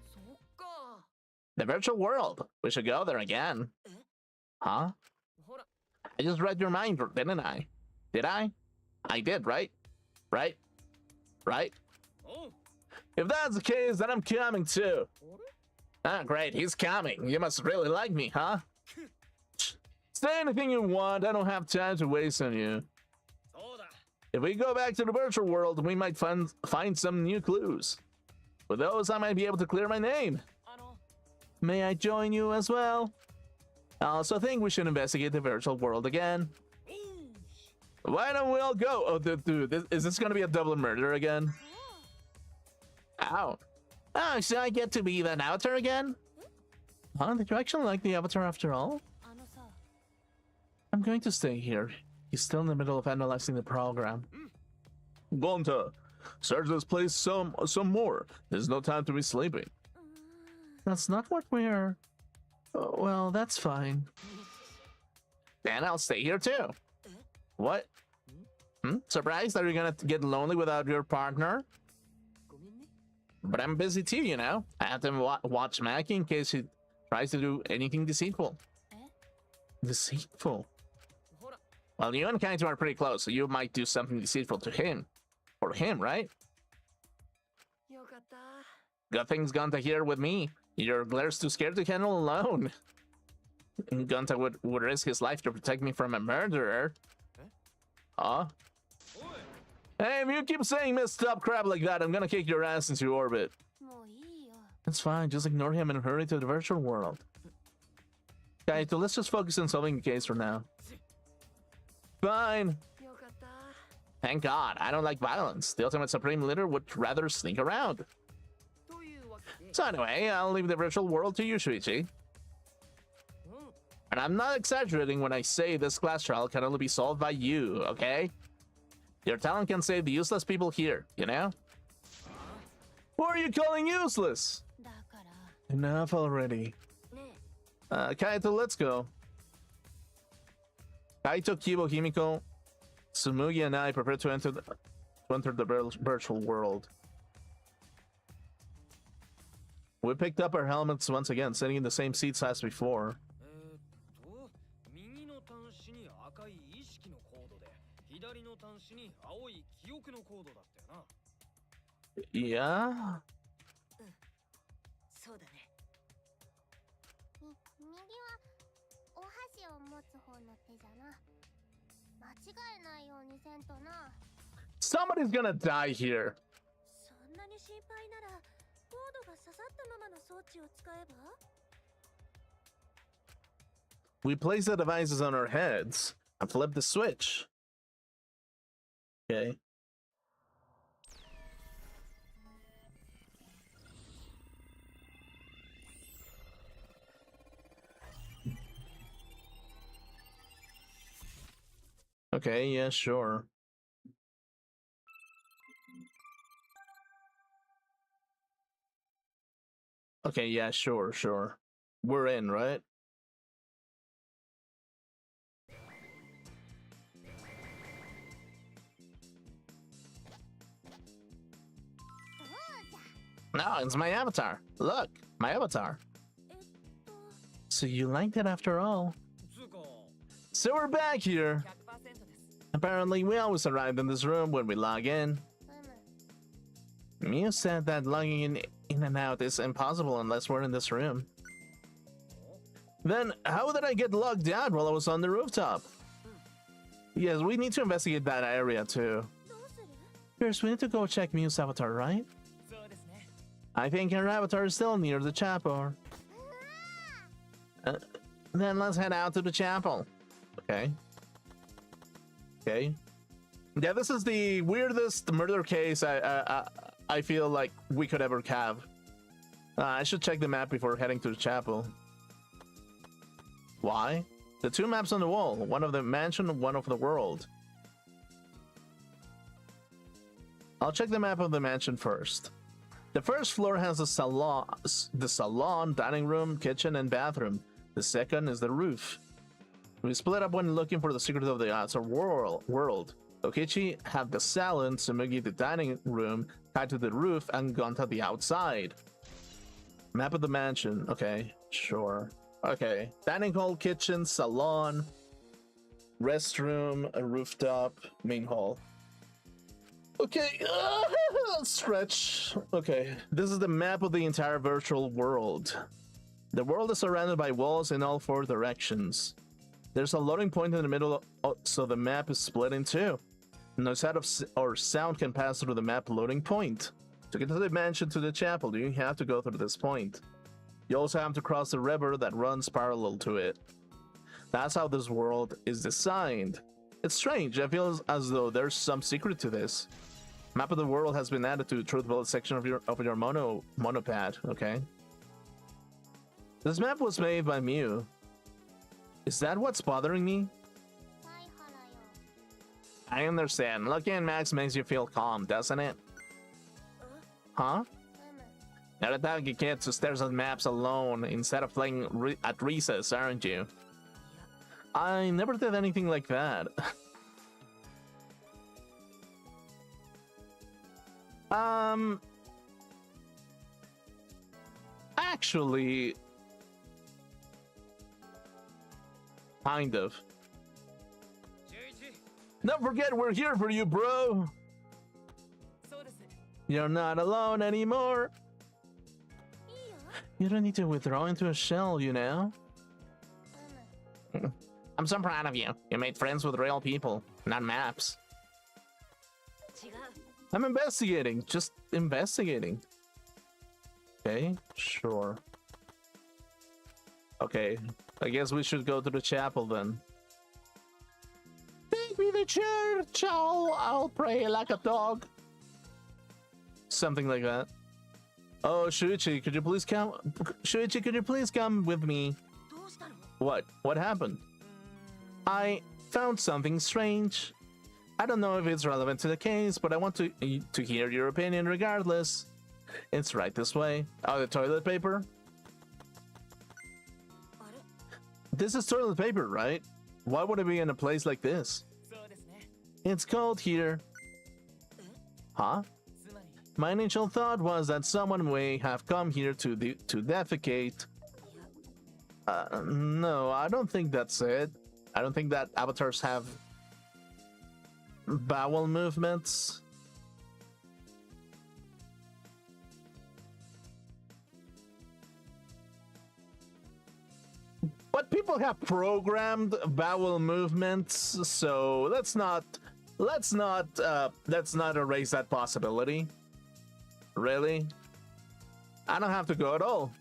the virtual world. We should go there again. Huh? I just read your mind, didn't I? Did I? I did, right? Right? Right? If that's the case, then I'm coming too. Ah, great, he's coming. You must really like me, huh? Say anything you want, I don't have time to waste on you. If we go back to the virtual world, we might find some new clues. With those, I might be able to clear my name. May I join you as well? I also think we should investigate the virtual world again. Why don't we all go? Oh, dude, is this gonna be a double murder again? Ow. Oh, so I get to be an avatar again? Huh? Did you actually like the avatar after all? I'm going to stay here. He's still in the middle of analyzing the program. Gonta, search this place some more. There's no time to be sleeping. That's not what we're... Oh, well, that's fine. Then I'll stay here too. What? Surprised that you're gonna get lonely without your partner? But I'm busy too, you know. I have to watch Maki in case he tries to do anything deceitful. Deceitful? Well, you and Kaito are pretty close, so you might do something deceitful to him. For him, right? Good thing's Gonta here with me. Your Glaire's too scared to handle alone. Gonta would risk his life to protect me from a murderer. Huh? Hey, if you keep saying messed up crap like that, I'm gonna kick your ass into orbit. It's fine, just ignore him and hurry to the virtual world. Kaito, let's just focus on solving the case for now. Fine. Thank God, I don't like violence. The ultimate supreme leader would rather sneak around. So anyway, I'll leave the virtual world to you, Shuichi. And I'm not exaggerating when I say this class trial can only be solved by you, okay? Your talent can save the useless people here, you know? Who are you calling useless? Enough already. Kaito, let's go. Kaito, Kibo, Himiko, Tsumugi, and I prepare to enter the virtual world. We picked up our helmets once again, sitting in the same seats as before. Yeah? Somebody's gonna die here. We place the devices on our heads and flip the switch. Okay. Okay, yeah, sure. Okay, yeah, sure. We're in, right? No, it's my avatar. Look, my avatar. So you liked it after all. So we're back here. Apparently, we always arrive in this room when we log in. Mew said that logging in and out is impossible unless we're in this room. Then, how did I get logged out while I was on the rooftop? Yes, we need to investigate that area too. First, we need to go check Mew's avatar, right? I think her avatar is still near the chapel. Then let's head out to the chapel. Okay. Okay. Yeah, this is the weirdest murder case I feel like we could ever have. I should check the map before heading to the chapel. Why? The two maps on the wall, one of the mansion, one of the world. I'll check the map of the mansion first. The first floor has the salon, dining room, kitchen, and bathroom. The second is the roof. We split up when looking for the secret of the outside world. Okichi had the salon, Tsumugi the dining room, tied to the roof, and Gonta the outside. Map of the mansion. Okay, sure. Okay, dining hall, kitchen, salon, restroom, a rooftop, main hall. Okay, stretch. Okay, this is the map of the entire virtual world. The world is surrounded by walls in all four directions. There's a loading point in the middle, so the map is split in two. No sound or sound can pass through the map loading point. To get to the mansion to the chapel, you have to go through this point. You also have to cross the river that runs parallel to it. That's how this world is designed. It's strange, I feel as though there's some secret to this. Map of the world has been added to the truth bullet section of your monopad, okay? This map was made by Mew. Is that what's bothering me? I understand. Looking at Max makes you feel calm, doesn't it? Huh? You're the type of kids who stares at maps alone instead of playing at recess, aren't you? I never did anything like that. Actually, kind of. Don't forget, we're here for you, bro. You're not alone anymore. You don't need to withdraw into a shell, you know? I'm so proud of you. You made friends with real people, not maps. I'm investigating, just investigating. Okay, sure. Okay, I guess we should go to the chapel then. Take me to church, I'll pray like a dog. Something like that. Oh, Shuichi, could you please come? Shuichi, could you please come with me? What? What happened? I found something strange. I don't know if it's relevant to the case, but I want to hear your opinion regardless. It's right this way. Oh, the toilet paper? This is toilet paper, right? Why would it be in a place like this? It's cold here. Huh? My initial thought was that someone may have come here to defecate. No, I don't think that's it. I don't think that avatars have bowel movements. But people have programmed bowel movements, so let's not erase that possibility. Really? I don't have to go at all.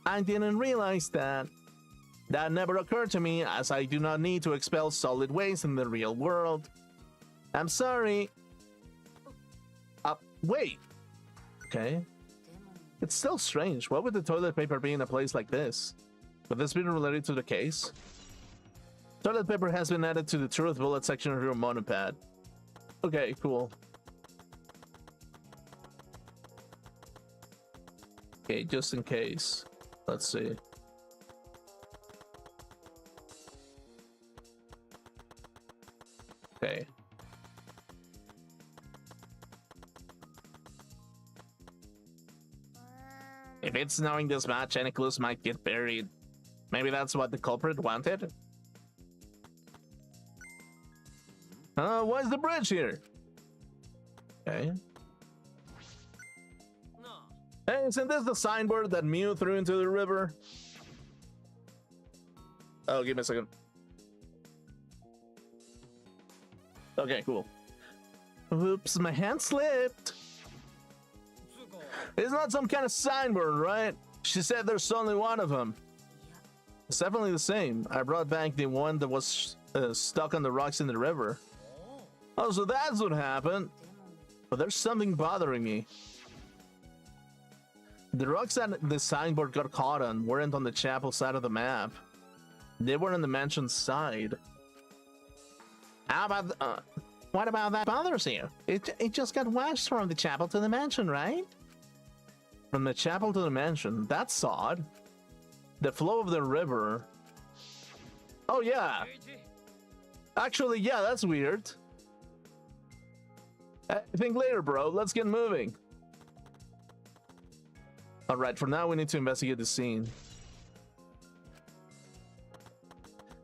I didn't realize that. That never occurred to me, as I do not need to expel solid waste in the real world. I'm sorry. Wait. Okay. It's still strange. Why would the toilet paper be in a place like this? Could this be related to the case? Toilet paper has been added to the truth bullet section of your monopad. Okay, cool. Okay, just in case. Let's see. Okay. If it's knowing this much, any clues might get buried. Maybe that's what the culprit wanted? Why is the bridge here? Okay. Hey, isn't this the signboard that Mew threw into the river? Oh, give me a second. Okay, cool. Oops, my hand slipped. It's not some kind of signboard, right? She said there's only one of them. It's definitely the same. I brought back the one that was stuck on the rocks in the river. Oh, so that's what happened. But there's something bothering me. The rocks that the signboard got caught on weren't on the chapel side of the map. They were on the mansion side. How about what about that bothers you? It just got washed from the chapel to the mansion, right? From the chapel to the mansion. That's odd. The flow of the river. Oh yeah. Actually, yeah, that's weird. Think later, bro. Let's get moving. All right, for now we need to investigate the scene.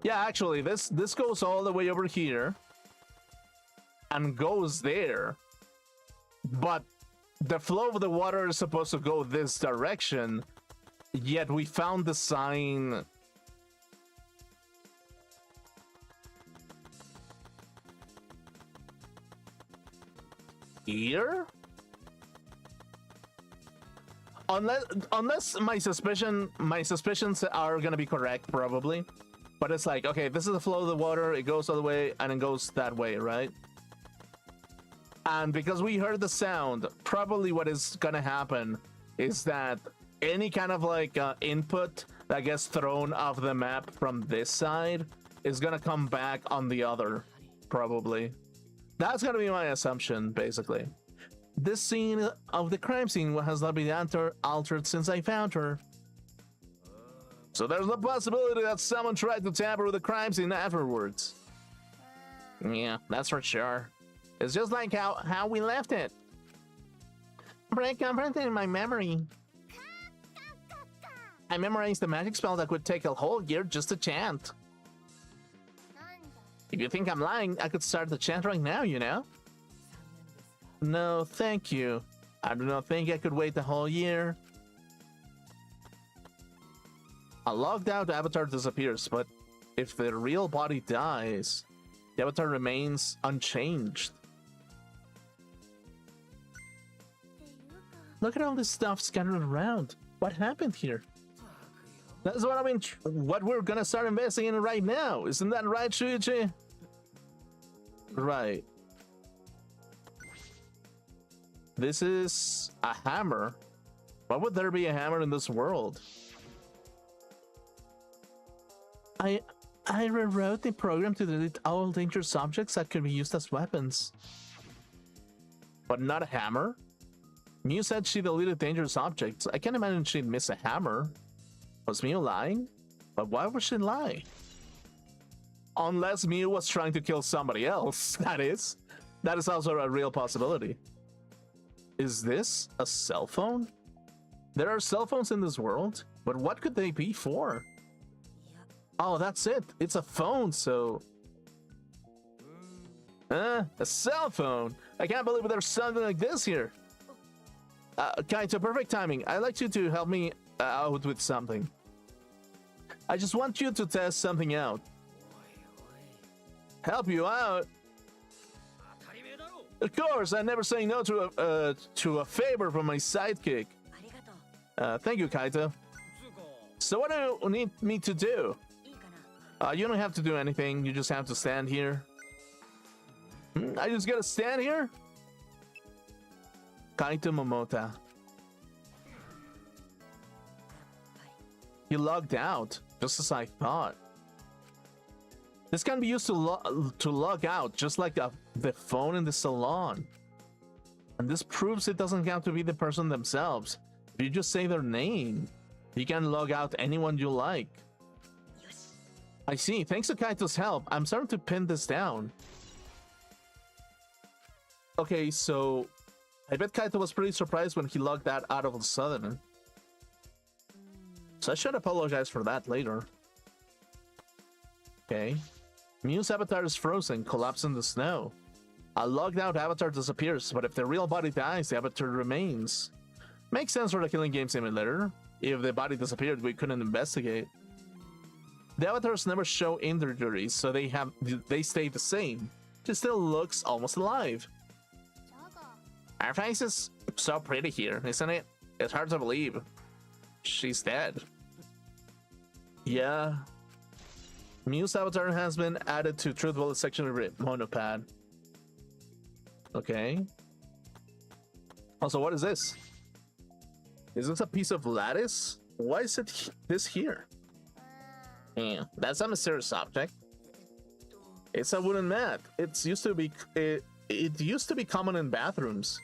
Yeah, actually, this goes all the way over here and goes there, but the flow of the water is supposed to go this direction, yet we found the sign here. Unless my suspicions are gonna be correct, probably. But it's like, okay, this is the flow of the water, it goes all the way, and it goes that way, right? And because we heard the sound, probably what is gonna happen is that any kind of like input that gets thrown off the map from this side is gonna come back on the other, probably. That's gonna be my assumption, basically. This scene of the crime scene has not been altered since I found her. So there's the possibility that someone tried to tamper with the crime scene afterwards. Yeah, that's for sure. It's just like how we left it. Break confronted in my memory. I memorized the magic spell that would take a whole year just to chant. If you think I'm lying, I could start the chant right now, you know? No, thank you. I do not think I could wait the whole year. A logged out avatar disappears, but if the real body dies, the avatar remains unchanged. Look at all this stuff scattered around. What happened here? That's what I mean. What we're gonna start investigating right now. Isn't that right, Shuichi? Right. This is a hammer. Why would there be a hammer in this world? I rewrote the program to delete all dangerous objects that could be used as weapons. But not a hammer? Mew said she deleted dangerous objects. I can't imagine she'd miss a hammer. Was Mew lying? But why would she lie? Unless Mew was trying to kill somebody else, that is. That is also a real possibility. Is this a cell phone? There are cell phones in this world, but what could they be for? Oh, that's it. It's a phone, so... a cell phone. I can't believe there's something like this here. Kaito, perfect timing. I'd like you to help me out with something. I just want you to test something out. Help you out? Of course, I never say no to a favor from my sidekick. Thank you, Kaito. So what do you need me to do? You don't have to do anything. You just have to stand here. I just gotta stand here? Kaito Momota. He logged out, just as I thought. This can be used to log out, just like the phone in the salon. And this proves it doesn't have to be the person themselves. If you just say their name, you can log out anyone you like. I see. Thanks to Kaito's help, I'm starting to pin this down. Okay, so I bet Kaito was pretty surprised when he logged that out of a sudden. So I should apologize for that later. Okay. Mew's avatar is frozen, collapsed in the snow. A logged out avatar disappears, but if the real body dies, the avatar remains. Makes sense for the killing game simulator. If the body disappeared, we couldn't investigate. The avatars never show injuries, so they stay the same. She still looks almost alive. Our face is so pretty here, isn't it? It's hard to believe. She's dead. Yeah. Mew's avatar has been added to Truth Bullet section of Monopad. Okay. Also, what is this? Is this a piece of lattice? Why is it this here? Yeah, that's a mysterious object. It's a wooden mat. It used to be common in bathrooms.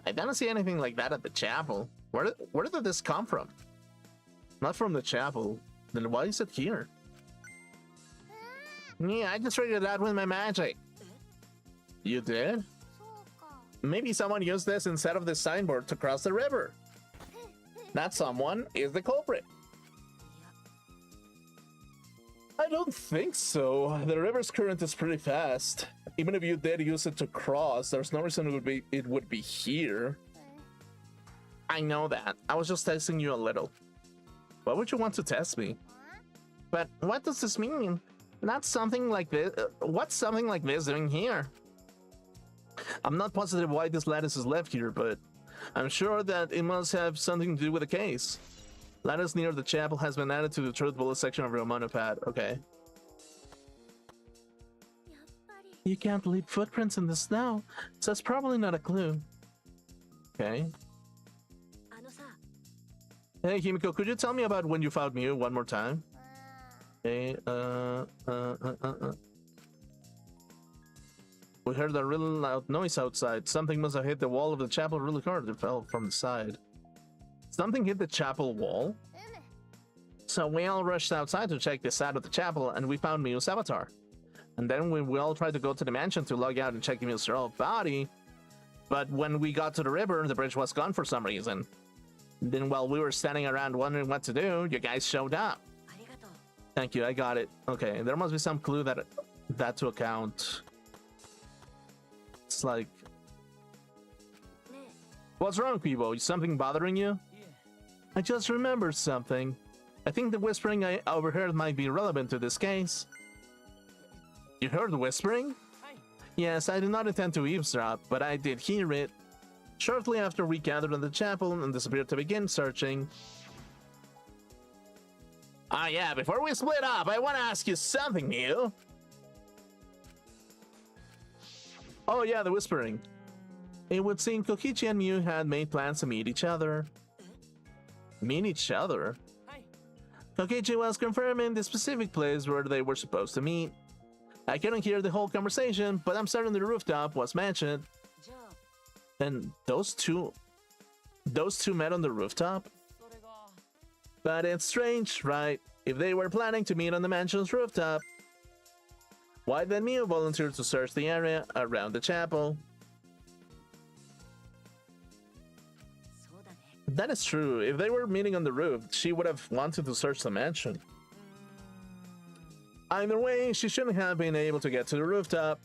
I don't see anything like that at the chapel. Where did this come from? Not from the chapel. Then why is it here? Yeah, I just figured it out with my magic. You did? Maybe someone used this instead of the signboard to cross the river. That someone is the culprit. I don't think so. The river's current is pretty fast. Even if you did use it to cross, there's no reason it would be here. I know that. I was just testing you a little. Why would you want to test me? But what does this mean? Not something like this. What's something like this doing here? I'm not positive why this lattice is left here, but I'm sure that it must have something to do with the case. Lattice near the chapel has been added to the Truth Bullet section of your monopad. Okay. You can't leave footprints in the snow, so that's probably not a clue. Okay. Hey, Himiko, could you tell me about when you found Mew one more time? Okay, We heard a really loud noise outside. Something must have hit the wall of the chapel really hard. It fell from the side. Something hit the chapel wall? So we all rushed outside to check the side of the chapel, and we found Mew's avatar. And then we all tried to go to the mansion to log out and check Mew's real body. But when we got to the river, the bridge was gone for some reason. Then while we were standing around wondering what to do, you guys showed up. Thank you, I got it. Okay, there must be some clue that to account. It's like... What's wrong, Peebo? Is something bothering you? I just remembered something. I think the whispering I overheard might be relevant to this case. You heard the whispering? Yes, I did not intend to eavesdrop, but I did hear it. Shortly after we gathered in the chapel and disappeared to begin searching. Ah yeah, before we split up, I want to ask you something new. Oh yeah, the whispering. It would seem Kokichi and Mew had made plans to meet each other. Meet each other? Kokichi was confirming the specific place where they were supposed to meet. I couldn't hear the whole conversation, but I'm certain the rooftop was mentioned. And those two met on the rooftop? But it's strange, right? If they were planning to meet on the mansion's rooftop, why then Mew volunteered to search the area around the chapel? That is true. If they were meeting on the roof, she would have wanted to search the mansion. Either way, she shouldn't have been able to get to the rooftop.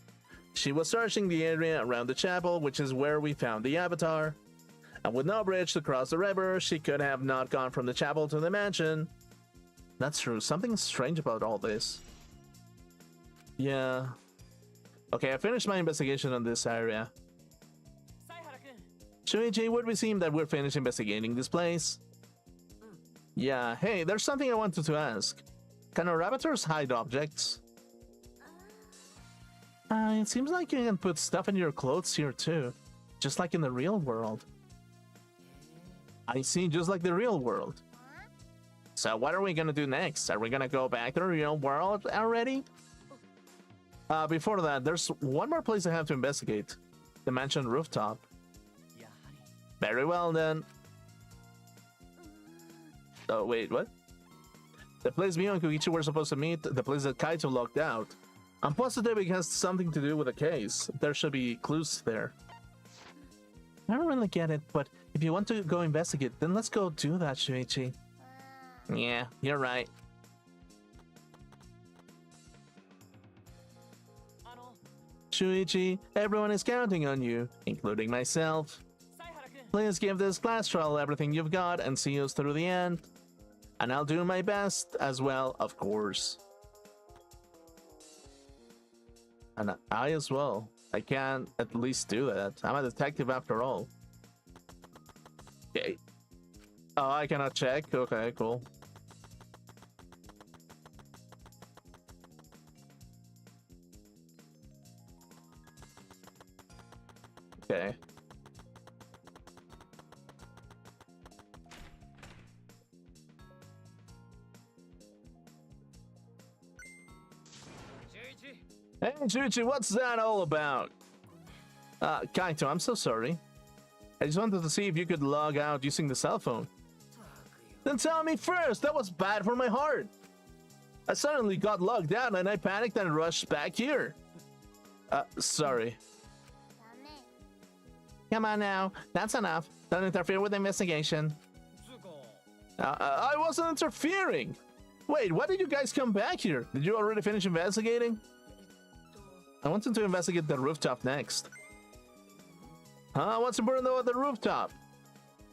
She was searching the area around the chapel, which is where we found the avatar. And with no bridge to cross the river, she could have not gone from the chapel to the mansion. That's true. Something strange about all this. Yeah. Okay, I finished my investigation on this area. Shuichi, would we seem that we're finished investigating this place? Yeah, hey, there's something I wanted to ask. Can our avatars hide objects? It seems like you can put stuff in your clothes here too, just like in the real world. I see, just like the real world. So what are we gonna do next? Are we gonna go back to the real world already? Before that, there's one more place I have to investigate. The mansion rooftop. Very well then. Oh wait, what? The place Mew and Kokichi were supposed to meet, the place that Kaito locked out. I'm positive it has something to do with the case. There should be clues there. I don't really get it, but if you want to go investigate, then let's go do that, Shuichi. Yeah, you're right. Shuichi, everyone is counting on you, including myself. Please give this class trial everything you've got and see us through the end. And I'll do my best as well, of course. And I as well. I can at least do that. I'm a detective after all. Okay. Oh, I cannot check? Okay, cool. Okay. Hey, Chuchi, what's that all about? Kaito, I'm so sorry. I just wanted to see if you could log out using the cell phone. Then tell me first, that was bad for my heart. I suddenly got logged out and I panicked and rushed back here. Sorry. Come on now, that's enough. Don't interfere with the investigation. I wasn't interfering. Wait, why did you guys come back here? Did you already finish investigating? I wanted to investigate the rooftop next. Huh? What's important about the rooftop?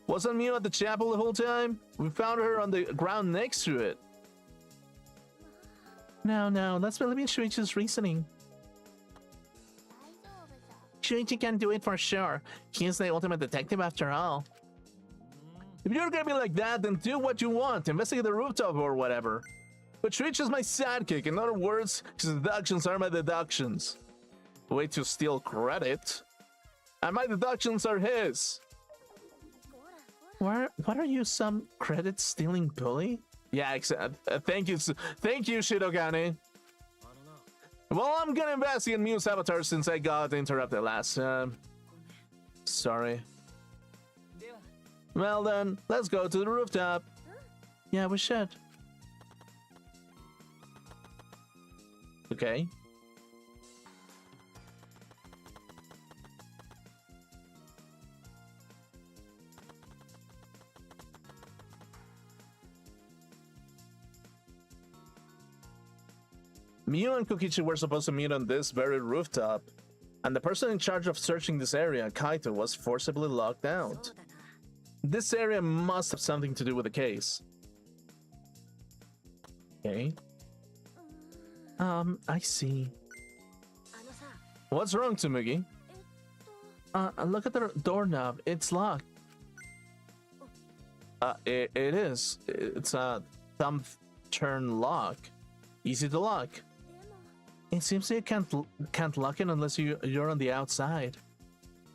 Wasn't Miu at the chapel the whole time? We found her on the ground next to it. No, let's believe in Shuichi's reasoning. Shuichi can do it for sure. He's the ultimate detective after all. If you're gonna be like that, then do what you want. Investigate the rooftop or whatever. But Shuichi's my sidekick. In other words, his deductions are my deductions. Way to steal credit. And my deductions are his. What are you, some credit-stealing bully? Yeah, thank you, Shidogane. Well, I'm gonna investigate Miu's avatar since I got interrupted last time. Sorry. Well then, let's go to the rooftop. Yeah, we should. Okay. Miu and Kokichi were supposed to meet on this very rooftop, and the person in charge of searching this area, Kaito, was forcibly locked out. This area must have something to do with the case. Okay. I see. What's wrong, Tsumugi? Look at the doorknob. It's locked. It is. It's a thumb turn lock. Easy to lock. It seems you can't lock it unless you're on the outside.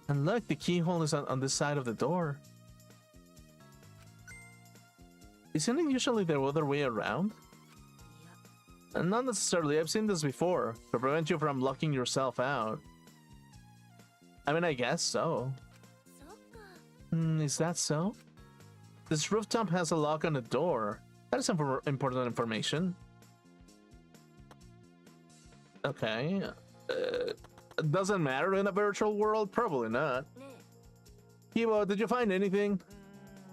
And look, the keyhole is on this side of the door. Isn't it usually the other way around? Not necessarily. I've seen this before, to prevent you from locking yourself out. I mean, I guess so. Is that so? This rooftop has a lock on the door. That is important information. Okay. Doesn't matter in a virtual world? Probably not. Kibo, did you find anything?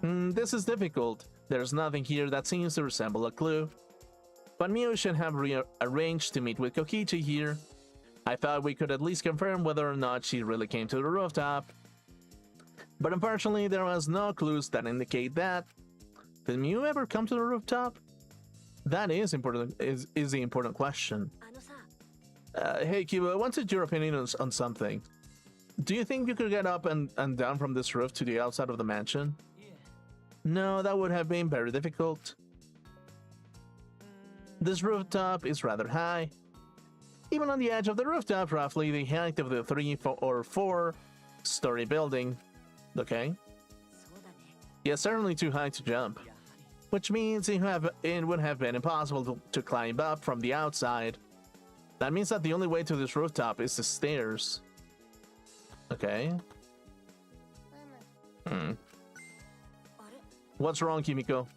This is difficult. There's nothing here that seems to resemble a clue. But Miu should have arranged to meet with Kokichi here. I thought we could at least confirm whether or not she really came to the rooftop. But unfortunately, there was no clues that indicate that. Did Miu ever come to the rooftop? That is important. Is the important question. Hey Kiba, I wanted your opinion on something. Do you think you could get up and down from this roof to the outside of the mansion? No, that would have been very difficult. This rooftop is rather high. Even on the edge of the rooftop, roughly the height of the 3 or 4 story building. Okay. Yeah, certainly too high to jump. Which means it would have been impossible to climb up from the outside. That means that the only way to this rooftop is the stairs. Okay. What's wrong, Kimiko?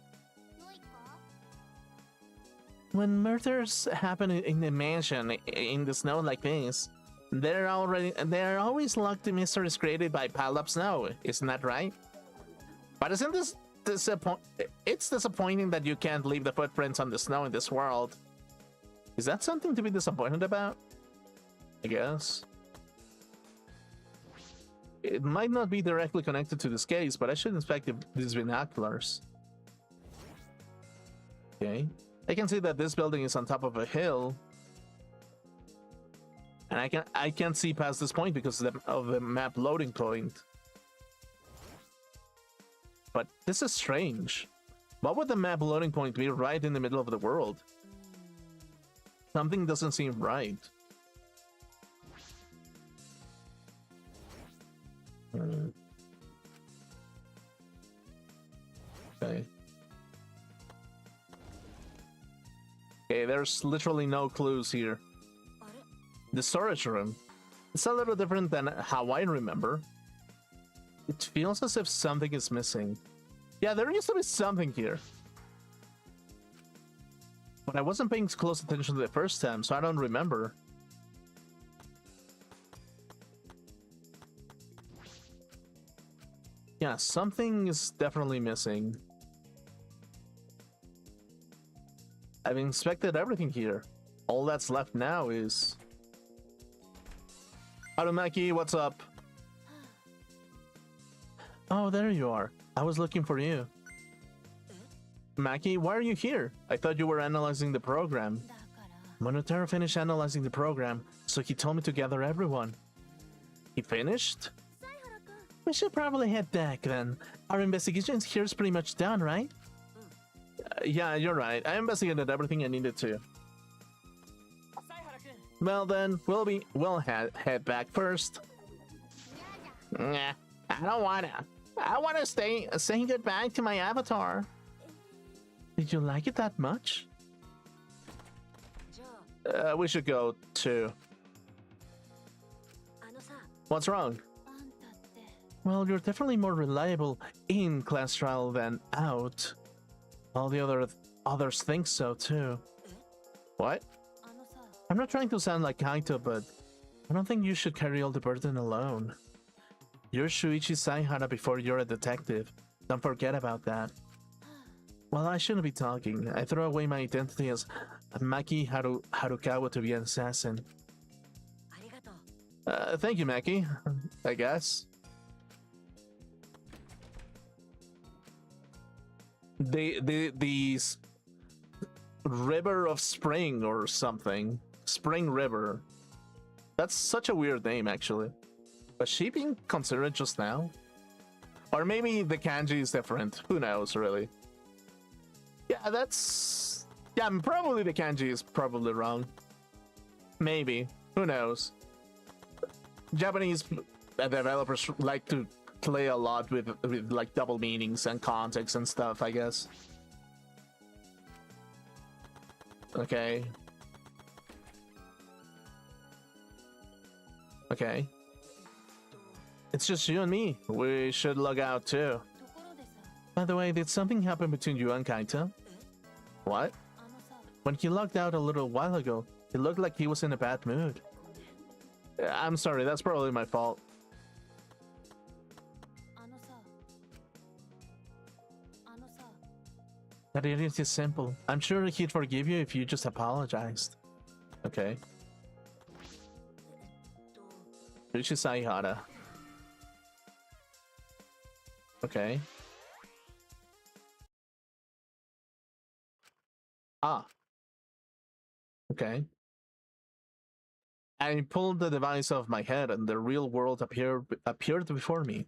When murders happen in the mansion in the snow like this, they're always locked in mysteries created by piled up snow, isn't that right? But isn't this it's disappointing that you can't leave the footprints on the snow in this world. Is that something to be disappointed about? I guess. It might not be directly connected to this case, but I should inspect these binoculars. Okay. I can see that this building is on top of a hill. And I can't see past this point because of the map loading point. But this is strange. Why would the map loading point be right in the middle of the world? Something doesn't seem right. Okay. Okay, there's literally no clues here. The storage room. It's a little different than how I remember. It feels as if something is missing. Yeah, there used to be something here. But I wasn't paying close attention to the first time, so I don't remember. Yeah, something is definitely missing. I've inspected everything here. All that's left now is... Arumaki, what's up? Oh, there you are. I was looking for you. Maki, why are you here? I thought you were analyzing the program. Monotaro finished analyzing the program, so he told me to gather everyone. He finished? We should probably head back then. Our investigation here is pretty much done, right? Yeah, you're right. I investigated everything I needed to. Well then, we'll head back first. Nah, I don't wanna. I wanna say goodbye to my avatar. Did you like it that much? We should go too. What's wrong? Well, you're definitely more reliable in class trial than out. All the others think so too. What? I'm not trying to sound like Kaito, but I don't think you should carry all the burden alone. You're Shuichi Saihara before you're a detective. Don't forget about that. Well, I shouldn't be talking. I threw away my identity as Maki Harukawa to be an assassin. Thank you, Maki. I guess. These river of spring or something. Spring River. That's such a weird name, actually. Was she being considered just now? Or maybe the kanji is different. Who knows, really? Yeah, that's... Yeah, probably the kanji is probably wrong. Maybe. Who knows? Japanese developers like to play a lot with like double meanings and context and stuff, I guess. Okay. Okay. It's just you and me. We should log out too. By the way, did something happen between you and Kaito? What? When he logged out a little while ago, it looked like he was in a bad mood. I'm sorry, that's probably my fault. That idiot is simple. I'm sure he'd forgive you if you just apologized. Okay. Shuichi Saihara. Okay. Ah. Okay. I pulled the device off my head and the real world appeared before me.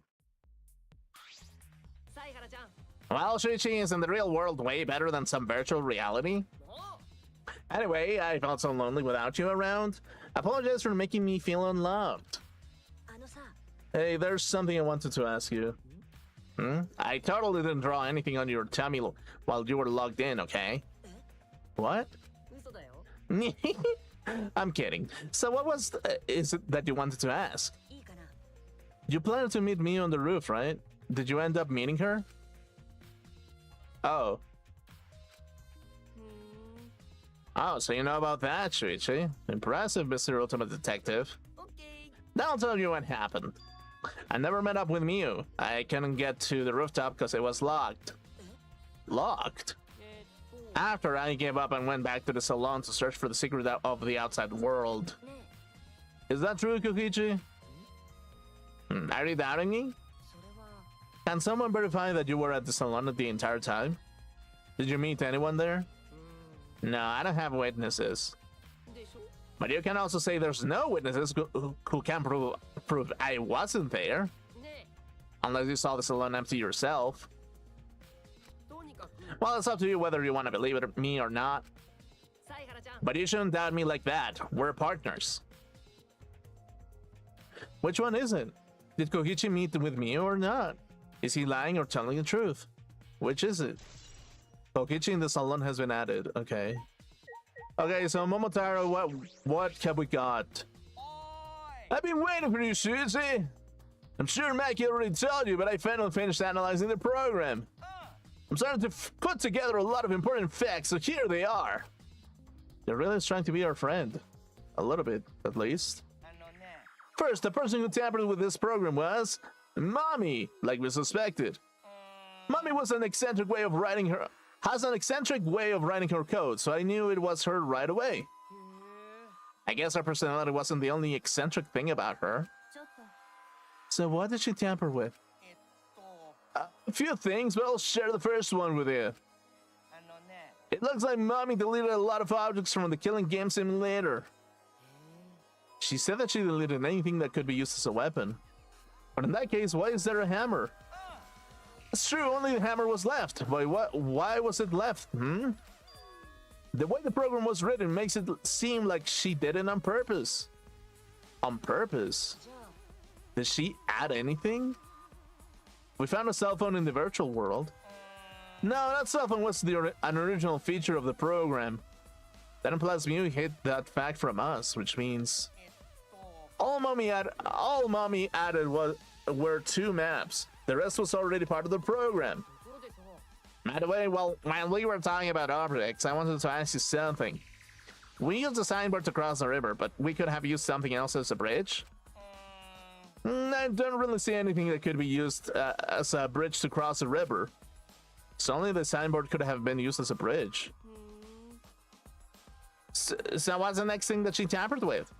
Well, Shuichi, is in the real world way better than some virtual reality? Anyway, I felt so lonely without you around. Apologize for making me feel unloved. Hey, there's something I wanted to ask you. I totally didn't draw anything on your tummy while you were logged in, okay? What? I'm kidding. So what is it that you wanted to ask? You planned to meet me on the roof, right? Did you end up meeting her? Oh. Oh, so you know about that, Shuichi. Impressive, Mr. Ultimate Detective. Now I'll tell you what happened. I never met up with Miu. I couldn't get to the rooftop because it was locked. locked. After I gave up and went back to the salon to search for the secret of the outside world. Is that true, Kokichi? Are you doubting me? Can someone verify that you were at the salon the entire time? Did you meet anyone there? No, I don't have witnesses. But you can also say there's no witnesses who can prove I wasn't there. Unless you saw the salon empty yourself. Well, it's up to you whether you want to believe me or not. But you shouldn't doubt me like that. We're partners. Which one is it? Did Kokichi meet with me or not? Is he lying or telling the truth? Which is it? Kokichi in the salon has been added. Okay. Okay, so Momotaro, what have we got? I've been waiting for you, Suzy. I'm sure Maki already told you, but I finally finished analyzing the program. I'm starting to put together a lot of important facts, so here they are. They're really trying to be our friend. A little bit, at least. First, the person who tampered with this program was Mommy, like we suspected. Mommy has an eccentric way of writing her code, so I knew it was her right away. I guess her personality wasn't the only eccentric thing about her. So what did she tamper with? A few things, but I'll share the first one with you. It looks like Mommy deleted a lot of objects from the killing game simulator. She said that she deleted anything that could be used as a weapon. But in that case, why is there a hammer? It's true, only the hammer was left. But why was it left? The way the program was written makes it seem like she did it on purpose. On purpose? Did she add anything? We found a cell phone in the virtual world. No, that cell phone was an original feature of the program. That implies Mew hid that fact from us, which means all Mommy added were 2 maps. The rest was already part of the program. By the way, while we were talking about objects, I wanted to ask you something. We used a signboard to cross the river, but we could have used something else as a bridge. I don't really see anything that could be used as a bridge to cross a river. So only the signboard could have been used as a bridge. So what's the next thing that she tampered with?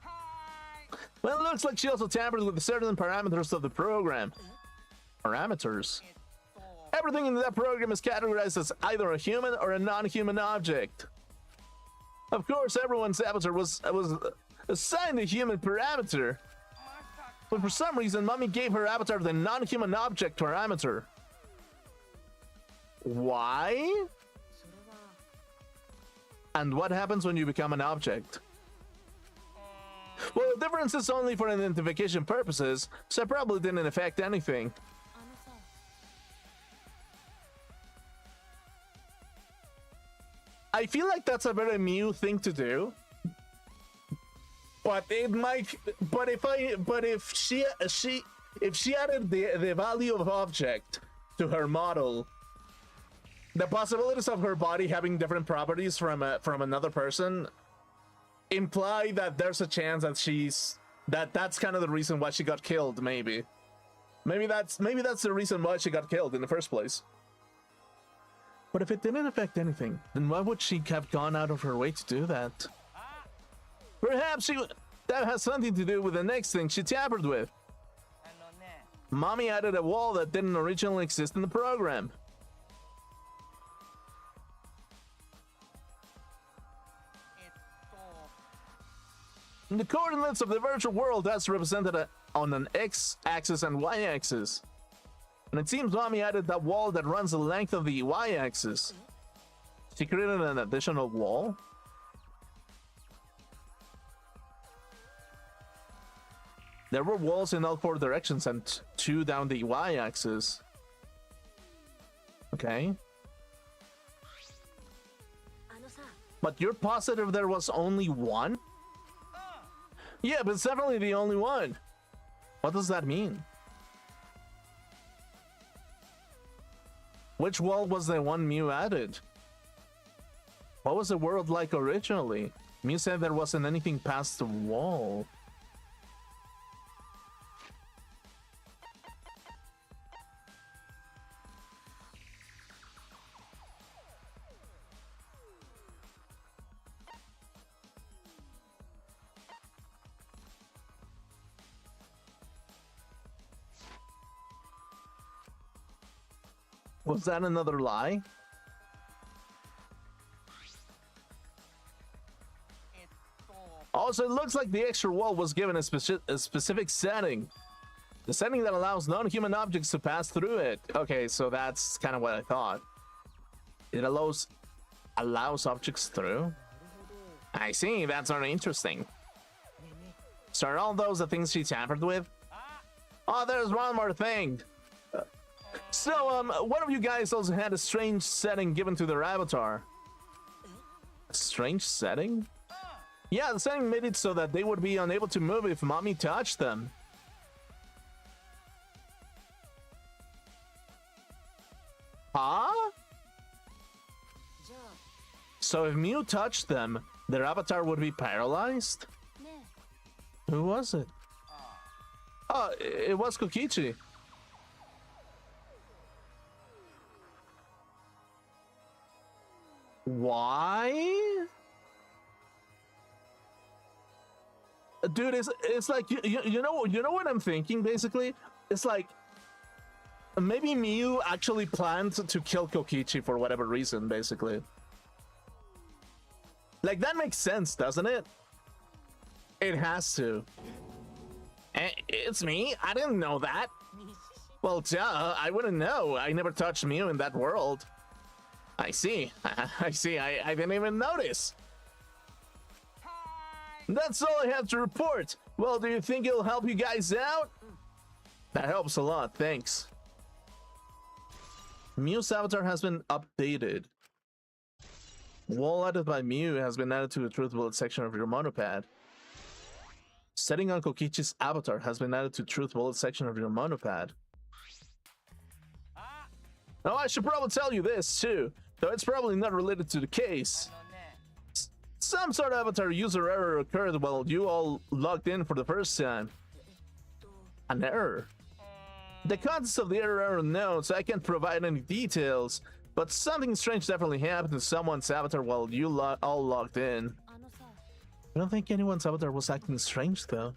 Well, it looks like she also tampered with certain parameters of the program. Parameters? Everything in that program is categorized as either a human or a non-human object. Of course, everyone's avatar was assigned a human parameter. But for some reason, Mommy gave her avatar the non-human object parameter. Why? And what happens when you become an object? Well, the difference is only for identification purposes, so it probably didn't affect anything. I feel like that's a very Mew thing to do. But it might. But if she added the value of object to her model, the possibilities of her body having different properties from another person imply that there's a chance that that's kind of the reason why she got killed. Maybe that's the reason why she got killed in the first place. But if it didn't affect anything, then why would she have gone out of her way to do that? Perhaps that has something to do with the next thing she tampered with. Mommy added a wall that didn't originally exist in the program. The coordinates of the virtual world that's represented on an x-axis and y-axis. And it seems Mommy added that wall that runs the length of the y-axis. She created an additional wall? There were walls in all 4 directions and 2 down the y-axis. Okay. But you're positive there was only 1? Yeah, but it's definitely the only one. What does that mean? Which wall was the one Mew added? What was the world like originally? Mew said there wasn't anything past the wall. Was that another lie? Also, it looks like the extra wall was given a specific setting. The setting that allows non-human objects to pass through it. Okay, so that's kind of what I thought. It allows objects through? I see, that's very interesting. So are all those the things she tampered with? Oh, there's one more thing. So, one of you guys also had a strange setting given to their avatar. A strange setting? Yeah, the setting made it so that they would be unable to move if mommy touched them. Huh? So if Mew touched them, their avatar would be paralyzed? Who was it? Oh, it was Kokichi. Why? Dude, it's like you know what I'm thinking basically? It's like maybe Mew actually planned to kill Kokichi for whatever reason, basically. Like, that makes sense, doesn't it? It has to. It's me? I didn't know that. Well, duh, I wouldn't know. I never touched Mew in that world. I see. I see. I didn't even notice. That's all I have to report. Well, do you think it'll help you guys out? That helps a lot, thanks. Mew's avatar has been updated. Wall added by Mew has been added to the truth bullet section of your monopad. Setting on Kokichi's avatar has been added to truth bullet section of your monopad. Oh, I should probably tell you this too, though it's probably not related to the case. Some sort of avatar user error occurred while you all logged in for the first time. An error? The contents of the error are unknown, so I can't provide any details, but something strange definitely happened to someone's avatar while you all logged in. I don't think anyone's avatar was acting strange though.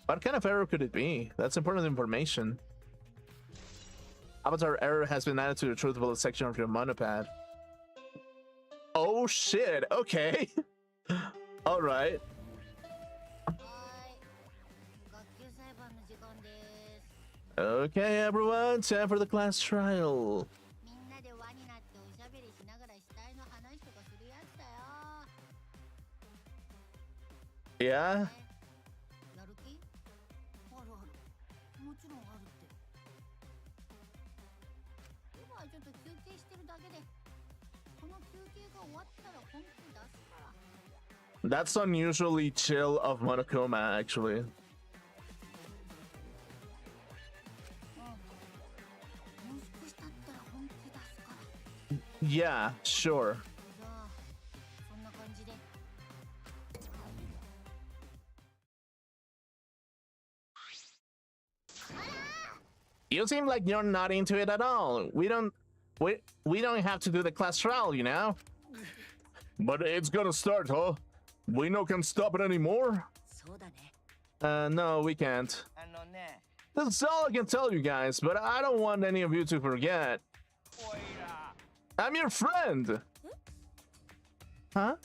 What kind of error could it be? That's important information. Avatar error has been added to the truth bullet section of your monopad. Oh shit, okay. Alright. Okay, everyone, time for the class trial. Yeah? That's unusually chill of Monokuma, actually. Yeah, sure. You seem like you're not into it at all. We don't have to do the class trial, you know? But it's gonna start, huh? We no can stop it anymore? No, we can't. That's all I can tell you guys, but I don't want any of you to forget. I'm your friend! Huh?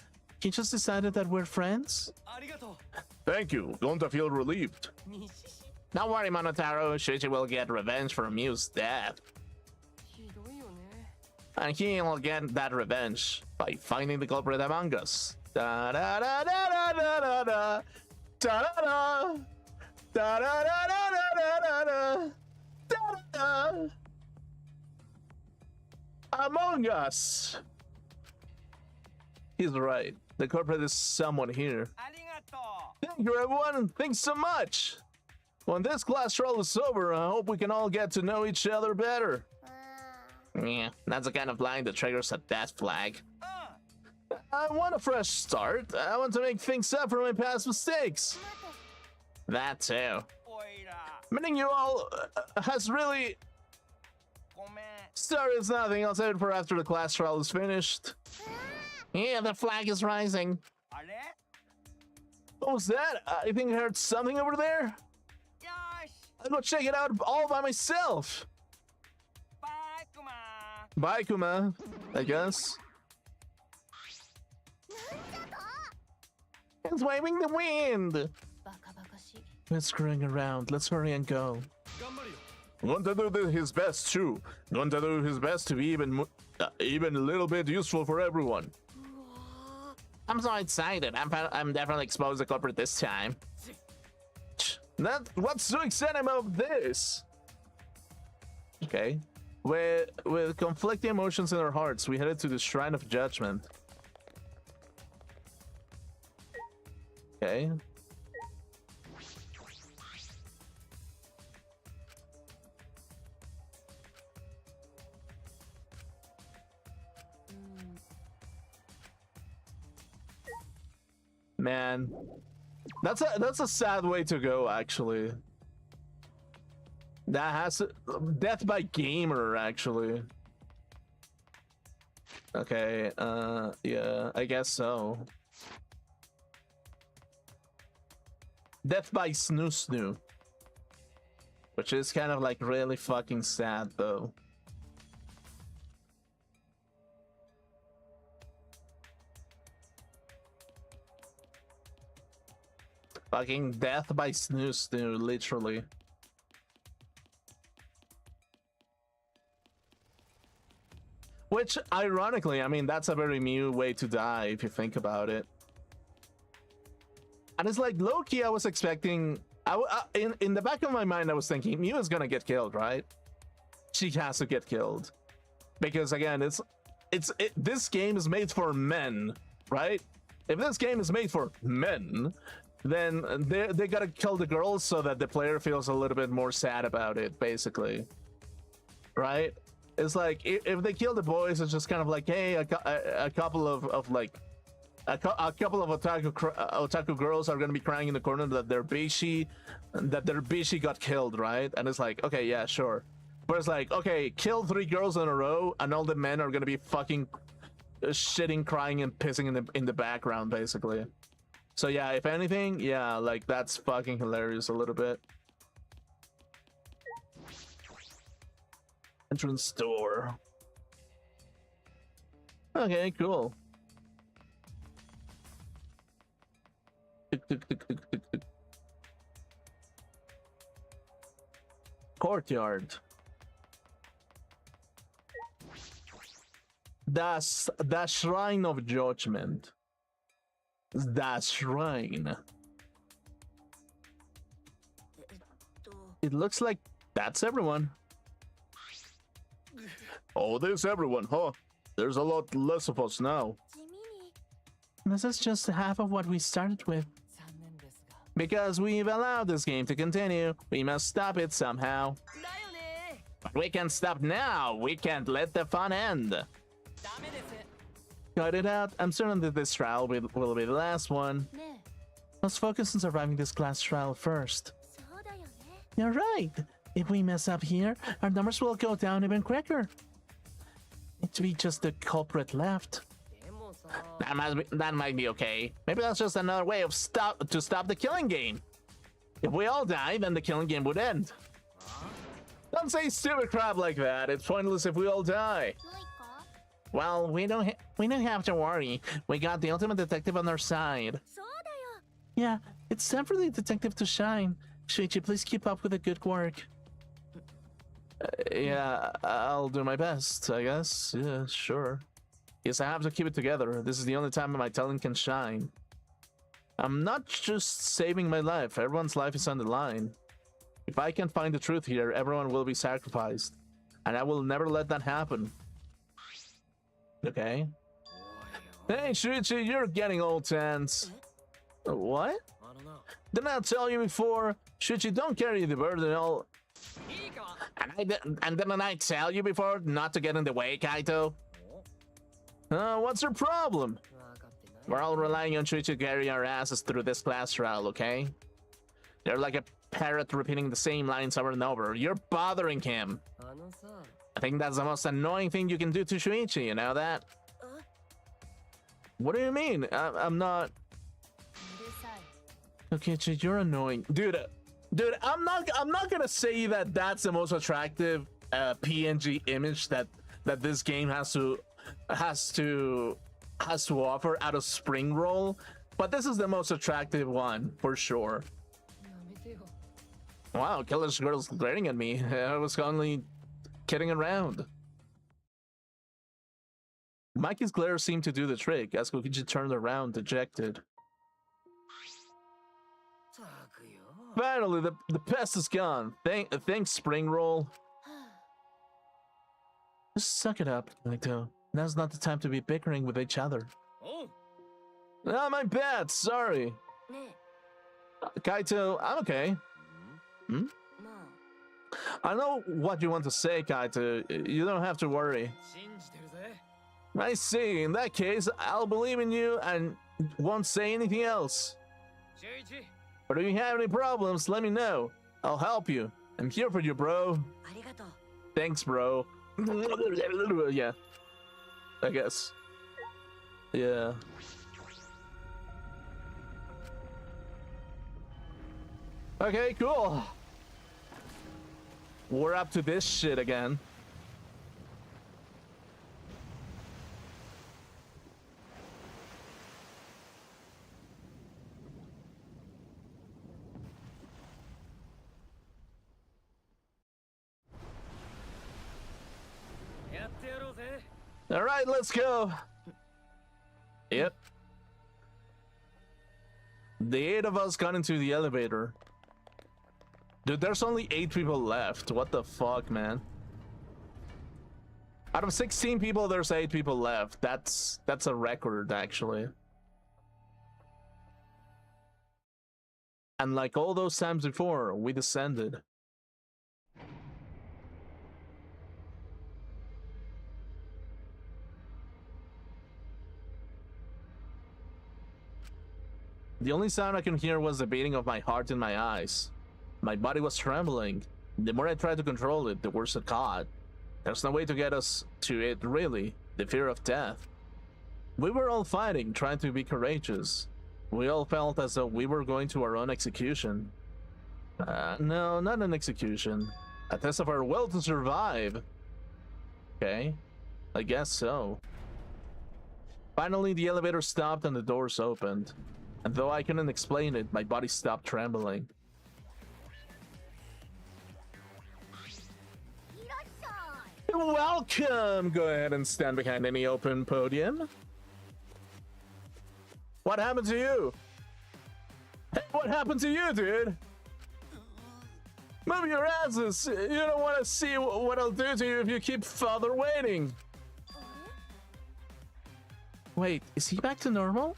He just decided that we're friends? Thank you. Don't I feel relieved? Don't worry, Monotaro. Shuichi will get revenge for Mew's death. And he'll get that revenge by finding the culprit among us. Da da da da da da da da da da da da da da da da. Among Us. He's right. The culprit is someone here. Thank you, everyone. Thanks so much. When this class trial is over, I hope we can all get to know each other better. Yeah, that's the kind of line that triggers a death flag. I want a fresh start. I want to make things up for my past mistakes. That too. Meeting you all has really... Sorry, it's nothing. I'll save it for after the class trial is finished. Yeah, the flag is rising. What was that? I think I heard something over there. I'll go check it out all by myself. Bye, Kuma, I guess. It's waving the wind. We're screwing around. Let's hurry and go. Going to do his best too. Going to do his best to be even a little bit useful for everyone. I'm so excited. I'm definitely exposed to culprit this time. What's so exciting about this? Okay. With conflicting emotions in our hearts, we headed to the Shrine of Judgment. Okay. Man, that's a sad way to go, actually. That has death by gamer, actually. Okay, yeah, I guess so. Death by snoo, which is kind of like really fucking sad, though. Fucking death by snoo, literally. Which, ironically, I mean, that's a very Mew way to die if you think about it. And it's like, low-key, I was expecting... in the back of my mind, I was thinking, Mew is gonna get killed, right? She has to get killed. Because, again, this game is made for men, right? If this game is made for men, then they gotta kill the girls so that the player feels a little bit more sad about it, basically. Right? It's like, if they kill the boys, it's just kind of like, hey, a couple of couple of otaku girls are gonna be crying in the corner that their bishi got killed, right? And it's like, okay, yeah, sure. But it's like, okay, kill 3 girls in a row, and all the men are gonna be fucking shitting, crying, and pissing in the background, basically. So yeah, if anything, yeah, like that's fucking hilarious a little bit. Entrance door. Okay, cool. Courtyard. The Shrine of Judgment. The Shrine. It looks like that's everyone. Oh, there's everyone, huh? There's a lot less of us now. This is just half of what we started with. Because we've allowed this game to continue, we must stop it somehow. But we can't stop now. We can't let the fun end. Got it out. I'm certain that this trial will be the last one. Let's focus on surviving this class trial first. You're right. If we mess up here, our numbers will go down even quicker. It'd be just the culprit left. That might be okay. Maybe that's just another way of stop the killing game. If we all die, then the killing game would end. Don't say stupid crap like that. It's pointless if we all die. Well, we don't have to worry. We got the ultimate detective on our side. Yeah, it's time for the detective to shine. Shuichi, please keep up with the good work. Yeah, I'll do my best, I guess. Yeah, sure. Yes, I have to keep it together. This is the only time my talent can shine. I'm not just saving my life. Everyone's life is on the line. If I can find the truth here, everyone will be sacrificed. And I will never let that happen. Okay. Hey, Shuichi, you're getting old tense. What? I don't know. Didn't I tell you before? Shuichi, don't carry the burden all... And didn't I tell you before not to get in the way, Kaito? What's your problem? We're all relying on Shuichi to carry our asses through this class trial, okay? You're like a parrot repeating the same lines over and over. You're bothering him. I think that's the most annoying thing you can do to Shuichi, you know that? What do you mean? I'm not... Okay, Chi, you're annoying. Dude, I'm not gonna say that that's the most attractive PNG image that that this game has to offer out of spring roll, but this is the most attractive one for sure. Wow, Killer's girl's glaring at me. I was only kidding around. Mikey's glare seemed to do the trick as Kokiji turned around, dejected. Finally, the pest is gone. Thanks, spring roll. Just suck it up, Naito. Now's not the time to be bickering with each other. Oh, my bad. Sorry. Kaito, I'm okay. Hmm? I know what you want to say, Kaito. You don't have to worry. I see. In that case, I'll believe in you and won't say anything else. But if you have any problems, let me know. I'll help you. I'm here for you, bro. Thanks, bro. Yeah. I guess. Yeah. Okay, cool. We're up to this shit again. All right, let's go. Yep. The 8 of us got into the elevator. Dude, there's only 8 people left. What the fuck, man? Out of 16 people, there's 8 people left. That's a record, actually. And like all those times before, we descended. The only sound I could hear was the beating of my heart in my eyes. My body was trembling. The more I tried to control it, the worse it got. There's no way to get us to it, really. The fear of death. We were all fighting, trying to be courageous. We all felt as though we were going to our own execution. No, not an execution. A test of our will to survive. Okay, I guess so. Finally, the elevator stopped and the doors opened. And though I couldn't explain it, my body stopped trembling. Welcome! Go ahead and stand behind any open podium. What happened to you? Hey, what happened to you, dude? Move your asses! You don't want to see what I'll do to you if you keep further waiting. Wait, is he back to normal?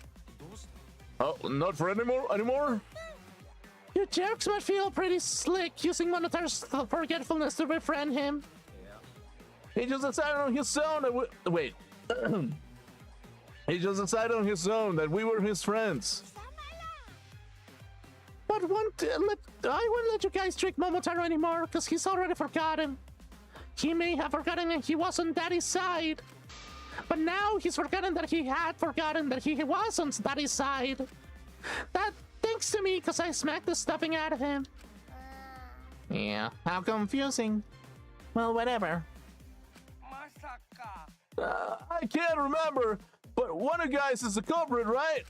Oh, not for anymore? Your jerks might feel pretty slick using Monotar's forgetfulness to befriend him. He just decided on his own that wait. He just decided on his own that we were his friends. But I won't let you guys trick Momotaro anymore, because he's already forgotten. He may have forgotten that he was on Daddy's side. But now he's forgotten that he had forgotten that he was on Daddy's side. That thanks to me, because I smacked the stuffing out of him. Yeah, how confusing. Well, whatever. I can't remember, but one of you guys is the culprit, right?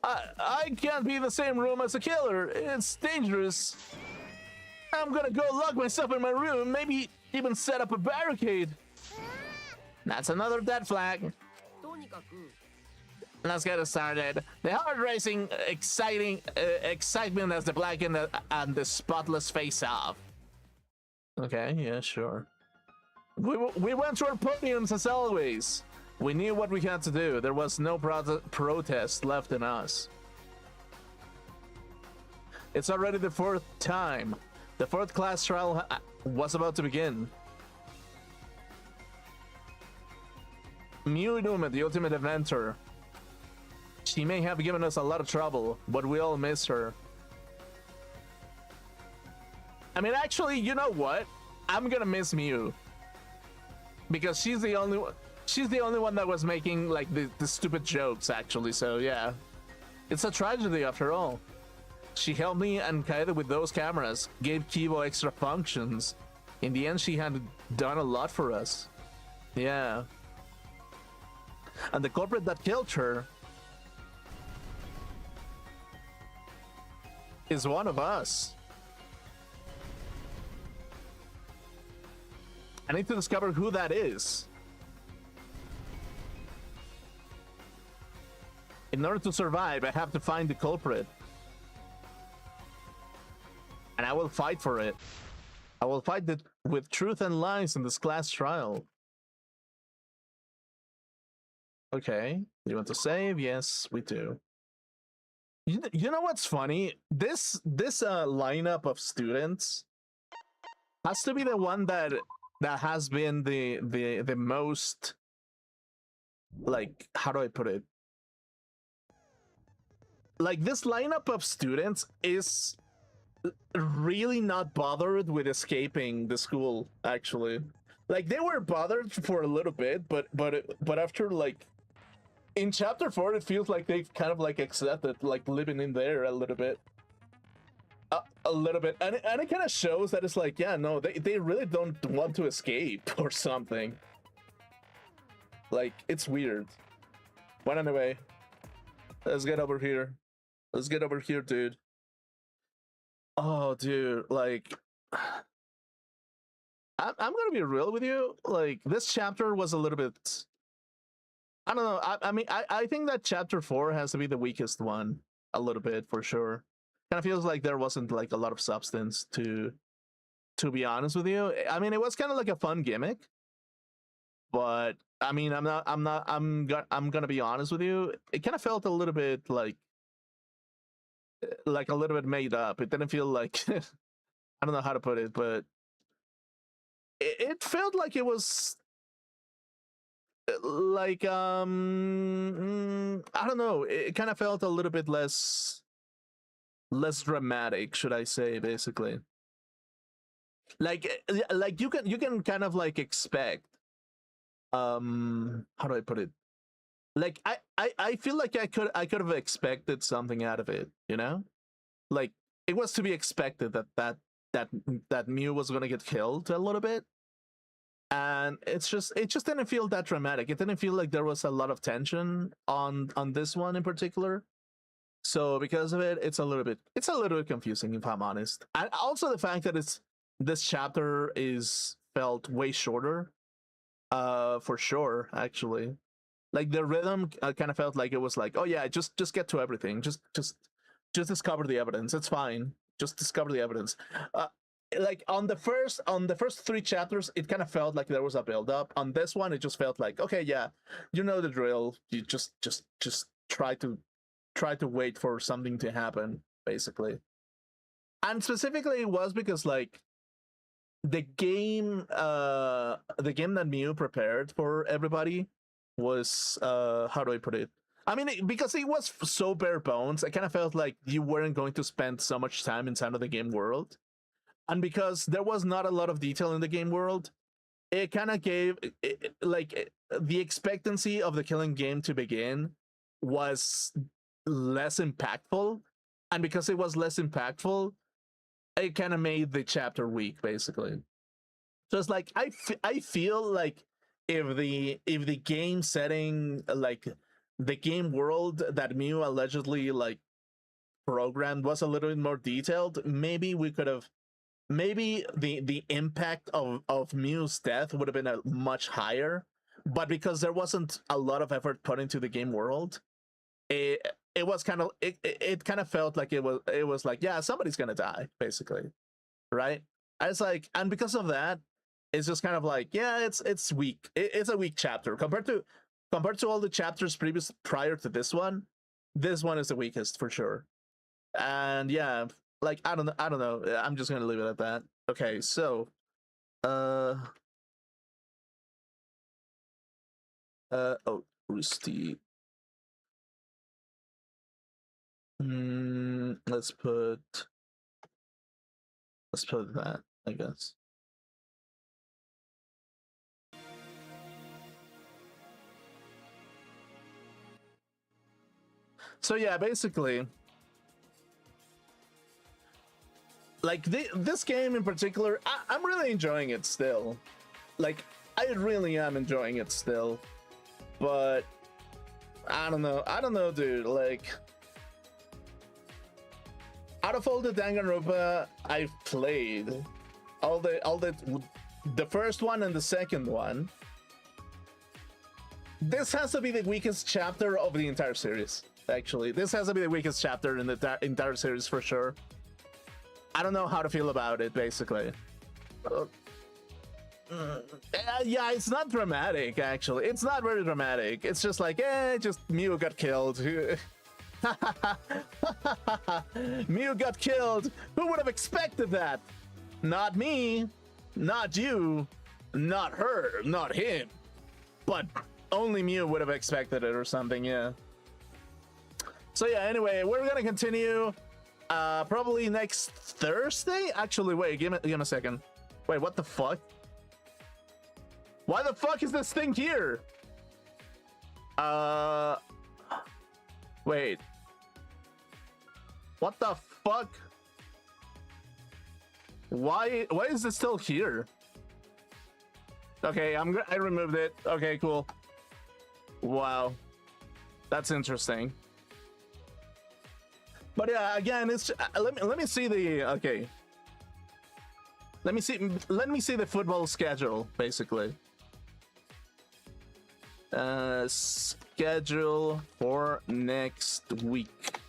I can't be in the same room as a killer. It's dangerous. I'm gonna go lock myself in my room, maybe even set up a barricade. That's another dead flag. Let's get it started. The heart-racing, excitement as the black and the spotless face-off. Okay, yeah, sure. We went to our podiums as always. We knew what we had to do. There was no protest left in us. It's already the 4th time. The 4th class trial was about to begin. Miu Inume, the ultimate inventor. She may have given us a lot of trouble, but we all miss her. I mean, actually, you know what? I'm gonna miss Miu. Because she's the only one that was making like the stupid jokes, actually. So yeah, it's a tragedy after all. She helped me and Kaede with those cameras, gave Kibo extra functions. In the end, she had done a lot for us. Yeah. And the culprit that killed her is one of us. I need to discover who that is. In order to survive, I have to find the culprit. And I will fight for it. I will fight it with truth and lies in this class trial. Okay. You want to save? Yes, we do. You know what's funny? This lineup of students has to be the one that has been the most, like, how do I put it? Like, this lineup of students is really not bothered with escaping the school, actually. Like, they were bothered for a little bit, but after, like, in chapter 4, it feels like they've kind of, like, accepted, like, living in there a little bit. A little bit. And it kind of shows that it's like, yeah, no, they really don't want to escape or something. Like, it's weird. But anyway, let's get over here. Let's get over here, dude. Oh, dude, like, I'm gonna be real with you. Like, this chapter was a little bit, I don't know. I mean, I think that chapter 4 has to be the weakest one, a little bit, for sure. Kind of feels like there wasn't, like, a lot of substance, to be honest with you. I mean, it was kind of like a fun gimmick, but I mean, I'm gonna be honest with you. It kind of felt a little bit like a little bit made up. It didn't feel like I don't know how to put it, but it felt like it was like I don't know. It kind of felt a little bit less dramatic, should I say? Basically, like you can kind of, like, expect, how do I put it? Like, I feel like I could have expected something out of it, you know? Like, it was to be expected that Mew was gonna get killed a little bit. And it just didn't feel that dramatic. It didn't feel like there was a lot of tension on this one in particular. So because of it, it's a little bit confusing, if I'm honest. And also the fact that this chapter is felt way shorter, for sure, actually. Like, the rhythm kind of felt like it was like, oh yeah, just get to everything. Just discover the evidence. It's fine. Just discover the evidence. Like, on the first 3 chapters, it kind of felt like there was a build up. On this one, it just felt like, okay, yeah, you know the drill. You just try to wait for something to happen, basically. And specifically, it was because, like, the game that Mew prepared for everybody was, how do I put it? I mean, because it was so bare bones, I kind of felt like you weren't going to spend so much time inside of the game world. And because there was not a lot of detail in the game world, it kind of gave the expectancy of the killing game to begin was less impactful. And because it was less impactful, it kind of made the chapter weak, basically. So it's like, I feel like if the game setting, like the game world that Mew allegedly, like, programmed was a little bit more detailed, maybe we could have, maybe the impact of Mew's death would have been a much higher. But because there wasn't a lot of effort put into the game world, it was kind of, it kind of felt like it was like, yeah, somebody's gonna die, basically, right? And it's like, and because of that, it's just kind of like, yeah, it's weak. It's a weak chapter compared to all the chapters prior to this one. This one is the weakest, for sure. And yeah, like, I don't know. I'm just gonna leave it at that. Okay, so oh, Rusty. Let's put that, I guess. So yeah, basically, like, this game in particular, I'm really enjoying it still. Like, I really am enjoying it still, but I don't know, dude. Like, out of all the Danganronpa I've played, the first one and the second one, this has to be the weakest chapter of the entire series. Actually, this has to be the weakest chapter in the entire series for sure. I don't know how to feel about it, basically. Yeah, it's not dramatic, actually. It's not very dramatic. It's just like, just Mew got killed. Mew got killed. Who would have expected that? Not me, not you, not her, not him. But only Mew would have expected it or something, yeah. So yeah, anyway, we're gonna continue probably next Thursday. Actually, wait, give me a second. Wait, what the fuck? Why the fuck is this thing here? Wait. What the fuck? Why is this still here? Okay, I removed it. Okay, cool. Wow. That's interesting. But yeah, again, it's let me see the okay. Let me see the football schedule, basically. Schedule for next week.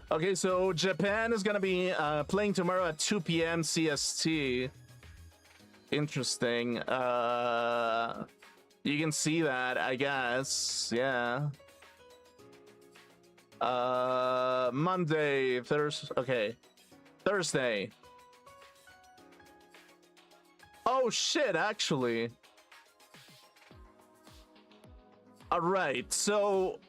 Okay, so Japan is gonna be playing tomorrow at 2 p.m. CST. Interesting. You can see that, I guess. Yeah. Monday, Thursday. Okay, Thursday. Oh shit! Actually. All right, so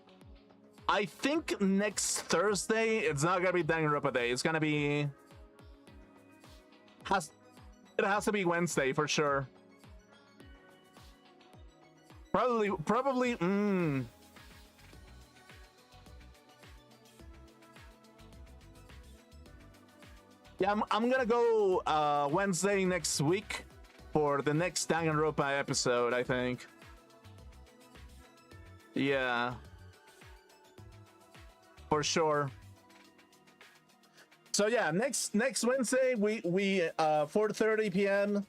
I think next Thursday it's not gonna be Danganronpa Day. It's gonna be it has to be Wednesday for sure. Probably. Yeah, I'm gonna go Wednesday next week for the next Danganronpa episode, I think. Yeah. For sure. So yeah, next Wednesday we 4:30 p.m.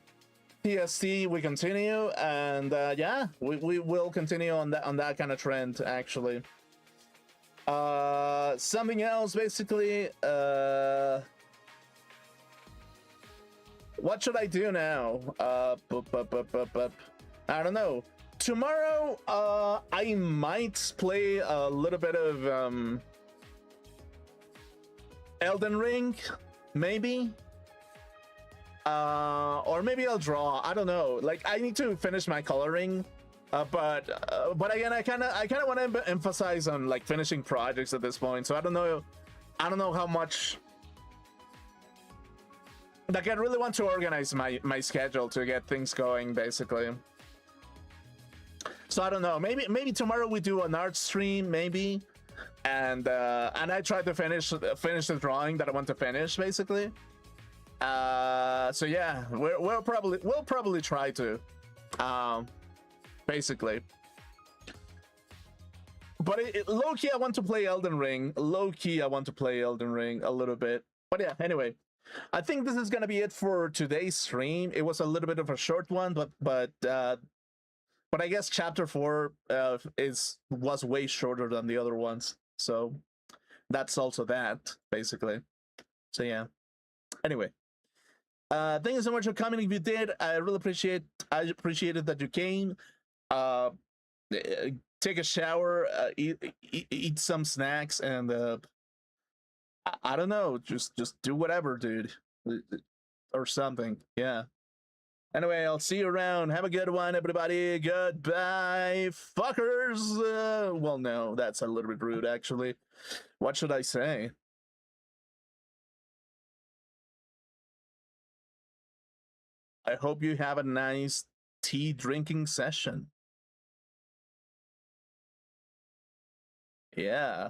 PST we continue, and yeah, we will continue on that kind of trend actually. Something else basically. What should I do now? I don't know. Tomorrow, I might play a little bit of Elden Ring, maybe. Or maybe I'll draw. I don't know. Like, I need to finish my coloring. But again, I kind of want to emphasize on like finishing projects at this point. So I don't know how much. Like, I really want to organize my schedule to get things going, basically. So I don't know. Maybe tomorrow we do an art stream, maybe, and I try to finish the drawing that I want to finish, basically. So yeah, we'll probably try to, basically. But low key, I want to play Elden Ring. Low key, I want to play Elden Ring a little bit. But yeah, anyway. I think this is gonna be it for today's stream. It was a little bit of a short one, but I guess chapter 4 was way shorter than the other ones, so that's also that basically. So yeah. Anyway, thank you so much for coming. If you did, I really appreciated that you came. Take a shower, eat some snacks, and I don't know, just do whatever, dude, or something. Yeah. Anyway, I'll see you around. Have a good one, everybody. Goodbye, fuckers. Well, no, that's a little bit rude, actually. What should I say? I hope you have a nice tea drinking session. Yeah.